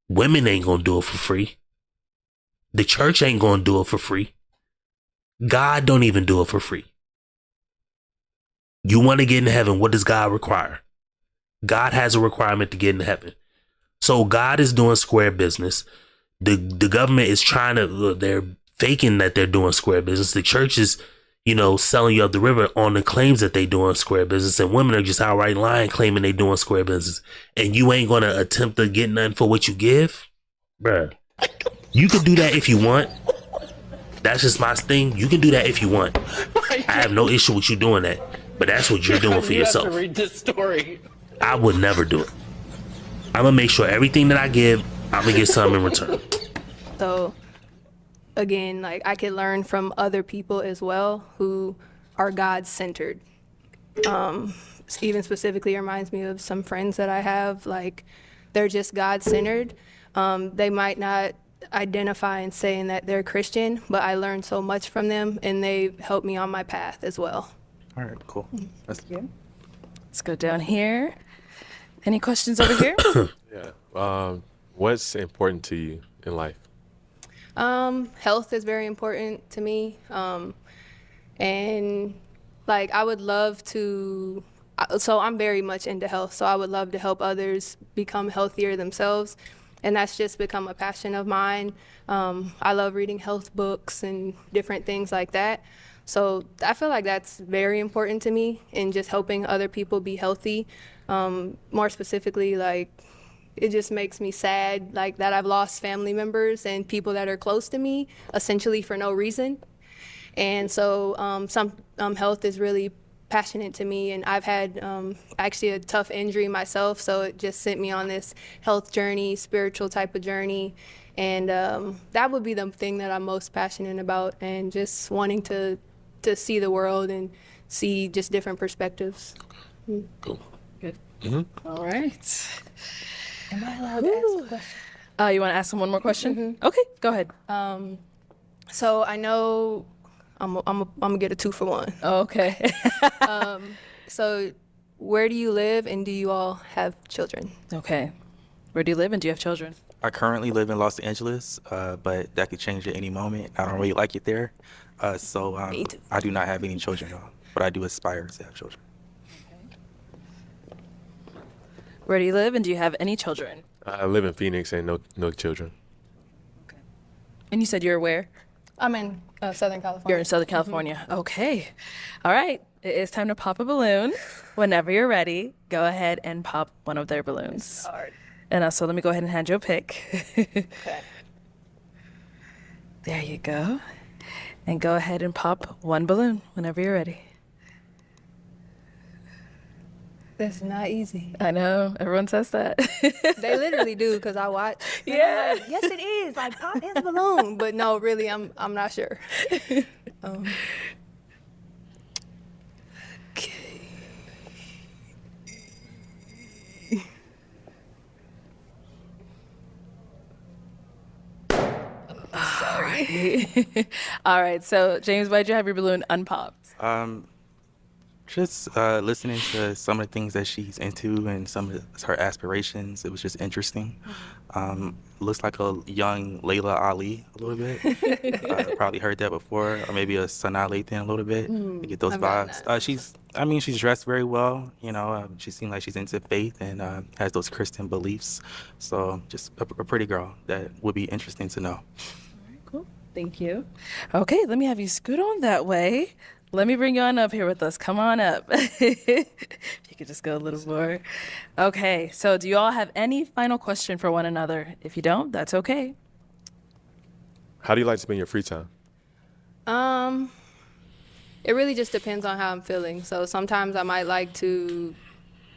Women ain't going to do it for free. The church ain't going to do it for free. God don't even do it for free. You want to get into heaven, what does God require? God has a requirement to get into heaven. So God is doing square business. The government is trying to, they're faking that they're doing square business. The church is, you know, selling you up the river on the claims that they doing square business. And women are just outright lying, claiming they doing square business. And you ain't going to attempt to get nothing for what you give? Bruh. You can do that if you want. That's just my thing. You can do that if you want. I have no issue with you doing that. But that's what you're doing for yourself. You have to read this story. I would never do it. I'm going to make sure everything that I give, I'm going to get something in return. So, again, like, I could learn from other people as well who are God-centered. Even specifically reminds me of some friends that I have, like, they're just God-centered. They might not identify and saying that they're Christian, but I learned so much from them, and they helped me on my path as well. All right, cool. Let's go down here. Any questions over here? Yeah. What's important to you in life? Health is very important to me. And like, I would love to, so I'm very much into health. So I would love to help others become healthier themselves. And that's just become a passion of mine. I love reading health books and different things like that. So I feel like that's very important to me, in just helping other people be healthy. More specifically, like, it just makes me sad, like, that I've lost family members and people that are close to me, essentially for no reason. And so some health is really passionate to me, and I've had actually a tough injury myself, so it just sent me on this health journey, spiritual type of journey. And that would be the thing that I'm most passionate about, and just wanting to see the world and see just different perspectives. Cool. Good. Mm-hmm. All right. Am I allowed to ask a question? You want to ask him one more question? Okay, go ahead. So I know I'm gonna get a 2 for 1. Okay. So where do you live and do you all have children? Okay. Where do you live and do you have children? I currently live in Los Angeles, but that could change at any moment. I don't really like it there. So Me too. I do not have any children, though, but I do aspire to have children. Where do you live and do you have any children? I live in Phoenix and no children. And you said you're where? I'm in Southern California. You're in Southern California. Okay. All right. It is time to pop a balloon. Whenever you're ready, go ahead and pop one of their balloons. Hard. And also, let me go ahead and hand you a pick. Okay. There you go. And go ahead and pop one balloon whenever you're ready. That's not easy. I know. Everyone says that. They literally do because I watch. And Yeah. I'm like, yes, it is. Like pop his balloon, but no, really, I'm not sure. All right. So, James, why'd you have your balloon unpopped? Just listening to some of the things that she's into and some of her aspirations. It was just interesting. Looks like a young Layla Ali a little bit. Probably heard that before, or maybe a Sanaa Lathan a little bit. You get those I've done vibes. She's dressed very well. She seems like she's into faith and has those Christian beliefs. So just a pretty girl that would be interesting to know. Cool. Thank you. Okay, let me have you scoot on that way. Let me bring you on up here with us. Come on up. If you could just go a little more. Okay, so do you all have any final question for one another? If you don't, that's okay. How do you like to spend your free time? It really just depends on how I'm feeling. So sometimes I might like to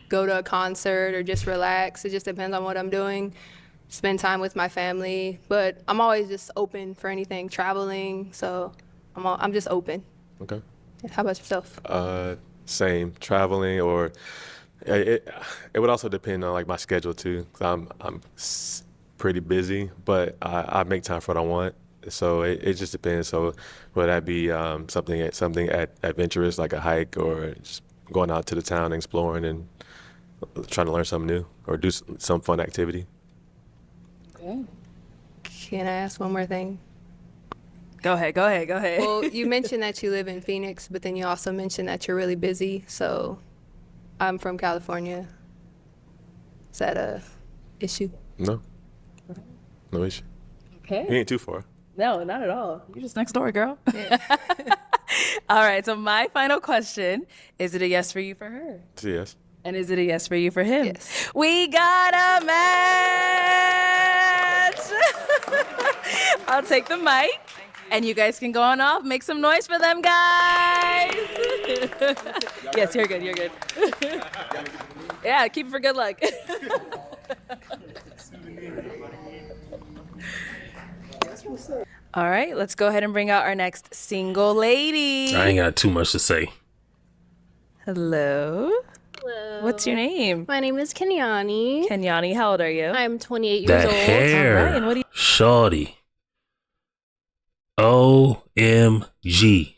go to a concert or just relax. It just depends on what I'm doing. Spend time with my family, but I'm always just open for anything, traveling. So I'm just open. Okay. How about yourself? Same, traveling, or it would also depend on like my schedule too. 'Cause I'm pretty busy, but I make time for what I want. So it just depends. So would that be something adventurous like a hike, or just going out to the town, exploring, and trying to learn something new, or do some fun activity? Okay. Can I ask one more thing? Go ahead. Well, you mentioned that you live in Phoenix, but then you also mentioned that you're really busy. So I'm from California. Is that a issue? No issue. Okay. You ain't too far. No, not at all. You're just next door, girl. All right, so my final question, is it a yes for you for her? It's a yes. And is it a yes for you for him? Yes. We got a match! I'll take the mic. And you guys can go on off. Make some noise for them, guys. Yes, you're good. Yeah, keep it for good luck. All right, let's go ahead and bring out our next single lady. I ain't got too much to say. Hello. Hello. What's your name? My name is Kenyani. Kenyani, how old are you? I'm 28 years That old. hair, All right, and what do you- shorty. OMG.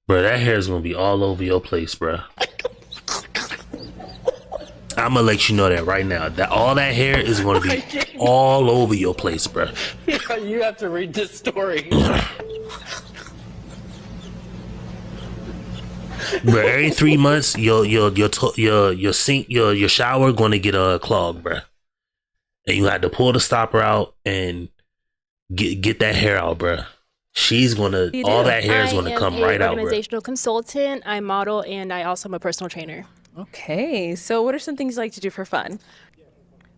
Bro, that hair's gonna be all over your place, bro. I'm gonna let you know that right now. That all that hair is gonna be all over your place, bro. You have to read this story. Bro, every 3 months, your sink, your shower gonna get clogged, bro. And you have to pull the stopper out and get that hair out, bro. She's gonna, all that hair is gonna come right out, I'm bro. an organizational consultant. I model, and I also am a personal trainer. Okay, so what are some things you like to do for fun?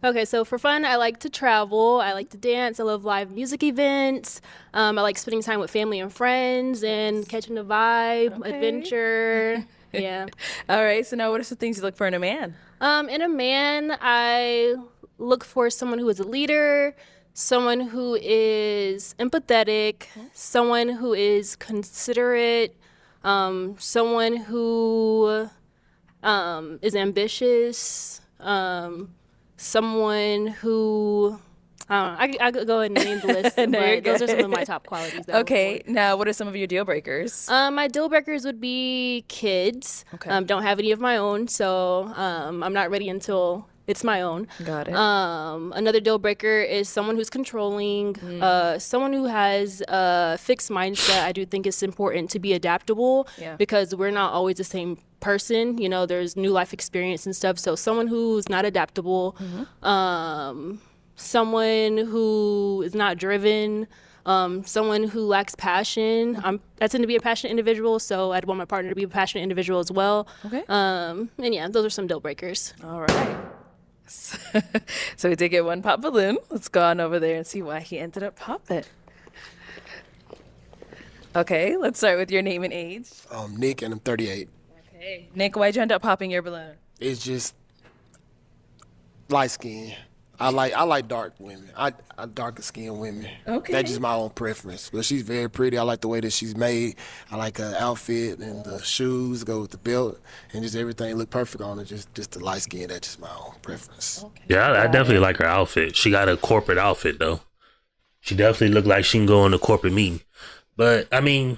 Okay, so for fun, I like to travel. I like to dance. I love live music events. I like spending time with family and friends and catching the vibe, adventure. Yeah. All right, so now what are some things you look for in a man? In a man, I look for someone who is a leader, someone who is empathetic, someone who is considerate, someone who is ambitious, someone who I don't know. I could go ahead and name the list, No, you're but those are good. some of my top qualities. That I look Okay, for. now what are some of your deal breakers? My deal breakers would be kids. Okay. Don't have any of my own, so I'm not ready until it's my own. Got it. Another deal breaker is someone who's controlling, someone who has a fixed mindset. I do think it's important to be adaptable Yeah. because we're not always the same person. You know, there's new life experience and stuff. So someone who's not adaptable, someone who is not driven, someone who lacks passion. I tend to be a passionate individual, so I'd want my partner to be a passionate individual as well. Okay. And yeah, those are some deal breakers. All right. So we did get one pop balloon. Let's go on over there and see why he ended up popping. Okay, let's start with your name and age. Nick, and I'm 38. Okay. Nick, why'd you end up popping your balloon? It's just light skin. I like dark women. I darker skinned women. Okay. That's just my own preference. But she's very pretty. I like the way that she's made. I like her outfit and the shoes go with the belt and just everything look perfect on her. Just the light skin. That's just my own preference. Okay. Yeah, I definitely like her outfit. She got a corporate outfit though. She definitely looked like she can go in a corporate meeting. But I mean,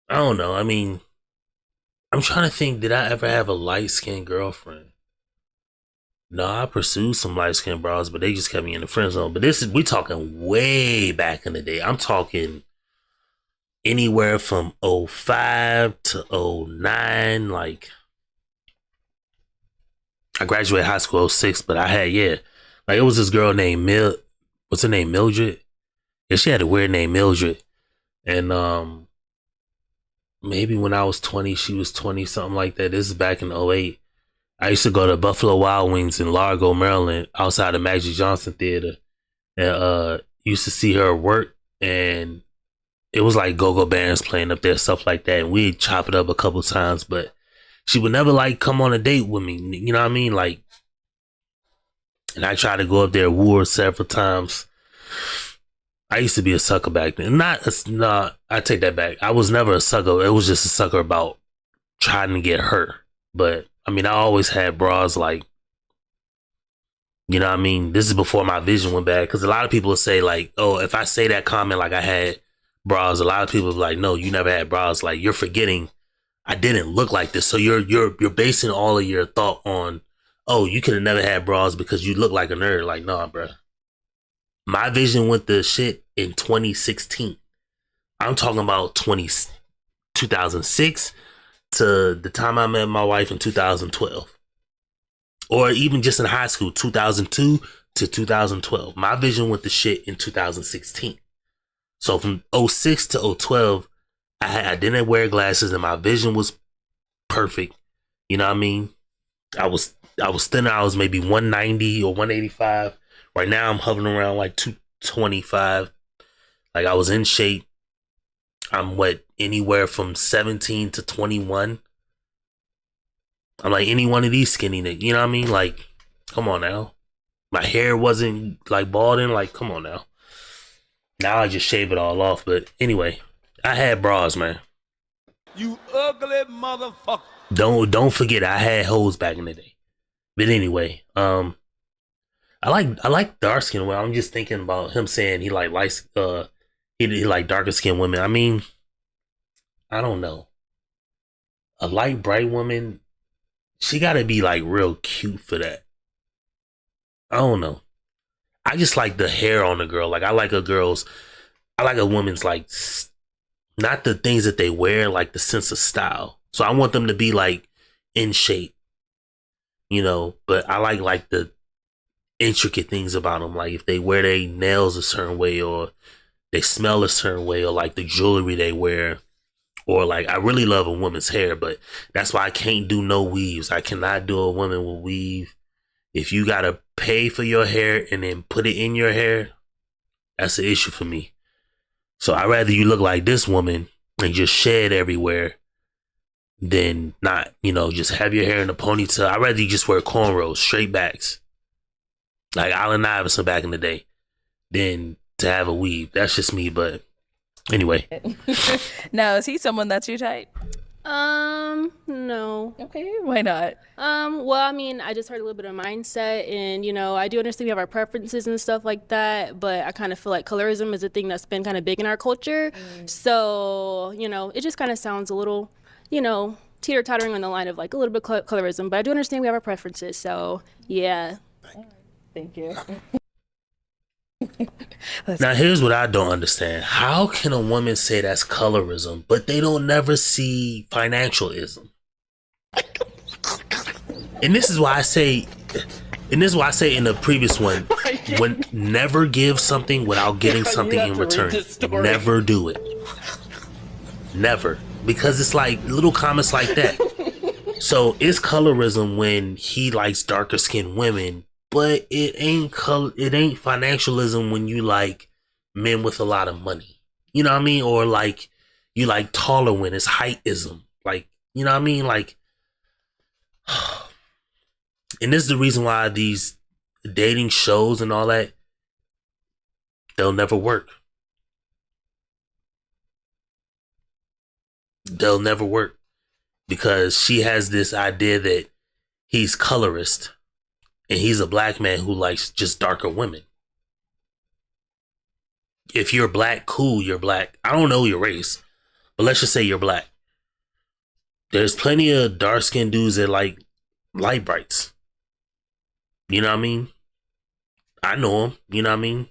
I don't know. I mean, I'm trying to think. Did I ever have a light skinned girlfriend? No, I pursued some light skinned bras, but they just kept me in the friend zone. But we talking way back in the day. I'm talking anywhere from 05 to 09. Like, I graduated high school 06, but I had, like, it was this girl named what's her name? Mildred? Yeah, she had a weird name, Mildred. And maybe when I was 20, she was 20, something like that. This is back in 08. I used to go to Buffalo Wild Wings in Largo, Maryland, outside the Magic Johnson Theater, and used to see her work, and it was like go-go bands playing up there, stuff like that, and we'd chop it up a couple times, but she would never like come on a date with me, you know what I mean? Like, and I tried to go up there, woo her several times. I used to be a sucker back then. Nah, I take that back. I was never a sucker. It was just a sucker about trying to get her, but I mean, I always had bras, like, you know what I mean? This is before my vision went bad. Because a lot of people will say, like, oh, if I say that comment, like I had bras, a lot of people are like, no, you never had bras. Like, you're forgetting I didn't look like this. So you're basing all of your thought on, oh, you could have never had bras because you look like a nerd. Like, nah, bro. My vision went to shit in 2016. I'm talking about 2006 to the time I met my wife in 2012, or even just in high school, 2002 to 2012. My vision went to shit in 2016. So from 06 to 012, I didn't wear glasses and my vision was perfect. You know what I mean? I was thinner. I was maybe 190 or 185. Right now I'm hovering around like 225. Like, I was in shape. I'm anywhere from 17 to 21. I'm like any one of these skinny niggas. You know what I mean? Like, come on now. My hair wasn't like balding. Like, come on now. Now I just shave it all off. But anyway, I had bras, man. You ugly motherfucker. Don't forget, I had hoes back in the day. But anyway, I like dark skin. Well, I'm just thinking about him saying he like he like darker skinned women. I mean, I don't know. A light bright woman, she gotta be like real cute for that. I don't know. I just like the hair on a girl. Like, I like a woman's like, not the things that they wear, like the sense of style. So I want them to be like in shape, you know, but I like the intricate things about them. Like if they wear their nails a certain way, or they smell a certain way, or like the jewelry they wear, or like, I really love a woman's hair, but that's why I can't do no weaves. I cannot do a woman with weave. If you gotta pay for your hair and then put it in your hair, that's an issue for me. So I'd rather you look like this woman and just shed everywhere than not, you know, just have your hair in a ponytail. I'd rather you just wear cornrows, straight backs, like Allen Iverson back in the day, than to have a weave. That's just me, but anyway. Now, is he someone that's your type? No. Okay, why not? Well, I mean, I just heard a little bit of mindset, and I do understand we have our preferences and stuff like that, but I kind of feel like colorism is a thing that's been kind of big in our culture. So, it just kind of sounds a little, teeter-tottering on the line of like a little bit colorism, but I do understand we have our preferences. So, yeah. Thank you. Now, here's what I don't understand. How can a woman say that's colorism, but they don't never see financialism? And this is why I say, in the previous one, when never give something without getting something in return. Never do it. Never. Because it's like little comments like that. So it's colorism when he likes darker skinned women, but it ain't financialism when you like men with a lot of money. You know what I mean? Or like you like taller women. It's heightism. Like, you know what I mean? Like, and this is the reason why these dating shows and all that, they'll never work. They'll never work because she has this idea that he's colorist and he's a black man who likes just darker women. If you're black, cool, you're black. I don't know your race, but let's just say you're black. There's plenty of dark-skinned dudes that like light brights. You know what I mean? I know him. You know what I mean?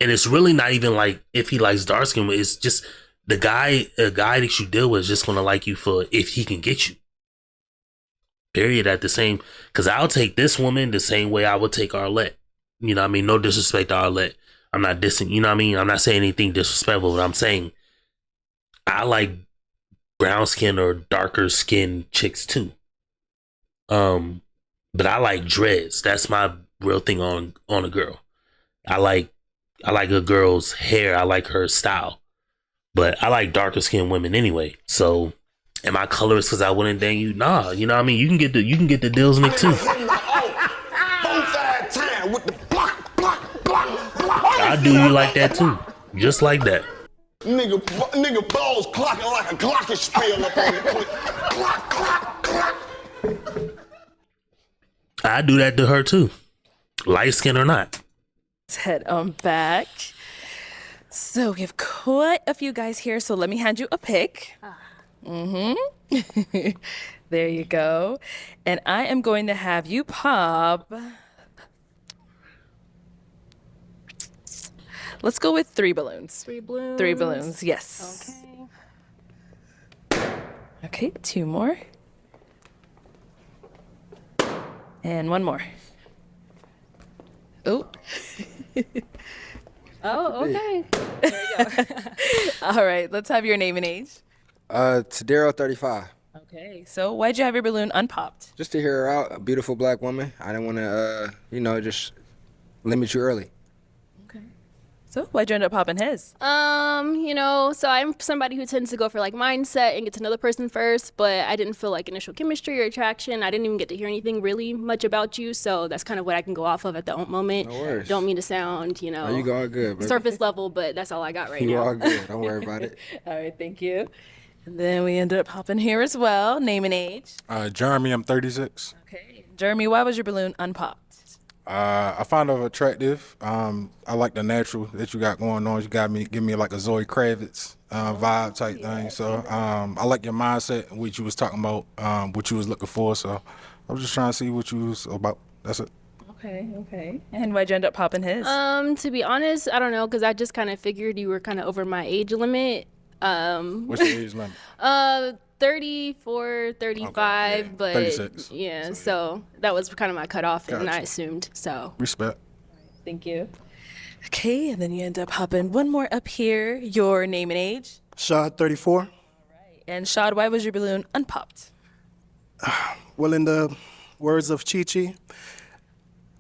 And it's really not even like if he likes dark skin. It's just a guy that you deal with is just gonna like you for if he can get you. Period. Because I'll take this woman the same way I would take Arlette. You know what I mean? No disrespect to Arlette. I'm not dissing. You know what I mean? I'm not saying anything disrespectful, but I'm saying I like brown skin or darker skin chicks too. But I like dreads. That's my real thing on a girl. I like a girl's hair. I like her style. But I like darker skinned women anyway. So am I colorist because I wouldn't dang you? Nah, you know what I mean? You can get the deals in it too. I do you like that too. Just like that. Nigga balls clocking like a glockenspiel up on the clip. Clock, clock, clock. I do that to her too. Light skin or not. Let's head on back. So we have quite a few guys here, so let me hand you a pick. Mm-hmm. There you go. And I am going to have you pop. Let's go with 3 balloons. 3 balloons. 3 balloons, yes. Okay. Okay, 2 more. And 1 more. Oh. Oh, okay. There you go. All right, let's have your name and age. Tadero, 35. Okay, so why'd you have your balloon unpopped? Just to hear her out, a beautiful black woman. I didn't want to, just limit you early. So why'd you end up popping his? So I'm somebody who tends to go for like mindset and get to know the person first, but I didn't feel like initial chemistry or attraction. I didn't even get to hear anything really much about you, so that's kind of what I can go off of at the moment. No worries. Don't mean to sound, Oh, you all good, baby. surface level, but that's all I got right now. You all good. Don't worry about it. All right, thank you. And then we ended up popping here as well. Name and age. Jeremy, I'm 36. Okay. Jeremy, why was your balloon unpopped? I find her attractive. I like the natural that you got going on. You give me like a Zoe Kravitz vibe type thing. So I like your mindset, what you was talking about, what you was looking for. So I was just trying to see what you was about. That's it. Okay. And why'd you end up popping his? To be honest, I don't know, because I just kind of figured you were kind of over my age limit. What's your age limit? 34, 35, okay, but 36. yeah, so that was kind of my cutoff, and I Gotcha. assumed, so. Respect. Thank you. Okay, and then you end up popping 1 more up here. Your name and age. Shad, 34. And Shad, why was your balloon unpopped? Well, in the words of Chi-Chi,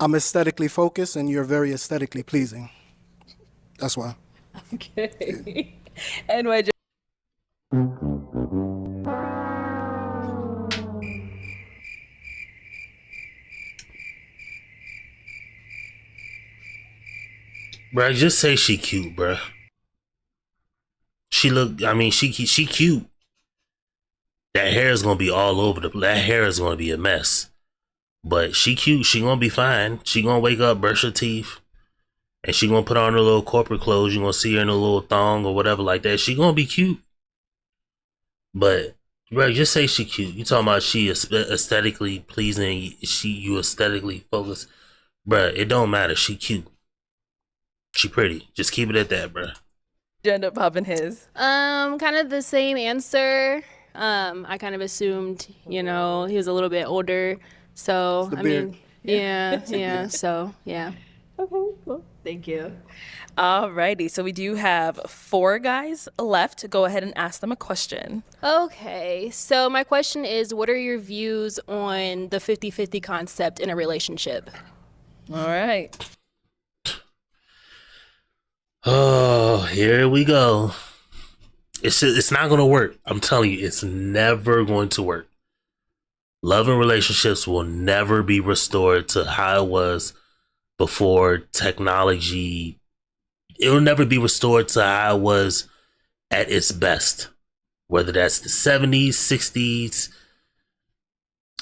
I'm aesthetically focused and you're very aesthetically pleasing. That's why. Okay. And why'd you... Bruh, just say she cute, bruh. She cute. That hair is gonna be all over that hair is gonna be a mess. But she cute, she gonna be fine. She gonna wake up, brush her teeth, and she gonna put on her little corporate clothes. You gonna see her in a little thong or whatever like that. She gonna be cute. But bro, just say she cute. You talking about she aesthetically pleasing? You aesthetically focused, bro? It don't matter. She cute. She pretty. Just keep it at that, bro. You end up popping his. Kind of the same answer. I kind of assumed, he was a little bit older. So, I mean, yeah. So, yeah. Okay, cool. Thank you. Alrighty, so we do have 4 guys left. Go ahead and ask them a question. Okay, so my question is, what are your views on the 50-50 concept in a relationship? All right. Oh, here we go. It's not gonna work. I'm telling you, it's never going to work. Love and relationships will never be restored to how it was before technology. It'll never be restored to how it was at its best. Whether that's the 70s, 60s,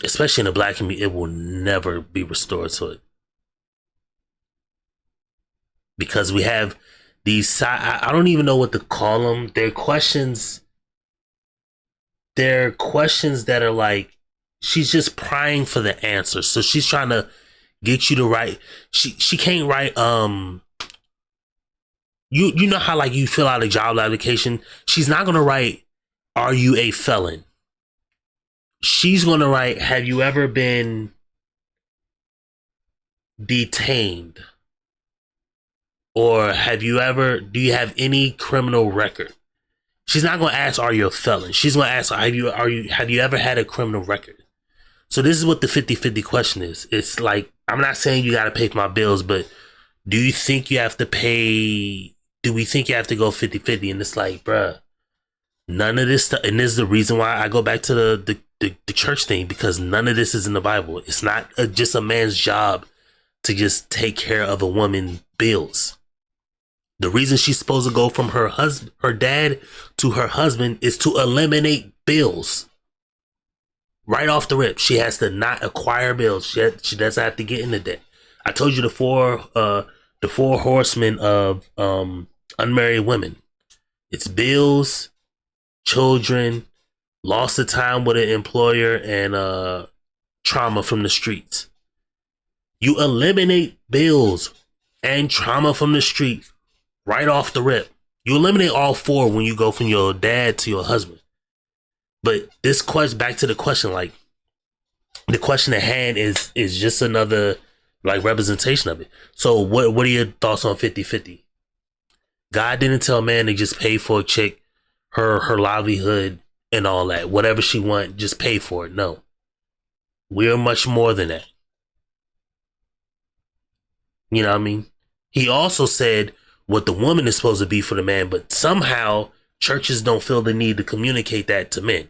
especially in the black community, it will never be restored to it. Because we have these, I don't even know what to call them. They're questions that are like, she's just prying for the answer. So she's trying to get you to write. She can't write, you know how like you fill out a job application? She's not going to write, are you a felon? She's going to write, have you ever been detained? Or do you have any criminal record? She's not going to ask, are you a felon? She's going to ask, have you ever had a criminal record? So this is what the 50-50 question is. It's like, I'm not saying you got to pay for my bills, but do you think you have to pay? Do we think you have to go 50-50? And it's like, bruh, none of this stuff. And this is the reason why I go back to the church thing, because none of this is in the Bible. It's not just a man's job to just take care of a woman's bills. The reason she's supposed to go from her dad to her husband is to eliminate bills. Right off the rip, she has to not acquire bills. She doesn't have to get into debt. I told you the four horsemen of unmarried women. It's bills, children, loss of time with an employer, and trauma from the streets. You eliminate bills and trauma from the street right off the rip. You eliminate all 4 when you go from your dad to your husband. But this question, back to the question, like the question at hand is just another like representation of it. So what are your thoughts on 50-50? God didn't tell a man to just pay for a chick, her livelihood and all that. Whatever she want, just pay for it. No. We're much more than that. You know what I mean? He also said what the woman is supposed to be for the man, but somehow churches don't feel the need to communicate that to men.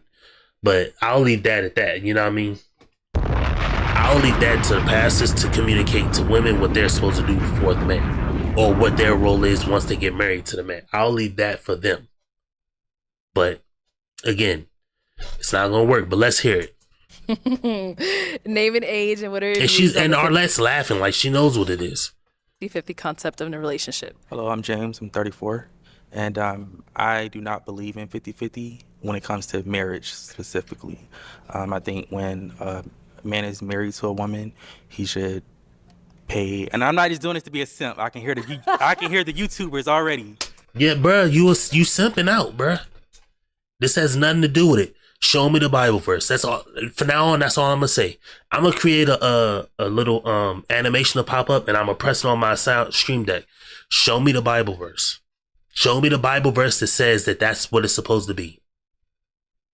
But I'll leave that at that. You know what I mean? I'll leave that to the pastors to communicate to women what they're supposed to do for the man, or what their role is once they get married to the man. I'll leave that for them. But again, it's not gonna work. But let's hear it. Name and age and what are your And Arlette's laughing like she knows what it is. 50-50 concept of a relationship. Hello, I'm James. I'm 34. And I do not believe in 50-50 when it comes to marriage specifically. I think when a man is married to a woman, he should pay. And I'm not just doing this to be a simp. I can hear the YouTubers already. Yeah, bro, you simping out, bro. This has nothing to do with it. Show me the Bible verse. That's all. For now on, that's all I'm gonna say. I'm gonna create a little animation to pop up, and I'm gonna press it on my stream deck. Show me the Bible verse. Show me the Bible verse that says that that's what it's supposed to be.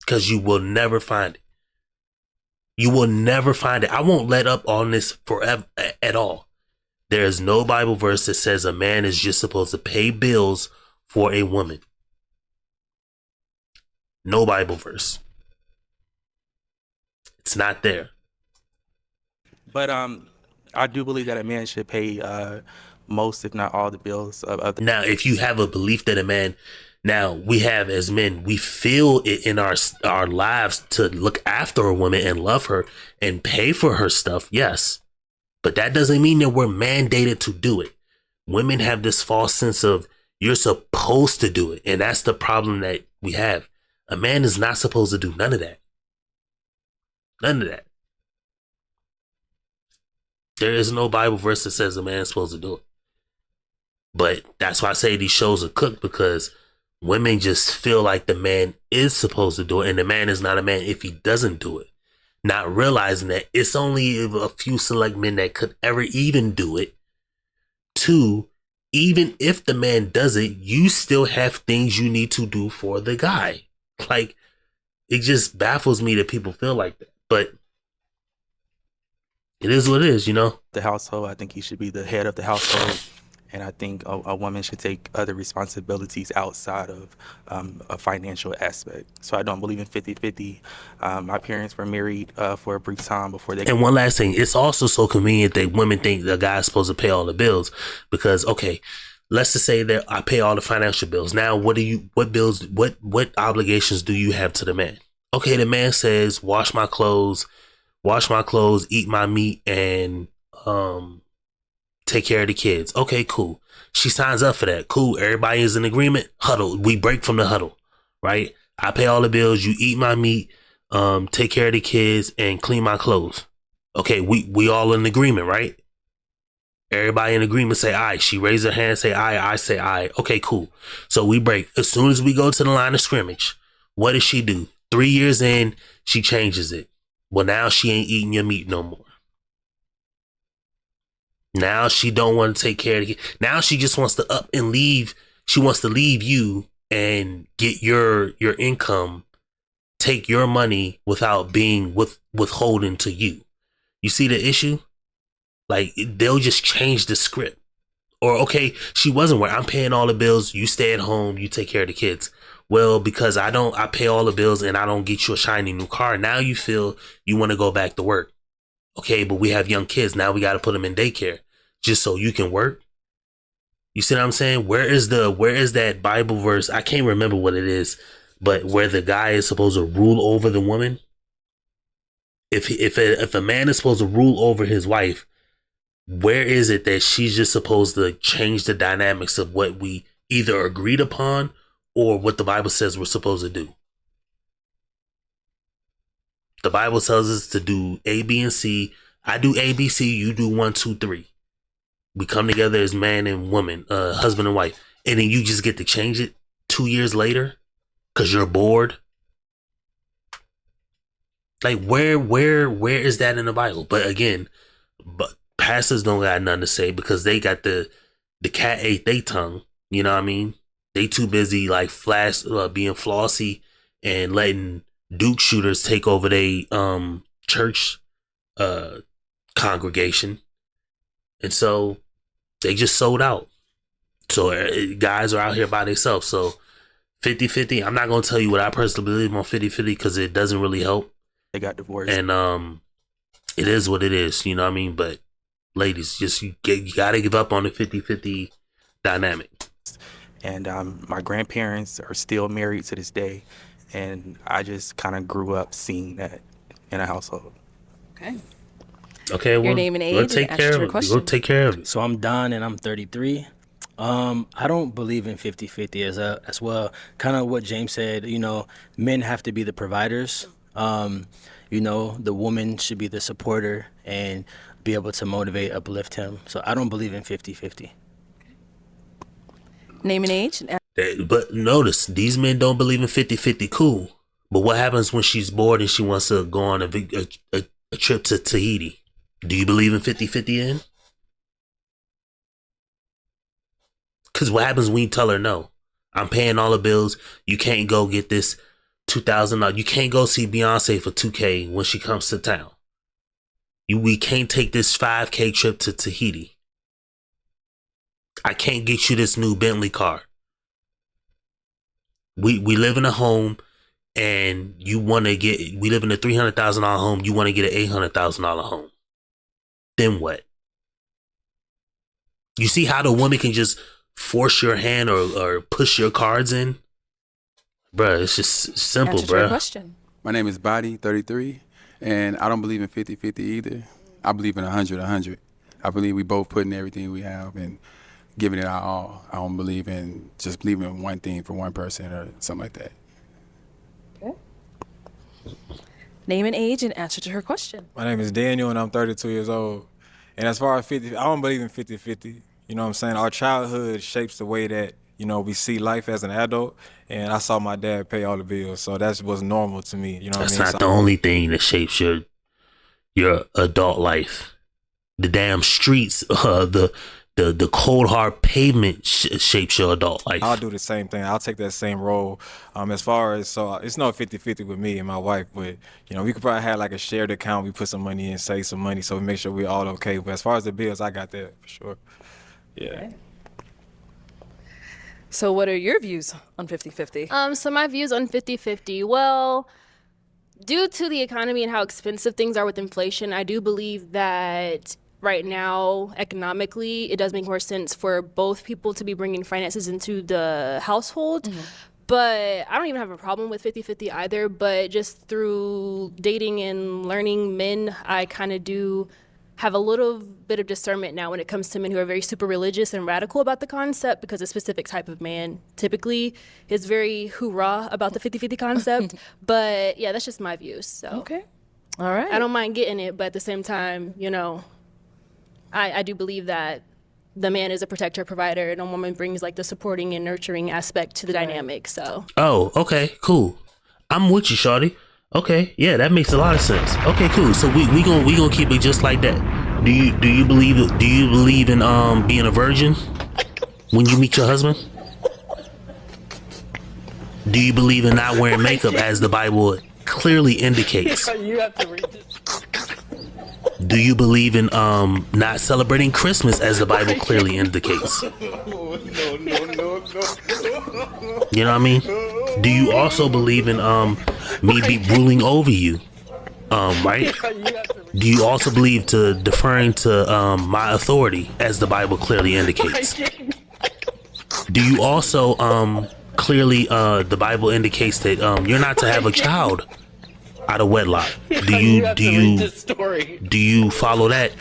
Because you will never find it. You will never find it. I won't let up on this forever at all. There is no Bible verse that says a man is just supposed to pay bills for a woman. No Bible verse. It's not there. But I do believe that a man should pay most, if not all, the bills of the. Now, if you have a belief that a man, Now we have, as men, we feel it in our lives to look after a woman and love her and pay for her stuff. Yes, but that doesn't mean that we're mandated to do it. Women have this false sense of you're supposed to do it, and that's the problem that we have. A man is not supposed to do none of that. None of that. There is no Bible verse that says a man is supposed to do it. But that's why I say these shows are cooked, because women just feel like the man is supposed to do it, and the man is not a man if he doesn't do it. Not realizing that it's only a few select men that could ever even do it. Two, even if the man does it, you still have things you need to do for the guy. Like, it just baffles me that people feel like that. But it is what it is, you know? The household, I think he should be the head of the household. And I think a woman should take other responsibilities outside of a financial aspect. So I don't believe in 50-50. My parents were married for a brief time before they... And one last thing, it's also so convenient that women think the guy's supposed to pay all the bills. Because, okay, let's just say that I pay all the financial bills. Now, what obligations do you have to the man? Okay, the man says, wash my clothes, eat my meat, and take care of the kids. Okay, cool. She signs up for that. Cool. Everybody is in agreement. Huddle. We break from the huddle, right? I pay all the bills. You eat my meat, take care of the kids, and clean my clothes. Okay, we all in agreement, right? Everybody in agreement say aye. She raised her hand, say aye. I say aye. Okay, cool. So we break. As soon as we go to the line of scrimmage, what does she do? 3 years in, she changes it. Well, now she ain't eating your meat no more. Now she don't want to take care of it. Now she just wants to up and leave. She wants to leave you and get your income, take your money without being withholding to you. You see the issue? Like, they'll just change the script. Or, okay, she wasn't working. I'm paying all the bills. You stay at home. You take care of the kids. Well, because I pay all the bills and I don't get you a shiny new car. Now you feel you want to go back to work. Okay, but we have young kids. Now we got to put them in daycare just so you can work. You see what I'm saying? Where is that Bible verse? I can't remember what it is, but where the guy is supposed to rule over the woman. If a man is supposed to rule over his wife, where is it that she's just supposed to change the dynamics of what we either agreed upon or what the Bible says we're supposed to do? The Bible tells us to do A, B, and C. I do A, B, C. You do 1, 2, 3. We come together as man and woman, husband and wife, and then you just get to change it 2 years later because you're bored. Like, where is that in the Bible? But again, pastors don't got nothing to say because they got the cat ate they tongue. You know what I mean? They too busy like being flossy and letting Duke shooters take over their church congregation, and so they just sold out. So guys are out here by themselves. So 50-50, I'm not gonna tell you what I personally believe on 50-50 because it doesn't really help. They got divorced, and it is what it is. You know what I mean? But ladies, just you gotta give up on the 50-50 dynamic. And my grandparents are still married to this day. And I just kind of grew up seeing that in a household. Okay, Your name and age. We'll take care of it. So I'm Don and I'm 33. I don't believe in 50-50 as well. Kind of what James said, men have to be the providers. The woman should be the supporter and be able to motivate, uplift him. So I don't believe in 50-50. Name and age. But notice, these men don't believe in 50-50. Cool. But what happens when she's bored and she wants to go on a trip to Tahiti? Do you believe in 50-50 in? Because what happens when you tell her no? I'm paying all the bills. You can't go get this $2,000. You can't go see Beyonce for $2,000 when she comes to town. We can't take this $5,000 trip to Tahiti. I can't get you this new Bentley car. We live in a home and we live in a $300,000 home. You want to get an $800,000 home. Then what? You see how the woman can just force your hand or push your cards in? Bruh, it's just simple, Answer to your bruh. question. My name is Body 33, and I don't believe in 50-50 either. I believe in 100-100. I believe we both put in everything we have and giving it our all. I don't believe in just believing in one thing for one person or something like that. Okay. Name and age and answer to her question. My name is Daniel, and I'm 32 years old. And as far as 50, I don't believe in 50-50. You know what I'm saying? Our childhood shapes the way that, you know, we see life as an adult. And I saw my dad pay all the bills, so that was normal to me. You know what I mean? That's not the only thing that shapes your adult life. The damn streets, the cold hard pavement shapes your adult life. I'll do the same thing. I'll take that same role. As far as, so it's no 50-50 with me and my wife, but you know, we could probably have like a shared account. We put some money in, save some money, so we make sure we're all okay. But as far as the bills, I got that for sure. Yeah. Okay. So what are your views on 50-50? So my views on 50-50, well, due to the economy and how expensive things are with inflation, I do believe that right now, economically, it does make more sense for both people to be bringing finances into the household. Mm-hmm. But I don't even have a problem with 50-50 either. But just through dating and learning men, I kind of do have a little bit of discernment now when it comes to men who are very super religious and radical about the concept, because a specific type of man typically is very hoorah about the 50-50 concept. But yeah, that's just my views. So. Okay. All right. I don't mind getting it, but at the same time, you know, I do believe that the man is a protector, provider, and a woman brings like the supporting and nurturing aspect to the dynamic. So. Oh, okay, cool. I'm with you, shawty. Okay, yeah, that makes a lot of sense. Okay, cool. So we gonna keep it just like that. Do you believe in being a virgin when you meet your husband? Do you believe in not wearing makeup as the Bible clearly indicates? You have to read this. Do you believe in not celebrating Christmas as the Bible clearly indicates? No. You know what I mean? Do you also believe in me be ruling over you? Right? Do you also believe to deferring to my authority as the Bible clearly indicates? Do you also clearly the Bible indicates that you're not to have a child out of wedlock? Do you follow that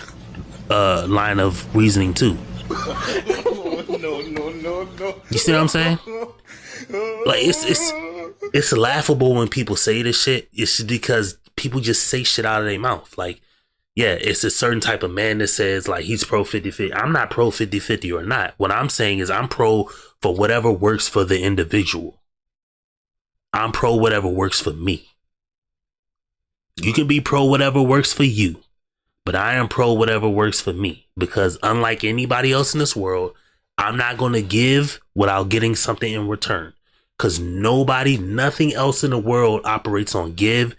line of reasoning too? No. You see what I'm saying? Like it's laughable when people say this shit. It's just because people just say shit out of their mouth. Like, yeah, it's a certain type of man that says like he's pro 50-50. I'm not pro 50-50 or not. What I'm saying is I'm pro for whatever works for the individual. I'm pro whatever works for me. You can be pro whatever works for you, but I am pro whatever works for me, because unlike anybody else in this world, I'm not going to give without getting something in return, because nothing else in the world operates on give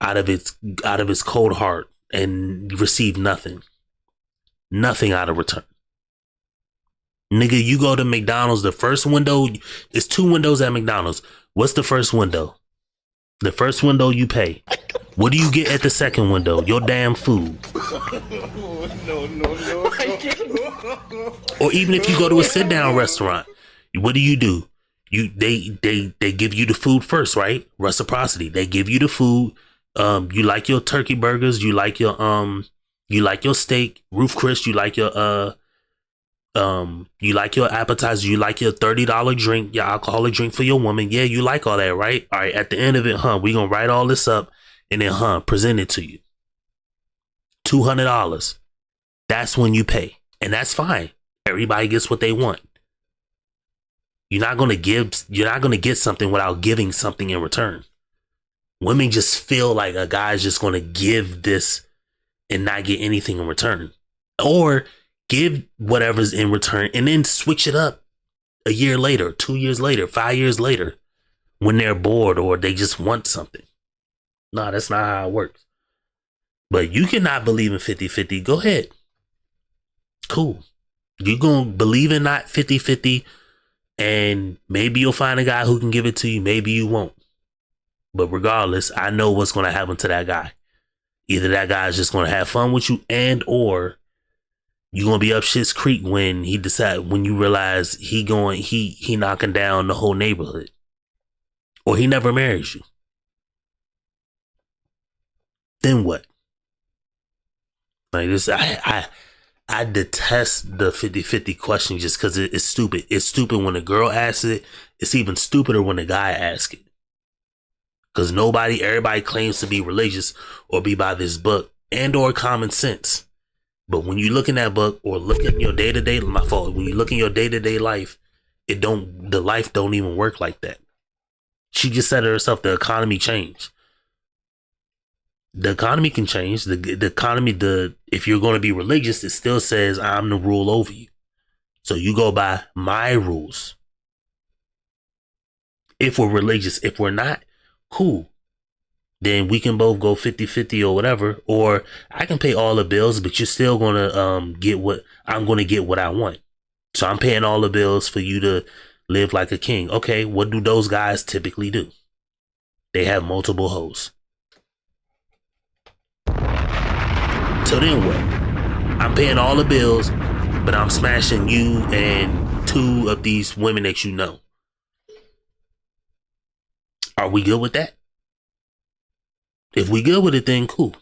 out of its cold heart and receive nothing out of return. Nigga, you go to McDonald's, the first window, it's 2 windows at McDonald's. What's the first window? The first window you pay. What do you get at the second window? Your damn food. No. Or even if you go to a sit down restaurant, what do? They give you the food first, right? Reciprocity. They give you the food. You like your turkey burgers, you like your steak, Roof Chris, you like your appetizer, you like your $30 drink, your alcoholic drink for your woman. Yeah, you like all that, right? All right, at the end of it, we gonna write all this up and then present it to you. $200. That's when you pay. And that's fine. Everybody gets what they want. You're not gonna get something without giving something in return. Women just feel like a guy's just gonna give this and not get anything in return. Or give whatever's in return and then switch it up a year later, 2 years later, 5 years later, when they're bored or they just want something. No, that's not how it works. But you cannot believe in 50-50. Go ahead. Cool. You're going to believe in not 50-50, and maybe you'll find a guy who can give it to you. Maybe you won't. But regardless, I know what's going to happen to that guy. Either that guy is just going to have fun with you, and or you're going to be up shit's creek when you realize he knocking down the whole neighborhood. or he never marries you, then what? Like this, I detest the 50-50 question just because it's stupid. It's stupid when a girl asks it. It's even stupider when a guy asks it. Because everybody claims to be religious or be by this book and or common sense. But when you look in that book or look in your day-to-day, when you look in your day-to-day life, the life don't even work like that. She just said to herself, the economy changed. The economy can change. The economy, if you're going to be religious, it still says I'm the rule over you. So you go by my rules. If we're religious, if we're not, cool. Then we can both go 50-50 or whatever. Or I can pay all the bills, but you're still going to get what I'm going to get what I want. So I'm paying all the bills for you to live like a king. Okay, what do those guys typically do? They have multiple hoes. So then what? I'm paying all the bills, but I'm smashing you and 2 of these women that you know. Are we good with that? If we good with it, then cool.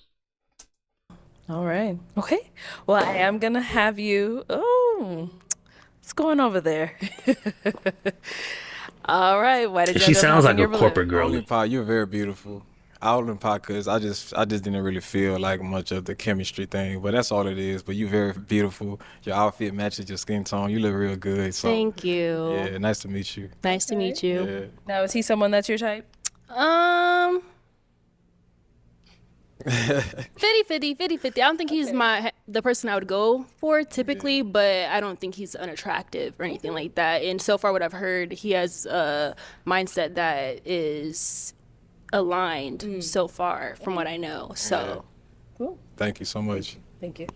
All right. Okay. Well, I am gonna have you. Oh, what's going over there? All right. Why did you? She sounds like a balloon? corporate girl. Only Pa, you're very beautiful. I only Pa because I just didn't really feel like much of the chemistry thing, but that's all it is. But you very beautiful. Your outfit matches your skin tone. You look real good. So Thank you. yeah, nice to meet you. Nice to meet you. Yeah. Now, is he someone that's your type? 50-50. I don't think he's the person I would go for typically, but I don't think he's unattractive or anything like that. And so far, what I've heard, he has a mindset that is aligned so far from what I know. So, cool. Thank you so much. Thank you.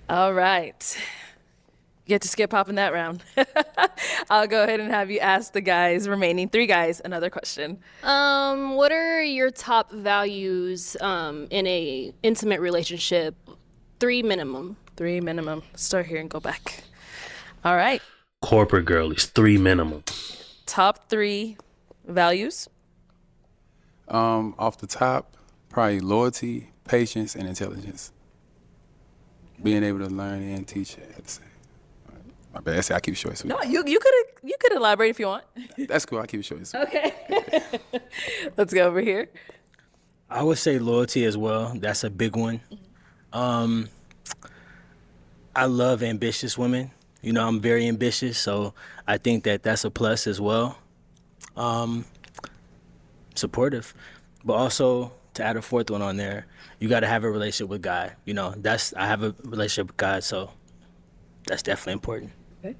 All right. You get to skip popping that round. I'll go ahead and have you ask the remaining 3 guys another question. What are your top values in a intimate relationship? 3 minimum. 3 minimum. Start here and go back. All right. Corporate girlies, 3 minimum. Top 3 values. Off the top, probably loyalty, patience, and intelligence. Being able to learn and teach at the same. My bad. I keep it short and sweet. No, you could elaborate if you want. That's cool. I keep it short and sweet. Okay. Let's go over here. I would say loyalty as well. That's a big one. I love ambitious women. You know, I'm very ambitious, so I think that's a plus as well. Supportive, but also to add a 4th one on there, you got to have a relationship with God. You know, I have a relationship with God, so that's definitely important. Okay.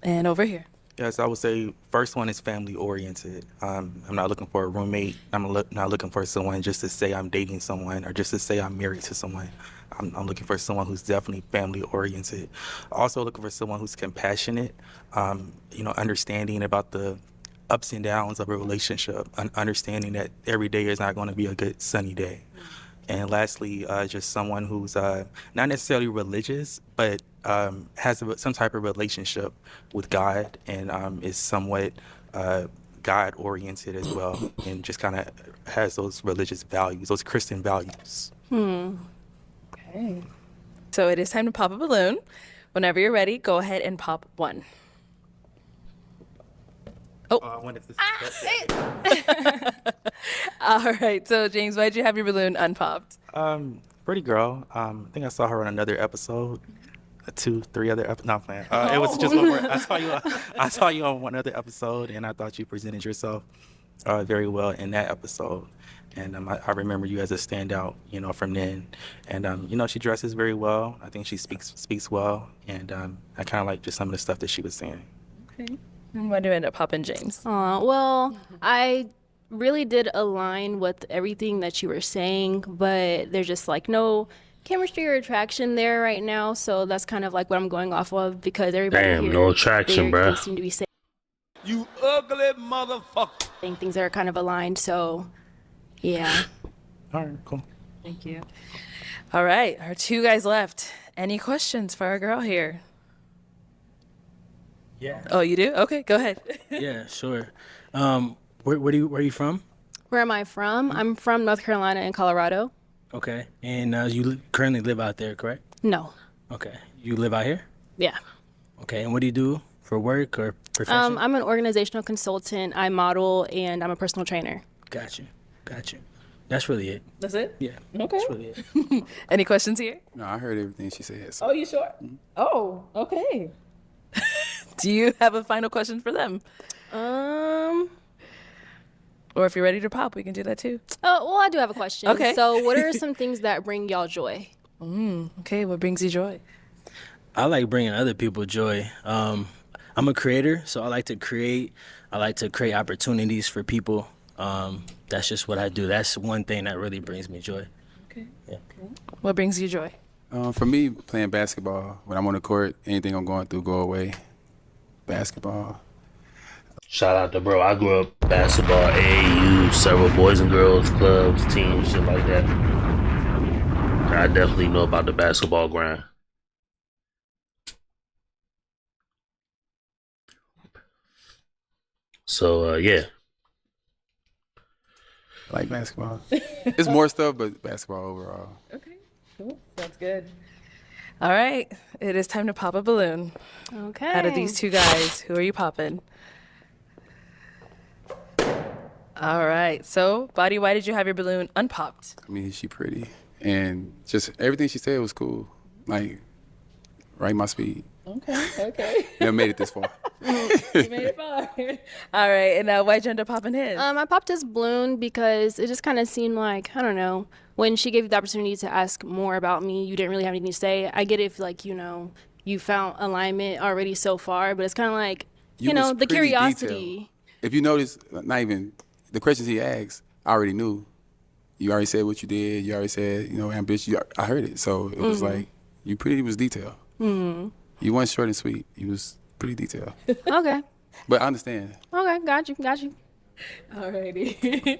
And over here. Yes, I would say first one is family oriented. I'm not looking for a roommate. I'm not looking for someone just to say I'm dating someone or just to say I'm married to someone. I'm looking for someone who's definitely family oriented. Also looking for someone who's compassionate, understanding about the ups and downs of a relationship, understanding that every day is not going to be a good sunny day. And lastly, just someone who's not necessarily religious, but has some type of relationship with God and is somewhat God-oriented as well, and just kind of has those religious values, those Christian values. Okay. So it is time to pop a balloon. Whenever you're ready, go ahead and pop 1. Oh. All right. So, James, why'd you have your balloon unpopped? Pretty girl. I think I saw her on another episode. 2, 3 other episodes. No, I'm playing. It was just one more. I saw you on one other episode, and I thought you presented yourself very well in that episode. And I remember you as a standout, from then. And she dresses very well. I think she speaks well, and I kind of like just some of the stuff that she was saying. Okay. And why do you end up popping James? Well, I really did align with everything that you were saying, but there's just like no chemistry or attraction there right now. So that's kind of like what I'm going off of because everybody here, no attraction, bro. They seem to be saying, "You ugly motherfucker." Things that are kind of aligned. So, yeah. All right, cool. Thank you. All right, our 2 guys left. Any questions for our girl here? Yeah. Oh, you do? Okay, go ahead. Yeah, sure. Where are you from? Where am I from? I'm from North Carolina and Colorado. Okay. And you currently live out there, correct? No. Okay. You live out here? Yeah. Okay. And what do you do for work or profession? I'm an organizational consultant. I model and I'm a personal trainer. Got you. That's really it. That's it? Yeah. Okay. That's really it. Any questions here? No, I heard everything she said. So. Oh, you sure? Oh, okay. Do you have a final question for them? Or if you're ready to pop, we can do that too. Oh, well, I do have a question. Okay. So what are some things that bring y'all joy? Okay, what brings you joy? I like bringing other people joy. I'm a creator, so I like to create. I like to create opportunities for people. That's just what I do. That's one thing that really brings me joy. Okay. Yeah. What brings you joy? For me, playing basketball. When I'm on the court, anything I'm going through go away. Basketball. Shout out to bro. I grew up basketball, AAU, several boys and girls clubs, teams, shit like that. I definitely know about the basketball grind. So yeah. I like basketball. It's more stuff, but basketball overall. Okay, cool. That's good. All right, it is time to pop a balloon. Okay. Out of these two guys, who are you popping? All right, so Body, why did you have your balloon unpopped? I mean, she pretty. And just everything she said was cool. Like, right my speed. Okay. Never made it this far. You made it far. All right, and now why'd you end up popping his? I popped his balloon because it just kind of seemed like, I don't know, when she gave you the opportunity to ask more about me, you didn't really have anything to say. I get if, like, you found alignment already so far, but it's kind of like, You was the pretty curiosity. detailed. If you notice, not even the questions he asked, I already knew. You already said what you did. You already said, ambitious. I heard it. So it was like, you pretty was detailed. Mm-hmm. You weren't short and sweet. You was pretty detailed. Okay. But I understand. Okay, got you. Alrighty.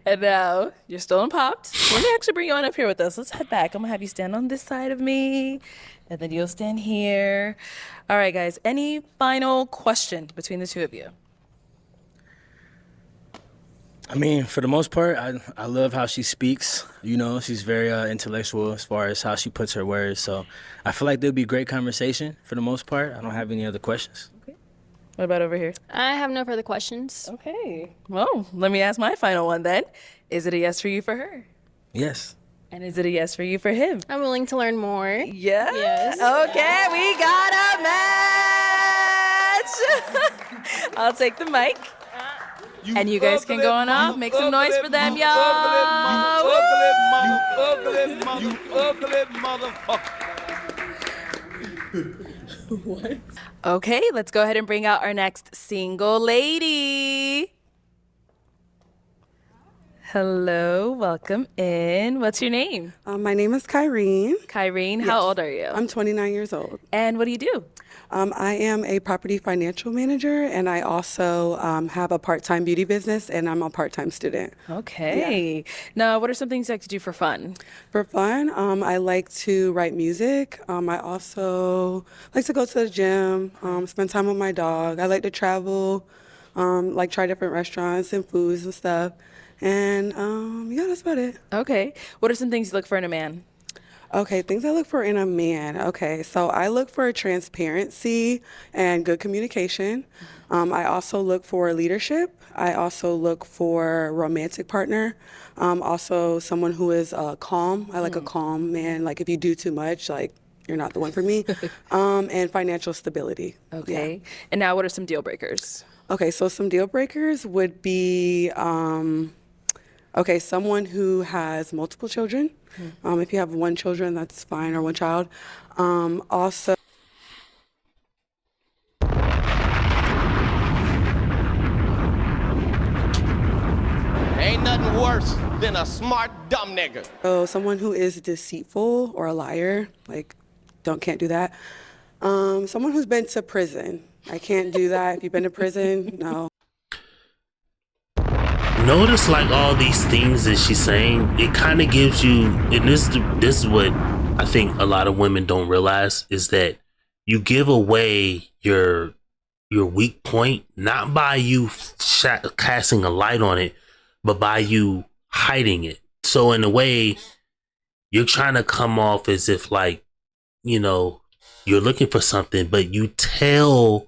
And now you're still unpopped. Let me actually bring you on up here with us. Let's head back. I'm gonna have you stand on this side of me, and then you'll stand here. All right, guys. Any final question between the two of you? I mean, for the most part, I love how she speaks. She's very intellectual as far as how she puts her words. So I feel like there'll be great conversation for the most part. I don't have any other questions. Okay. What about over here? I have no further questions. Okay. Well, let me ask my final one then. Is it a yes for you for her? Yes. And is it a yes for you for him? I'm willing to learn more. Yeah? Yes. Okay, we got a match. I'll take the mic. And you guys can go on off. Make some noise for them, y'all. You ugly motherfucker. What? Okay, let's go ahead and bring out our next single lady. Hello, welcome in. What's your name? My name is Kyrene. Kyrene, Yes. how old are you? I'm 29 years old. And what do you do? I am a property financial manager, and I also have a part-time beauty business, and I'm a part-time student. Okay. Now, what are some things you like to do for fun? For fun, I like to write music. I also like to go to the gym, spend time with my dog. I like to travel, like try different restaurants and foods and stuff. And yeah, that's about it. Okay. What are some things you look for in a man? Okay, things I look for in a man. Okay, so I look for transparency and good communication. I also look for leadership. I also look for a romantic partner. Also someone who is calm. I like a calm man. Like if you do too much, like you're not the one for me. And financial stability. Okay. Yeah. And now what are some deal breakers? Okay, so some deal breakers would be, someone who has multiple children. If you have one children, that's fine, or one child. Also, Ain't nothing worse than a smart dumb nigga. so someone who is deceitful or a liar, like, can't do that. Someone who's been to prison. I can't do that. If you've been to prison, no. Notice like all these things that she's saying, it kind of gives you, and this is what I think a lot of women don't realize, is that you give away your your weak point, not by you casting a light on it, but by you hiding it. So in a way, you're trying to come off as if like, you know, you're looking for something, but you tell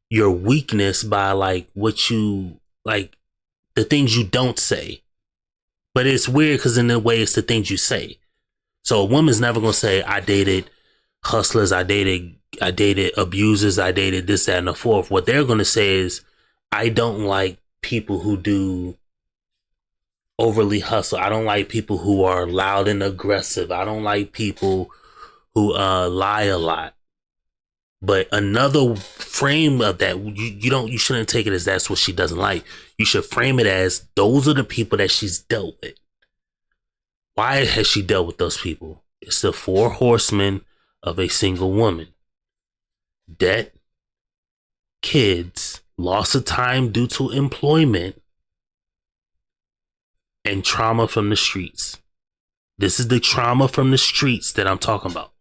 your weakness by like what you like, the things you don't say. But it's weird because in a way, it's the things you say. So a woman's never gonna say, I dated hustlers, I dated abusers, I dated this, that, and the fourth. What they're gonna say is, I don't like people who do overly hustle. I don't like people who are loud and aggressive. I don't like people who lie a lot. But another frame of that, you shouldn't take it as that's what she doesn't like. You should frame it as those are the people that she's dealt with. Why has she dealt with those people? It's the 4 horsemen of a single woman: debt, kids, loss of time due to employment, and trauma from the streets. This is the trauma from the streets that I'm talking about.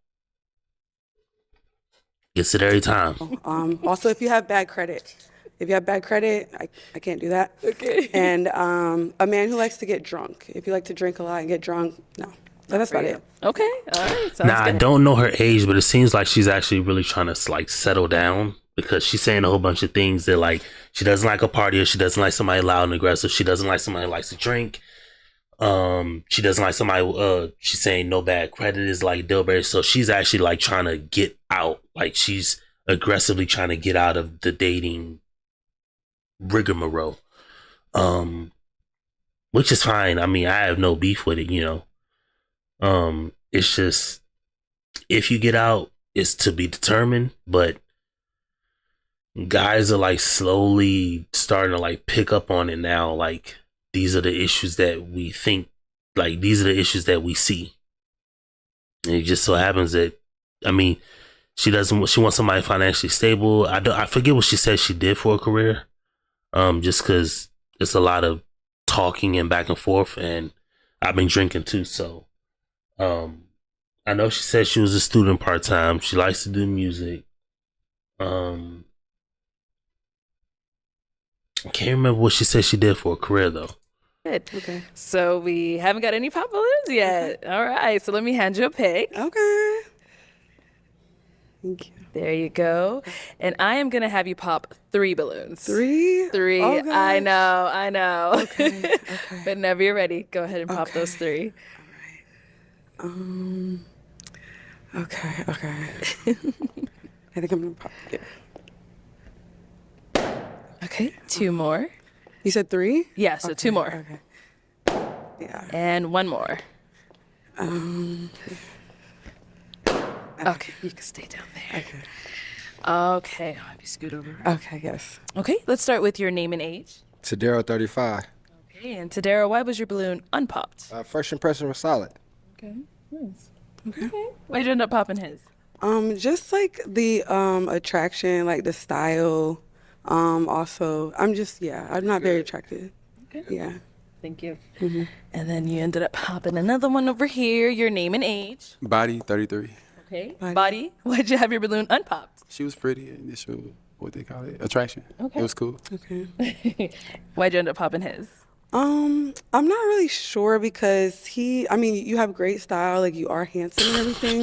Gets it every time. Also, if you have bad credit. If you have bad credit, I can't do that. Okay. And a man who likes to get drunk. If you like to drink a lot and get drunk, no. That's about it. Okay. All right. Now, I don't know her age, but it seems like she's actually really trying to like settle down, because she's saying a whole bunch of things that like she doesn't like a partier, she doesn't like somebody loud and aggressive, she doesn't like somebody who likes to drink. She doesn't like somebody. She's saying no bad credit is like deal breaker. So she's actually like trying to get out. Like she's aggressively trying to get out of the dating rigmarole. Which is fine. I mean, I have no beef with it. You know, it's just if you get out, it's to be determined. But guys are like slowly starting to like pick up on it now. Like, these are the issues that we think, like, these are the issues that we see. And it just so happens that, I mean, she wants somebody financially stable. I forget what she said she did for a career. Just because it's a lot of talking and back and forth, and I've been drinking too. So, I know she said she was a student part-time. She likes to do music. I can't remember what she said she did for a career though. Good. Okay. So we haven't got any pop balloons yet. All right. So let me hand you a pick. Okay. Thank you. There you go. And I am going to have you pop 3 balloons. 3? 3. Oh, gosh. I know. Okay. Okay. But whenever you're ready, go ahead and pop those 3. All right. Okay. I think I'm going to pop it. Okay. 2 more. You said 3? Yeah, so 2 more. Okay. Yeah. And 1 more. Okay, you can stay down there. Okay. Okay, I'll have you scoot over. Okay, yes. Okay, let's start with your name and age. Tadero 35. Okay, and Tadera, why was your balloon unpopped? First impression was solid. Okay, nice. Okay. Why'd you end up popping his? Just like the attraction, like the style. Also, I'm not very attractive. Okay. Yeah. Thank you. Mm-hmm. And then you ended up popping another one over here, your name and age. Body 33. Okay. Body. Why'd you have your balloon unpopped? She was pretty. Initial, what they call it, attraction. Okay. It was cool. Okay. Why'd you end up popping his? I'm not really sure because you have great style, like you are handsome and everything.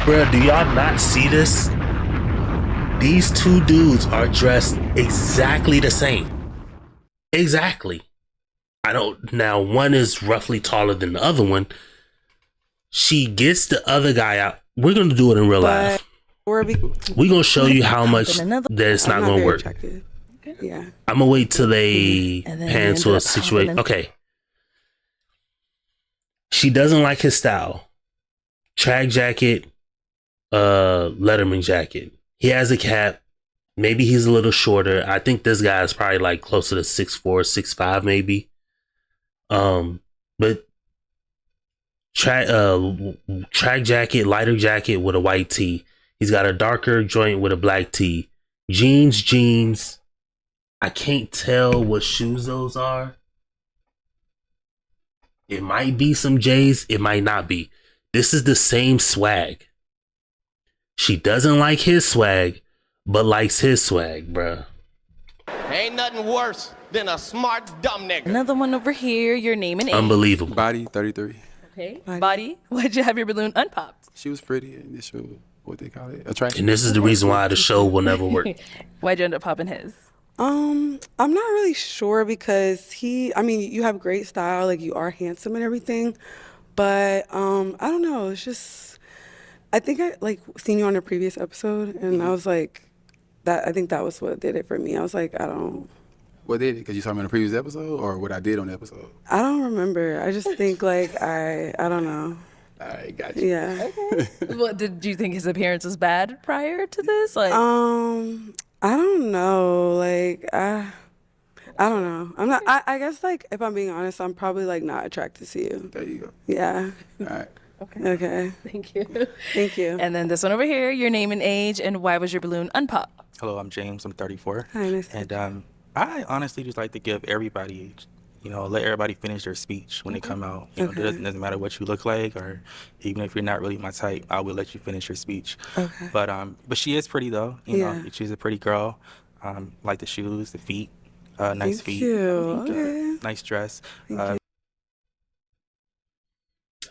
Bruh, do y'all not see this? These 2 dudes are dressed exactly the same. Exactly. Now one is roughly taller than the other one. She gets the other guy out. We're going to do it in real life. We're going to show you how much that it's not going to work. Attractive. Yeah. I'm going to wait till they pan to a situation. Okay. She doesn't like his style. Track jacket, Letterman jacket. He has a cap. Maybe he's a little shorter. I think this guy is probably like closer to 6'4", 6'5", maybe. But track jacket, lighter jacket with a white tee. He's got a darker joint with a black tee. Jeans. I can't tell what shoes those are. It might be some J's. It might not be. This is the same swag. She doesn't like his swag, but likes his swag, bruh. Ain't nothing worse than a smart dumb nigga. Another one over here. Your name and age. Unbelievable. Body 33. Okay. Body. Why'd you have your balloon unpopped? She was pretty initial, what they call it, attraction. And this is the reason why the show will never work. Why'd you end up popping his? I'm not really sure because you have great style, like you are handsome and everything, but I don't know, it's just, I think I like seen you on a previous episode and I was like, I think that was what did it for me. I was like, What did it? Because you saw me on the previous episode or what I did on the episode? I don't remember. I just think like, I don't know. All right, got you. Yeah. Well, did you think his appearance was bad prior to this? Like, I don't know. Like, I don't know. I'm not. I guess like if I'm being honest, I'm probably like not attracted to you. There you go. Yeah. All right. Okay. Thank you. Thank you. And then this one over here, your name and age, and why was your balloon unpopped? Hello, I'm James. I'm 34. Hi, nice. And I honestly just like to give everybody, let everybody finish their speech when they come out. It doesn't matter what you look like, or even if you're not really my type, I will let you finish your speech. Okay. But she is pretty though. You know, she's a pretty girl. Like the shoes, the feet, nice Thank feet. you. Okay. Nice dress. I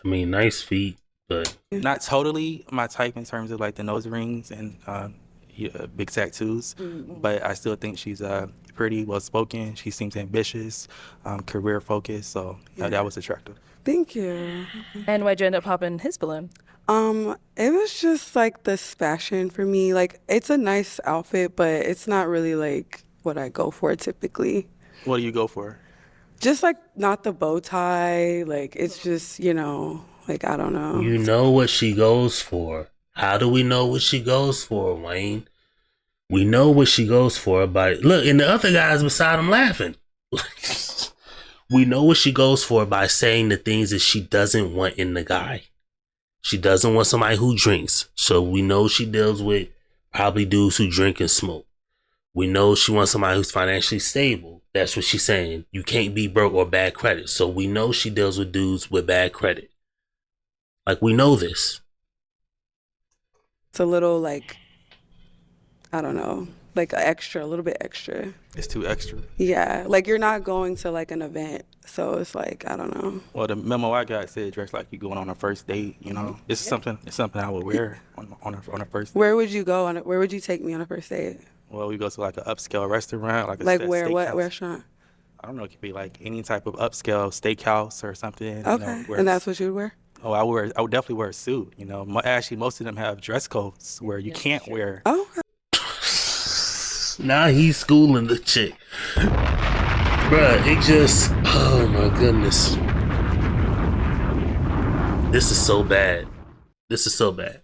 mean, nice feet, but Not totally my type in terms of like the nose rings and big tattoos, but I still think she's pretty, well spoken. She seems ambitious, career focused, so that was attractive. Thank you. And why'd you end up popping his balloon? It was just like this fashion for me. Like it's a nice outfit, but it's not really like what I go for typically. What do you go for? Just like not the bow tie. Like it's just, like I don't know. you know what she goes for. How do we know what she goes for, Wayne? We know what she goes for by look, and the other guys beside him laughing. We know what she goes for by saying the things that she doesn't want in the guy. She doesn't want somebody who drinks. So we know she deals with probably dudes who drink and smoke. We know she wants somebody who's financially stable. That's what she's saying. You can't be broke or bad credit. So we know she deals with dudes with bad credit. Like, we know this. It's a little like, I don't know, like a little bit extra. It's too extra. Yeah, like you're not going to like an event, so it's like I don't know. Well, the memo I got said dress like you going on a first date. It's something I would wear on a first date. Where would you go where would you take me on a first date? Well, we go to like an upscale restaurant, Like where? What restaurant? I don't know. It could be like any type of upscale steakhouse or something. Okay, and that's what you would wear? Oh, I would definitely wear a suit. Actually, most of them have dress codes where you can't wear. Oh. Okay. Now he's schooling the chick. Bruh, it just, oh my goodness. This is so bad. This is so bad.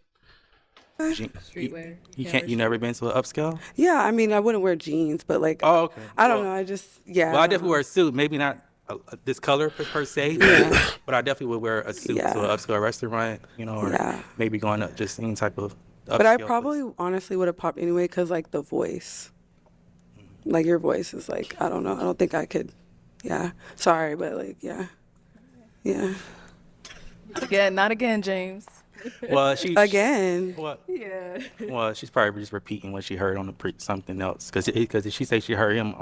Streetwear. You never been to an upscale? Yeah, I mean, I wouldn't wear jeans, but like, Oh, okay. I don't know. I just, yeah. Well, I definitely wear a suit. Maybe not this color per se, but I definitely would wear a suit to an upscale restaurant, or maybe going to just any type of upscale. But I probably honestly would have popped anyway because like the voice. Like your voice is like, I don't know. I don't think I could. Yeah. Sorry, but like, yeah. Yeah. Again, not again, James. Well, again. Well, yeah. Well, she's probably just repeating what she heard on something else, because she said she saw him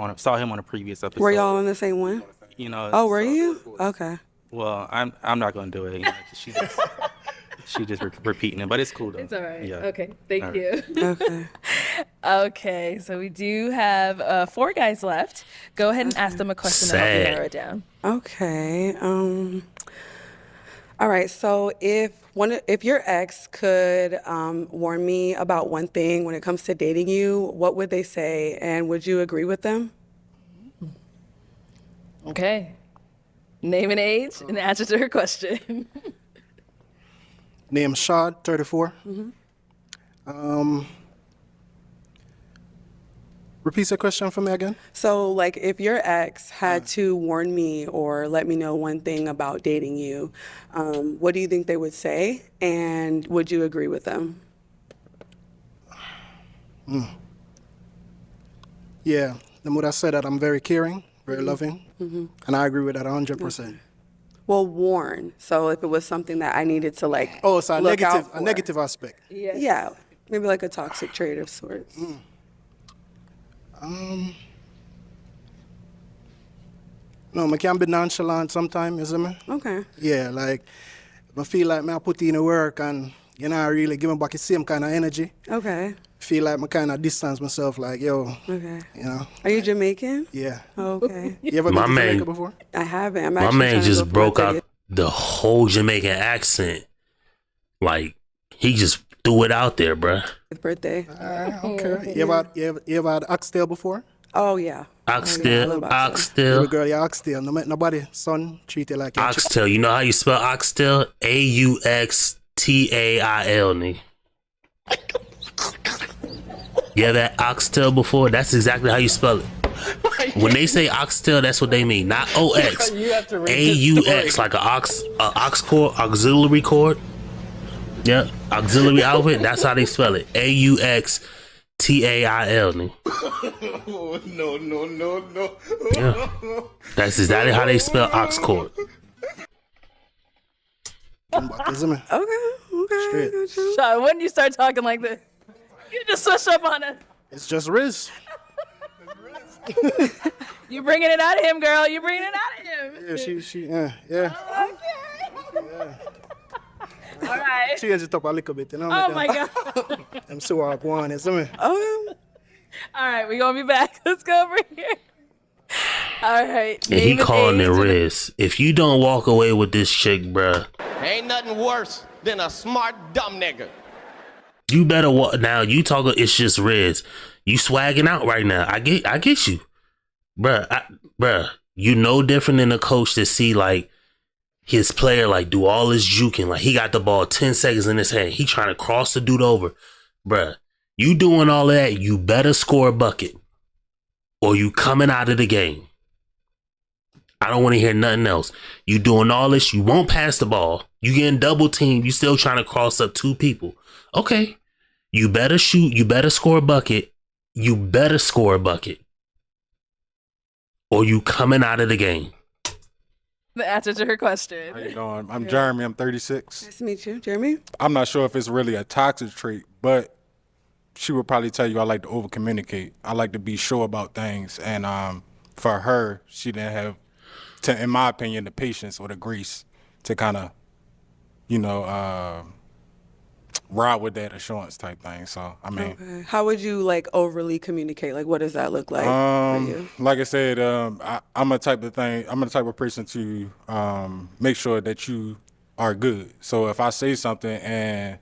on a previous episode. Were y'all on the same one? Oh, were you? Okay. Well, I'm not gonna do it. She just repeating it, but it's cool though. It's all right. Yeah. Okay. Thank you. Okay. Okay. So we do have 4 guys left. Go ahead and ask them a question and help you narrow it down. Okay. All right. So if your ex could warn me about one thing when it comes to dating you, what would they say, and would you agree with them? Okay. Name and age and answer to her question. Name Shad, 34. Repeat the question for me again. So, like, if your ex had to warn me or let me know one thing about dating you, what do you think they would say, and would you agree with them? Yeah, them would have said that I'm very caring, very loving, and I agree with that 100%. Well, warn. So if it was something that I needed to like, Oh, it's a look out negative, for. a negative aspect. Yeah. Maybe like a toxic trait of sorts. No, I can be nonchalant sometimes, you see me? Okay. Yeah, like, I feel like I put in the work and, you know, I really give me back the same kind of energy. Okay. Feel like I kind of distance myself, like, yo, Okay. you know? Are you Jamaican? Yeah. Okay. You ever been My to man- Jamaica before? I haven't. I'm My actually man trying to just go for my broke 30th. out the whole Jamaican accent. Like, he just threw it out there, bruh. Birthday. Okay. You ever had oxtail before? Oh yeah. Oxtail, oxtail, Baby girl, you oxtail. No make nobody, son, treat you like you're oxtail. You know how you spell oxtail? Auxtail, nigga. You ever had oxtail before? That's exactly how you spell it. When they say oxtail, that's what they mean. Not OX. AUX, like a ox cord, auxiliary cord. Yeah, auxiliary outfit. That's how they spell it. AUXTAIL, nigga. No. Yeah, that's exactly how they spell ox cord. Isn't it? Okay. Straight. Sean, when you start talking like this, you just switch up on us. It's just Riz. You bringing it out of him, girl. You bringing it out of him. Yeah, yeah. All right. Change it up a little bit, you know? Oh my God. I'm so hard one, isn't it? All right, we're gonna be back. Let's go over here. All right. And he name and calling it age and- Riz. If you don't walk away with this chick, bruh, Ain't nothing worse than a smart dumb nigga. you better walk. Now you talking, it's just Riz. You swagging out right now. I get you, bruh. You no different than a coach that see like his player like do all his juking, like he got the ball 10 seconds in his hand, he trying to cross the dude over, bruh. You doing all of that, you better score a bucket, or you coming out of the game. I don't want to hear nothing else. You doing all this, you won't pass the ball. You getting double teamed, you still trying to cross up two people. Okay, you better shoot, you better score a bucket, you better score a bucket, or you coming out of the game. The answer to her question. How you doing? I'm Jeremy. I'm 36. Nice to meet you, Jeremy. I'm not sure if it's really a toxic trait, but she would probably tell you I like to over communicate. I like to be sure about things, and for her, she didn't have, in my opinion, the patience or the grace to kind of, ride with that assurance type thing. So I mean, Okay. How would you like overly communicate? Like, what does that look like for you? like I said, I'm a type of person to make sure that you are good. So if I say something and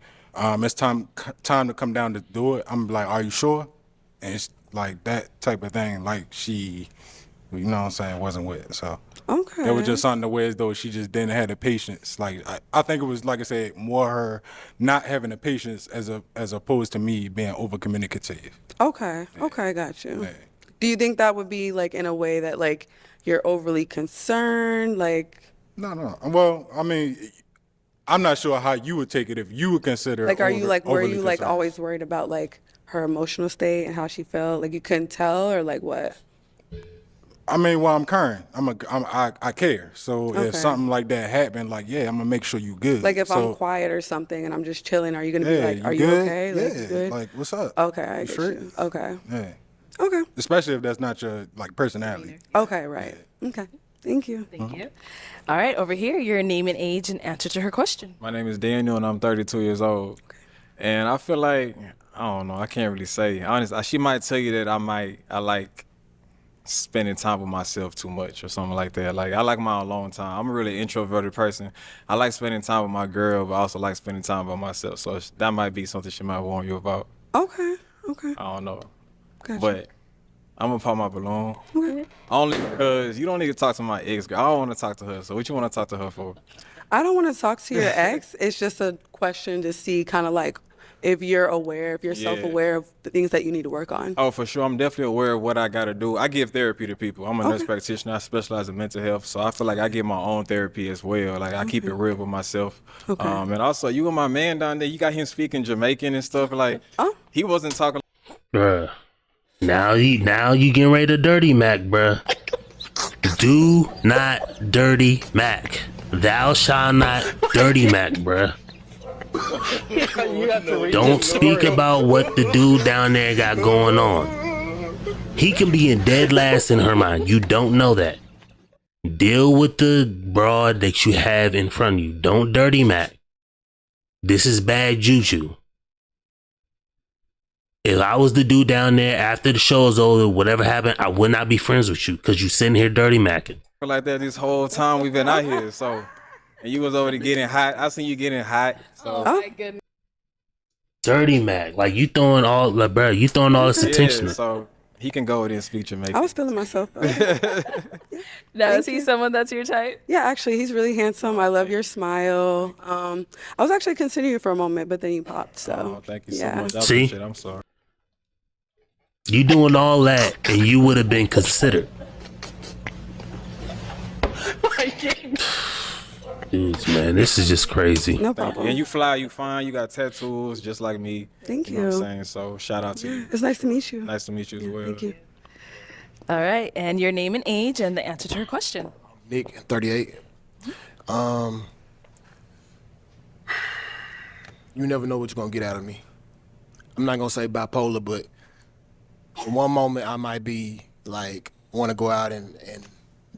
it's time to come down to do it, I'm like, are you sure? And it's like that type of thing. Like she, you know what I'm saying, wasn't with it. So Okay. it was just something to where as though she just didn't have the patience. Like I think it was, like I said, more her not having the patience as opposed to me being over communicative. Okay. Okay, got you. Do you think that would be like in a way that like you're overly concerned? Like No. Well, I mean, I'm not sure how you would take it if you would consider. like are you like were overly you like concerned. always worried about like her emotional state and how she felt? Like you couldn't tell or like what? I mean, well, I'm caring. I care. So Okay. if something like that happened, like, yeah, I'm gonna make sure you good. Like if I'm So, quiet or something and I'm just chilling, are you gonna be yeah, like, are you good? okay? Like, Yeah, you good? like, what's up? Okay, I You get straight? you. Okay. Yeah. Okay. Especially if that's not your like personality. Okay, right. Okay. Thank you. Thank you. All right, over here, your name and age and answer to her question. My name is Daniel, and I'm 32 years old. And I feel like, I don't know, I can't really say. Honestly, she might tell you that I like spending time with myself too much or something like that. Like, I like my alone time. I'm a really introverted person. I like spending time with my girl, but I also like spending time by myself. So that might be something she might warn you about. Okay. Okay. I don't know. Gotcha. But I'm gonna pop my balloon. Okay. Only because you don't need to talk to my ex girl. I don't want to talk to her. So what you want to talk to her for? I don't want to talk to your ex. It's just a question to see kind of like if you're aware, if you're Yeah. self-aware of the things that you need to work on. Oh, for sure. I'm definitely aware of what I got to do. I give therapy to people. I'm a nurse practitioner. I specialize in mental health. So I feel like I give my own therapy as well. Like I keep it real with myself. Okay. And also, you and my man down there, you got him speaking Jamaican and stuff. Like, he wasn't talking. Bruh. Now you getting ready to dirty Mac, bruh. Do not dirty Mac. Thou shalt not dirty Mac, bruh. Don't speak about what the dude down there got going on. He can be in dead last in her mind. You don't know that. Deal with the broad that you have in front of you. Don't dirty Mac. This is bad juju. If I was the dude down there after the show is over, whatever happened, I would not be friends with you because you sitting here dirty macking. Feel like that this whole time we've been out here. So, and you was over there getting hot. I seen you getting hot. So. Oh my goodness. Dirty Mac, like you throwing all, like bro, you throwing all this attention. So he can go with his feature making. I was feeling myself. Now, is he someone that's your type? Yeah, actually, he's really handsome. I love your smile. I was actually considering you for a moment, but then you popped. So thank you so much. I See? appreciate it. I'm sorry. You doing all that and you would have been considered. Dudes, man, this is just crazy. No problem. And you fly, you fine, you got tattoos just like me. Thank You know what I'm you. saying? So shout out to you. It's nice to meet you. Nice to meet you as well. Thank you. All right, and your name and age and the answer to her question. Nick, 38. You never know what you're gonna get out of me. I'm not gonna say bipolar, but in one moment I might be like want to go out and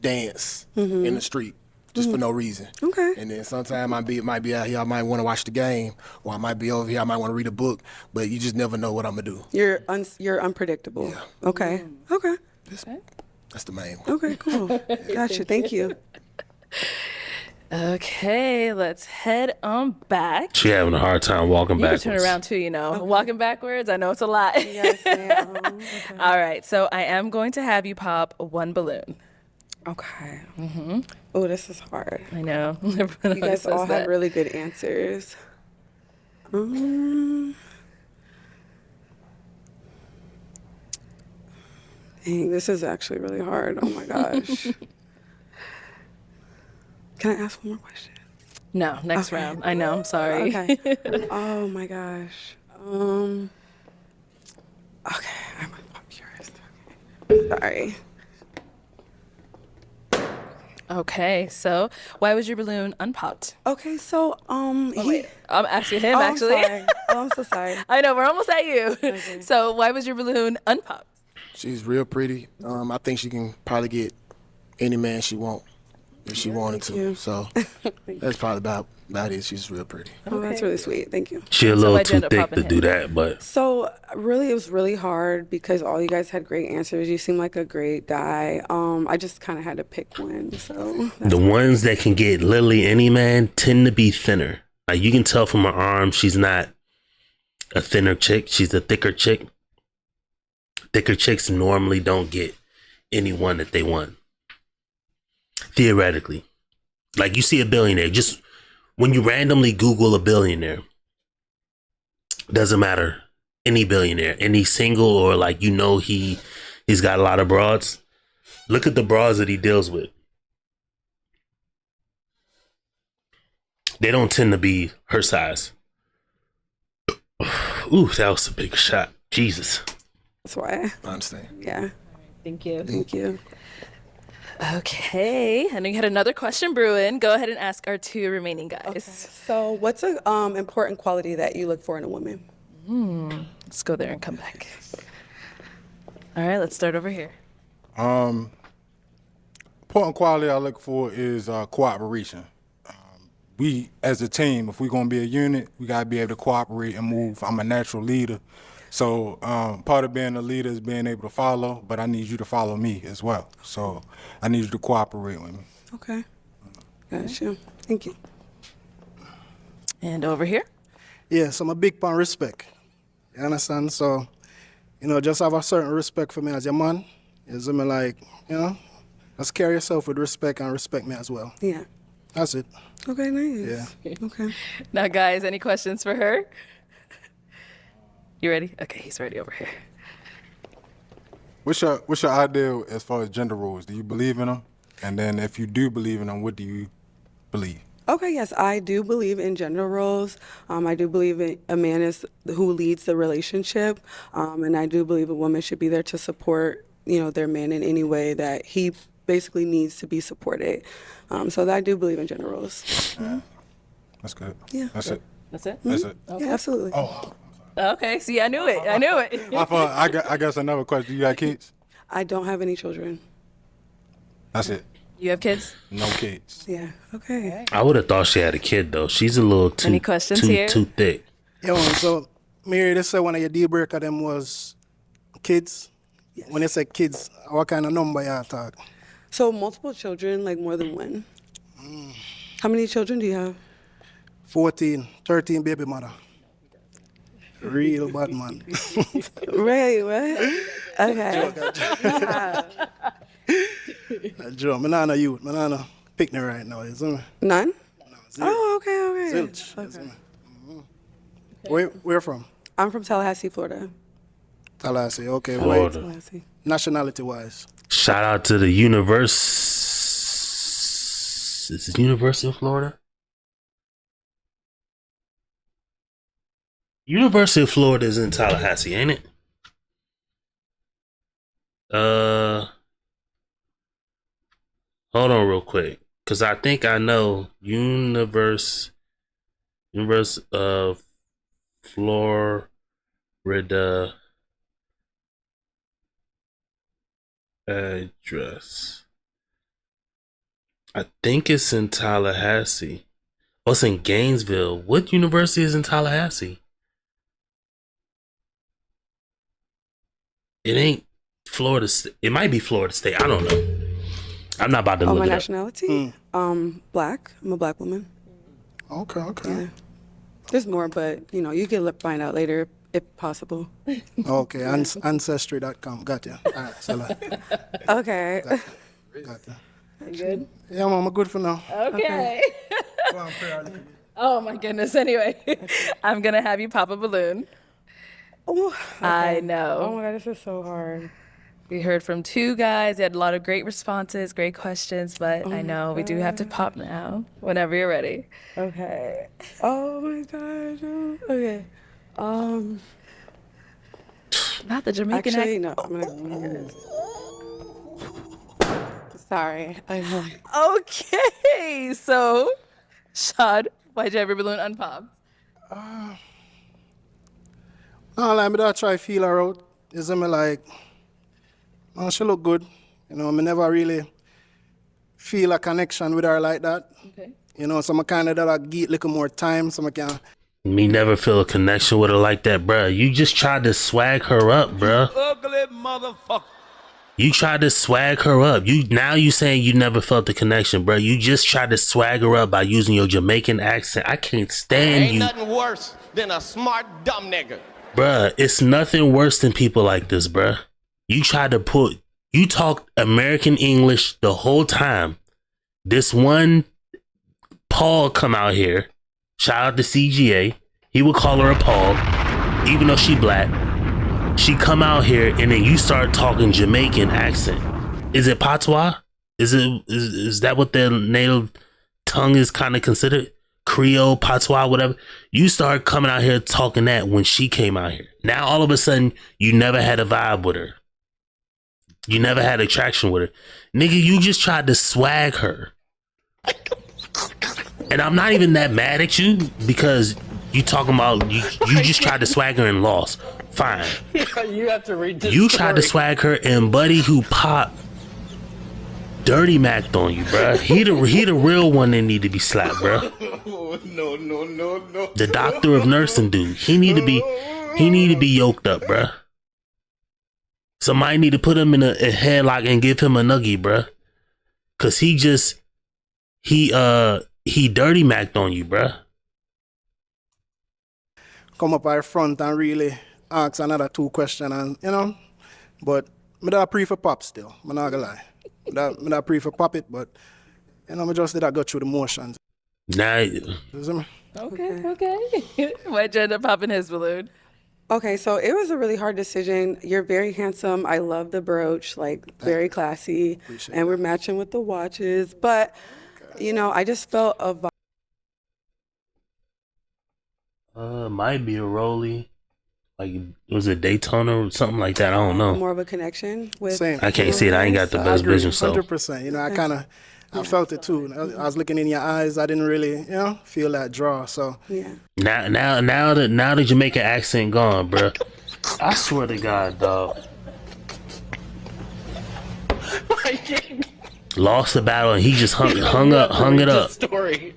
dance in the street just for no reason. Okay. And then sometime might be out here, I might want to watch the game, or I might be over here, I might want to read a book, but you just never know what I'm gonna do. You're unpredictable. Yeah. Okay. Okay. That's the main one. Okay. Cool. Gotcha. Thank you. Okay, let's head on back. She having a hard time walking You backwards. can turn around too, you know. Walking backwards, I know it's a lot. Yes, ma'am. Okay. All right, so I am going to have you pop one balloon. Okay. Oh, this is hard. I know. You guys all had really good answers. Dang, this is actually really hard. Oh my gosh. Can I ask one more question? No, next round. I know, I'm sorry. Okay. Oh my gosh. Okay, I'm curious. Okay. Sorry. Okay, so why was your balloon unpopped? Okay, so wait, I'm asking him actually. I'm sorry. Oh, I'm so sorry. I know, we're almost at you. Okay. So why was your balloon unpopped? She's real pretty. I think she can probably get any man she want if she wanted to. So that's probably about it. She's real pretty. Oh, that's really sweet. Thank you. She a little too thick to do that, but So really, it was really hard because all you guys had great answers. You seem like a great guy. I just kind of had to pick one. So the ones that can get literally any man tend to be thinner. Like you can tell from her arm, she's not a thinner chick. She's a thicker chick. Thicker chicks normally don't get anyone that they want. Theoretically. Like you see a billionaire, just when you randomly Google a billionaire, doesn't matter, any billionaire, any single or like he's got a lot of broads. Look at the broads that he deals with. They don't tend to be her size. Ooh, that was a big shot. Jesus. That's why. I understand. Yeah. Thank you. Thank you. Okay, and we had another question brewing. Go ahead and ask our two remaining guys. Okay. So what's an important quality that you look for in a woman? Let's go there and come back. All right, let's start over here. Important quality I look for is cooperation. We, as a team, if we're going to be a unit, we got to be able to cooperate and move. I'm a natural leader. So part of being a leader is being able to follow, but I need you to follow me as well. So I need you to cooperate with me. Okay. Gotcha. Thank you. And over here? Yeah, so I'm a big fan respect. You understand? So, just have a certain respect for me as your man. Is me like, just carry yourself with respect and respect me as well. Yeah. That's it. Okay, nice. Yeah. Okay. Now, guys, any questions for her? You ready? Okay, he's ready over here. What's your idea as far as gender roles? Do you believe in them? And then if you do believe in them, what do you believe? Okay, yes, I do believe in gender roles. I do believe a man is who leads the relationship, and I do believe a woman should be there to support, their man in any way that he basically needs to be supported. So I do believe in gender roles. That's good. Yeah. That's it. That's it? That's it. Okay. Yeah, absolutely. Oh, Okay, see, I knew it. I knew it. I guess another question. You got kids? I don't have any children. That's it. You have kids? No kids. Yeah. Okay. I would have thought she had a kid though. She's a little too Any questions here? too thick. Yo, so Mary, they say one of your deal breaker them was kids. Yes. When you say kids, what kind of number you talk? So multiple children, like more than one. How many children do you have? 14, 13 baby mother. Real bad man. Right, what? Okay. Joe, me not know you. Me not know picnic right now. You see me? None? Zero. Oh, okay. Zilch. You Okay. see me? Where from? I'm from Tallahassee, Florida. Tallahassee. Okay. Florida. Tallahassee. Nationality wise. Shout out to the Is it University of Florida? University of Florida is in Tallahassee, ain't it? Hold on real quick, cause I think I know University of Florida address. I think it's in Tallahassee. Oh, it's in Gainesville. What university is in Tallahassee? It ain't Florida State. It might be Florida State. I don't know. I'm not about to look My it up. nationality? Black. I'm a black woman. Okay. Yeah. There's more, but you can find out later if possible. Okay. Ancestry.com. Got you. All right. So, Okay. got you. You good? Yeah, I'm good for now. Okay. Oh my goodness. Anyway, I'm gonna have you pop a balloon. Oh, I know. Oh my God, this is so hard. We heard from two guys. They had a lot of great responses, great questions, but I know we do have to pop now. Whenever you're ready. Okay. Oh my gosh. Okay. Not the Jamaican Actually, accent. no. I'm gonna. Sorry. Okay, so Shad, why'd you have your balloon unpopped? No, like, me don't try feel her out. You see me like, she look good. Me never really feel a connection with her like that. Okay. So I kind of that give it a little more time so I can. Me never feel a connection with her like that, bruh. You just tried to swag her up, bruh. Ugly motherfucker. You tried to swag her up. You saying you never felt the connection, bruh. You just tried to swag her up by using your Jamaican accent. I can't stand Ain't you. nothing worse than a smart dumb nigga. Bruh, it's nothing worse than people like this, bruh. You talked American English the whole time. This one Paul come out here, shout out to CGA. He would call her a Paul, even though she black. She come out here and then you start talking Jamaican accent. Is it patois? Is that what their native tongue is kind of considered? Creole, patois, whatever. You start coming out here talking that when she came out here. Now all of a sudden you never had a vibe with her. You never had attraction with her. Nigga, you just tried to swag her. And I'm not even that mad at you because you talking about you just tried to swag her and lost. Fine. You have to read this. You tried to swag her and Buddy who popped Dirty Mac on you, bruh. He the real one that need to be slapped, bruh. No. The doctor of nursing dude. He need to be yoked up, bruh. Somebody need to put him in a headlock and give him a nuggie, bruh. Cause he Dirty Mac'd on you, bruh. Come up our front and really ask another 2 questions and but me da pre for pop still. I'm not gonna lie. Me da pre for pop it, but me just did I go through the motions. Nah. You see me? Okay. Why'd you end up popping his balloon? Okay, so it was a really hard decision. You're very handsome. I love the brooch, very classy. And we're matching with the watches. But, I just felt a vibe. Might be a Rollie. Like, was it Daytona or something like that? I don't know. More of a connection with. Same. I can't see it. I ain't got the best vision, so. 100%. I felt it too. I was looking in your eyes. I didn't really, feel that draw. So yeah. Now the Jamaican accent gone, bro. I swear to God, dog. Lost the battle and he just hung it up. Story.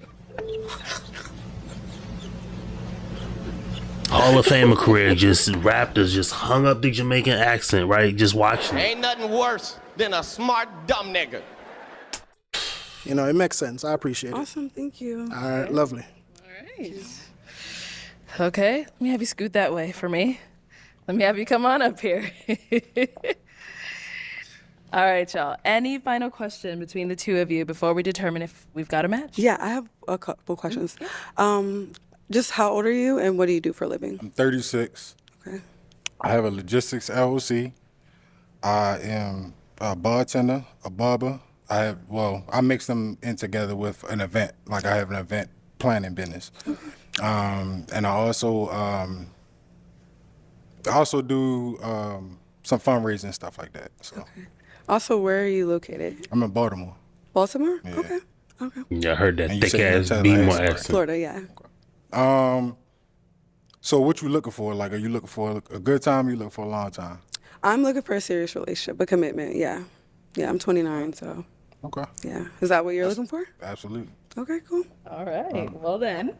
Hall of Famer career, just Raptors just hung up the Jamaican accent, right? Just watching. Ain't nothing worse than a smart dumb nigga. it makes sense. I appreciate it. Awesome, thank you. All right, lovely. Okay, let me have you scoot that way for me. Let me have you come on up here. All right, y'all. Any final question between the two of you before we determine if we've got a match? Yeah, I have a couple questions. Just how old are you and what do you do for a living? I'm 36. Okay. I have a logistics LLC. I am a bartender, a barber. I mix them in together with an event. Like I have an event planning business. And I also do some fundraising stuff like that. So. Okay. Also, where are you located? I'm in Baltimore. Baltimore? Yeah. Okay. Yeah, I heard that And you thick said ass Nutella B-more accent, right? accent. Florida, yeah. So what you looking for? Like, are you looking for a good time? Or you looking for a long time? I'm looking for a serious relationship, a commitment, yeah. Yeah, I'm 29, so. Okay. Yeah. Is that what you're looking for? Absolutely. Okay, cool. All right. Well then,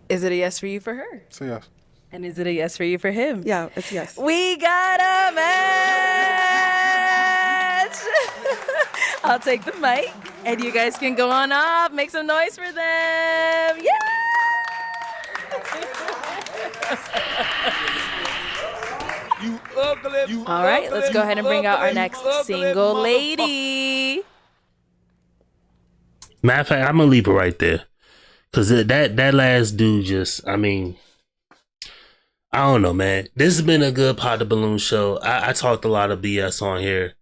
is it a yes for you for her? Say yes. And is it a yes for you for him? Yeah, it's yes. We got a match! I'll take the mic, and you guys can go on up, make some noise for them. Yeah! You ugly. All right, let's go ahead and bring out our next single lady. Matter of fact, I'm gonna leave it right there, cause that last dude just, I don't know, man. This has been a good Pod the Balloon show. I talked a lot of BS on here.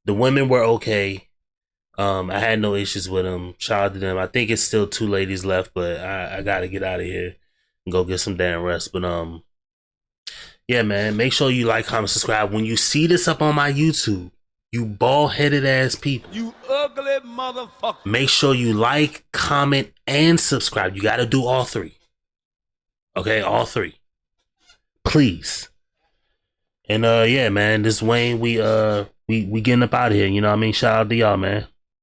The women were okay. I had no issues with them. Shout out to them. I think it's still 2 ladies left, but I gotta get out of here and go get some damn rest. But yeah, man. Make sure you like, comment, subscribe. When you see this up on my YouTube, you bald-headed ass people, You ugly motherfucker. make sure you like, comment, and subscribe. You gotta do all 3. Okay, all 3. Please. And yeah, man, this Wayne, we getting up out of here. You know what I mean? Shout out to y'all, man.